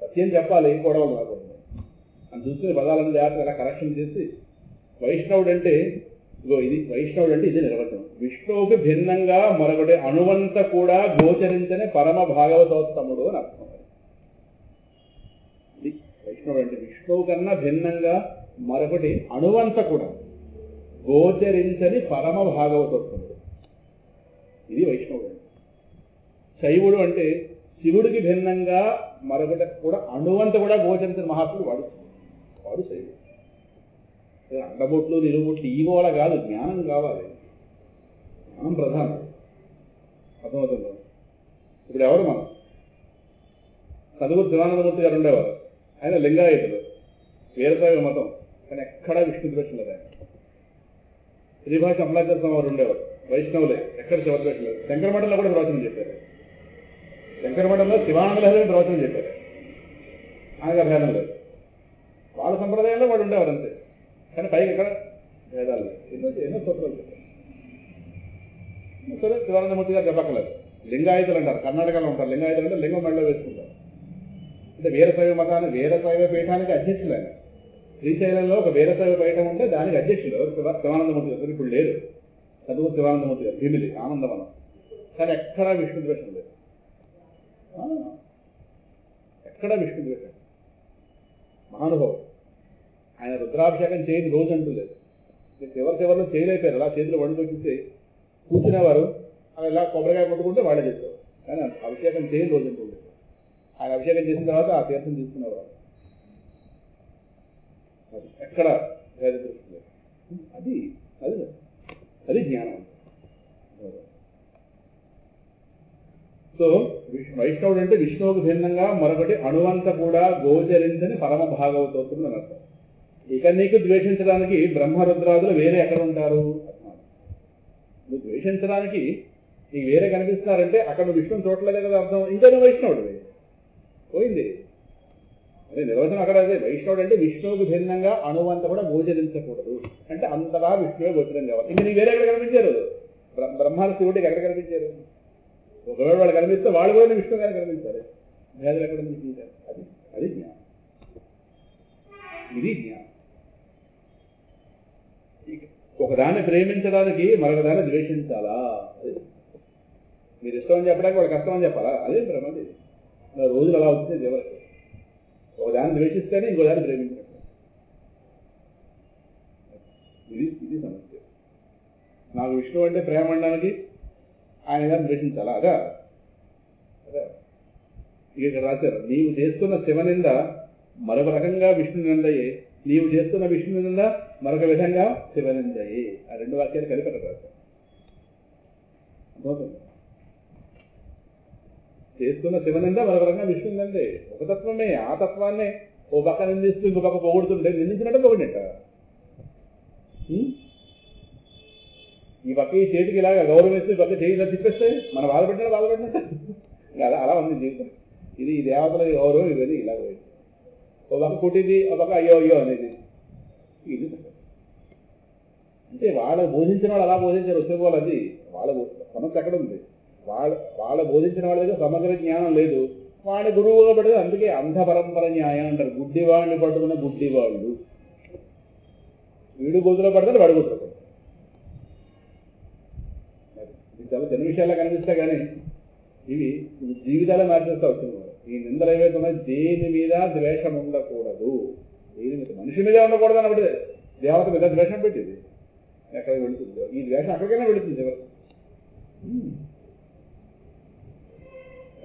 Speaker 1: సత్యం చెప్పాలి, గొడవలు రాకూడదు అని చూసుకుని పదాలను జాగ్రత్తగా ఎలా కరెక్షన్ చేసి. వైష్ణవుడు అంటే వైష్ణవుడు అంటే ఇది నిర్వచనం. విష్ణువుకి భిన్నంగా మరొకటి అణువంత కూడా గోచరించని పరమ భాగవతోత్తముడు అని అర్థం. వైష్ణవుడు అంటే విష్ణువు కన్నా భిన్నంగా మరొకటి అణువంత కూడా గోచరించని పరమ భాగవతోత్తముడు, ఇది వైష్ణవుడు. శైవుడు అంటే శివుడికి భిన్నంగా మరొకటి కూడా అణువంత కూడా గోచరించిన మహాత్ముడు వాడు శైవుడు. అండబొట్లు నిలుబొట్లు ఈగోల కాదు, జ్ఞానం కావాలి, జ్ఞానం ప్రధానం. అర్థమవుతుంది. ఇప్పుడు ఎవరు మనం చదువు శివానందమూర్తి గారు ఉండేవారు, ఆయన లింగాయతులు, వీరశైవ మతం, కానీ ఎక్కడా విష్ణు ద్వేషం లేదు. ఆయన శ్రీభాష అమలాచార్య వారు ఉండేవారు, వైష్ణవులే, ఎక్కడ శివద్వేషం లేదు. శంకరమఠంలో కూడా ప్రవచనం చెప్పారు. శంకరమఠంలో శివానంద లహరి ప్రవచనం చెప్పారు. ఆయనకు భేదం లేదు, వాళ్ళ సంప్రదాయంలో వాళ్ళు ఉండేవారు అంతే. కానీ పైకి ఎక్కడ భేదాలు ఎన్నో సూత్రాలు చెప్పారు. సరే శివానందమూర్తి గారు చెప్పక్కలేదు. లింగాయుతులు అంటారు, కర్ణాటకలో ఉంటారు. లింగాయుతులు అంటే లింగం మెడలో వేసుకుంటారు. అంటే వీరశైవ మతాన్ని వీరశైవ పీఠానికి అధ్యక్షులు ఆయన. శ్రీశైలంలో ఒక వీరశైవ పీఠం ఉంటే దానికి అధ్యక్షులు శివానందమూర్తి గారు. ఇప్పుడు లేరు, చదువు శివానందమూర్తి గారు, భీమిలి ఆనందవనం. కానీ ఎక్కడా విష్ణు ద్వేషం లేదు, ఎక్కడా విష్ణు ద్వేషం. మహానుభావం. ఆయన రుద్రాభిషేకం చేయని రోజు అంటూ లేదు. చివరిలో చేయలేపారు, అలా చేతులు వండుకొచ్చేసి కూర్చునేవారు. అవి ఇలా కొబ్బరికాయ కొట్టుకుంటే వాళ్ళే చేసేవారు. కానీ అభిషేకం చేయని రోజు అంటూ లేదు. ఆయన అభిషేకం చేసిన తర్వాత ఆ తీర్థం తీసుకునేవారు. ఎక్కడ భేద దృష్టి లేదు. అది అది అది జ్ఞానం. సో వైష్ణవుడు అంటే విష్ణువుకు భిన్నంగా మరొకటి అణువంత కూడా గోచరించని పరమ భాగవతోత్తముడు అని అర్థం. ఇక నీకు ద్వేషించడానికి బ్రహ్మరుద్రాదులు వేరే ఎక్కడ ఉంటారు అన్నారు. నువ్వు ద్వేషించడానికి నీకు వేరే కనిపిస్తున్నారంటే అక్కడ నువ్వు విష్ణువు చూడలేదే కదా అర్థం. ఇంకా నువ్వు వైష్ణవుడు పోయింది. అదే నిర్వచనం అక్కడ. అదే వైష్ణవుడు అంటే విష్ణువుకు భిన్నంగా అణువంత కూడా గోచరించకూడదు, అంటే అంతలా విష్ణువే గోచరం కావాలి. ఇంక నీకు వేరే ఎక్కడ కనిపించారు? బ్రహ్మాల శివుడికి ఎక్కడ కనిపించారు? ఒకవేళ వాళ్ళు కనిపిస్తే వాళ్ళు కూడా విష్ణువు గారు కనిపించారు. భేదలు ఎక్కడ కనిపించారు? అది జ్ఞానం, ఇది జ్ఞానం. ఒకదాన్ని ప్రేమించడానికి మరొకదాన్ని ద్వేషించాలా? అది మీరు ఇష్టం అని చెప్పడానికి వాడు కష్టం అని చెప్పాలా? అదే ప్రమాది. రోజులు అలా వచ్చింది ఎవరికి. ఒకదాన్ని ద్వేషిస్తేనే ఇంకోదాన్ని ప్రేమించినట్టు. ఇది సమస్య. నాకు విష్ణువు అంటే ప్రేమ అనడానికి ఆయన గారిని ద్వేషించాలా? అదే ఇక రాశారు. నీవు చేస్తున్న శివనింద మరొక రకంగా విష్ణు నిందయే, నీవు చేస్తున్న విష్ణు నింద మరొక విధంగా శివనిందయే. ఆ రెండు వాక్యాలు కలిపి రాశారు. చేస్తున్న శివనింద మరొక రకంగా విష్ణు నిందే. ఒక తత్వమే, ఆ తత్వాన్నే ఓ పక్క నిందిస్తూ ఇంకో పక్క పొగుడుతుంటే నిందించినట్టు పొగిడినట్ట. ఈ పక్క ఈ చేతికి ఇలాగా గౌరవిస్తూ ఈ పక్క చేయి ఇలా తిప్పేస్తే మనం బాధపడినట్టు అలా ఉంది జీవితం. ఇది ఈ దేవతల గౌరవం, ఇవన్నీ ఇలా పోయింది. ఓ పక్క కొట్టింది, ఒక పక్క అయ్యో అయ్యో అనేది. ఇది అంటే వాళ్ళు బోధించిన వాళ్ళు అలా బోధించారు. వచ్చేపోవాలి. అది వాళ్ళ సమస్య ఎక్కడ ఉంది? వాళ్ళ బోధించిన వాళ్ళ దగ్గర సమగ్ర జ్ఞానం లేదు. వాడిని గురువుగా పడితే అందుకే అంధ పరంపర న్యాయం అంటారు. గుడ్డివాడిని పట్టుకున్న గుడ్డివాళ్ళు, వీడు గోతులో పడతాడు, వాడు గోతులో పడతాడు. ఇది చాలా చిన్న విషయాల్లో కనిపిస్తా కానీ ఇవి జీవితాలే మార్చేస్తా వచ్చింది. ఈ నిందలు ఏవైతే ఉన్నాయో దేని మీద ద్వేషం ఉండకూడదు, దేని మీద మనిషి మీద ఉండకూడదు అన్నప్పుడు దేవత మీద ద్వేషం పెట్టింది ఎక్కడ వెళుతుంది. ఈ ద్వేషం అక్కడికైనా వెళుతుంది ఎవరు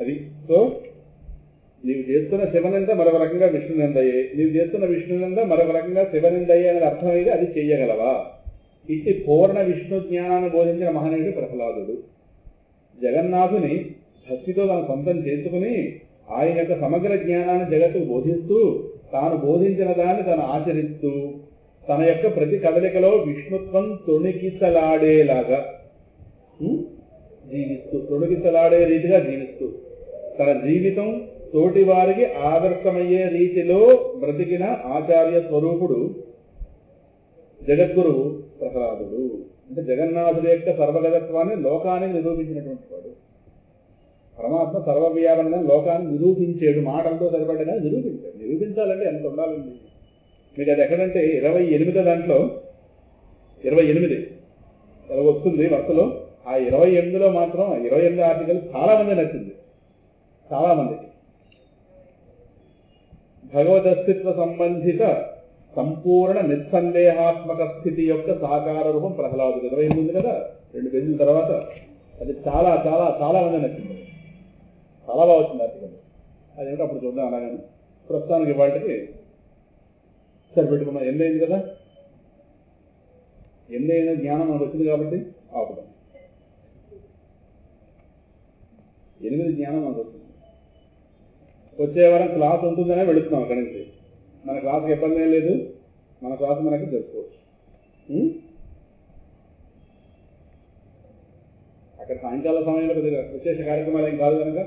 Speaker 1: అది. సో నీవు చేస్తున్న శివనింద మరొక రకంగా విష్ణునిందయ్యే, నీవు చేస్తున్న విష్ణునింద మరొక రకంగా శివనిందయ్యే అనేది అర్థమైతే అది చెయ్యగలవా? ఇట్టి పూర్ణ విష్ణు జ్ఞానాన్ని బోధించిన మహనీయుడు ప్రహ్లాదుడు. జగన్నాథుని భక్తితో తన సొంతం చేసుకుని ఆయన యొక్క సమగ్ర జ్ఞానాన్ని జగత్తుకు బోధిస్తూ తాను బోధించిన దాన్ని తాను ఆచరిస్తూ తన యొక్క ప్రతి కదలికలో విష్ణుత్వం తొణికిసలాడేలాగా జీవిస్తూ, తొణికిసలాడే రీతిగా జీవిస్తూ తన జీవితం తోటి వారికి ఆదర్శమయ్యే రీతిలో బ్రతికిన ఆచార్య స్వరూపుడు జగద్గురువు ప్రహ్లాదుడు. అంటే జగన్నాథుడి యొక్క సర్వగతత్వాన్ని లోకానికి నిరూపించినటువంటి వాడు. పరమాత్మ సర్వవ్యాపన లోకాన్ని నిరూపించాడు, మాటలతో సరిపడగా నిరూపించాడు. నిరూపించాలంటే ఎంత ఉండాలండి మీకు? అది ఎక్కడంటే 28 దాంట్లో 28 ఎలా వస్తుంది వరుసలో. ఆ 28లో మాత్రం 28 ఆర్టికల్ చాలా మంది నచ్చింది. చాలా మందికి భగవదస్తిత్వ సంబంధిత సంపూర్ణ నిస్సందేహాత్మక స్థితి యొక్క సాకార రూపం ప్రహ్లాదుడు 28 ఉంది కదా, 2 పేజీల తర్వాత. అది చాలా చాలా చాలా మంది నచ్చింది, చాలా బాగా వచ్చింది ఆర్టికల్. అదేంటో అప్పుడు చూద్దాం. అలాగని ప్రస్తుతానికి వాటికి సరిపెట్టుకున్నాం. ఎన్నైంది కదా, ఎన్నైనా జ్ఞానం మనకు వచ్చింది కాబట్టి ఆపుదాం. 8 జ్ఞానం మనకు వచ్చింది. వచ్చే వారం క్లాస్ ఉంటుందనే వెళుతున్నాం అక్కడి నుంచి. మన క్లాస్కి ఇబ్బంది ఏం లేదు, మన క్లాస్ మనకి జరుపుకోవచ్చు. అక్కడ సాయంకాల సమయంలో కొద్దిగా విశేష కార్యక్రమాలు ఏం కాదు కనుక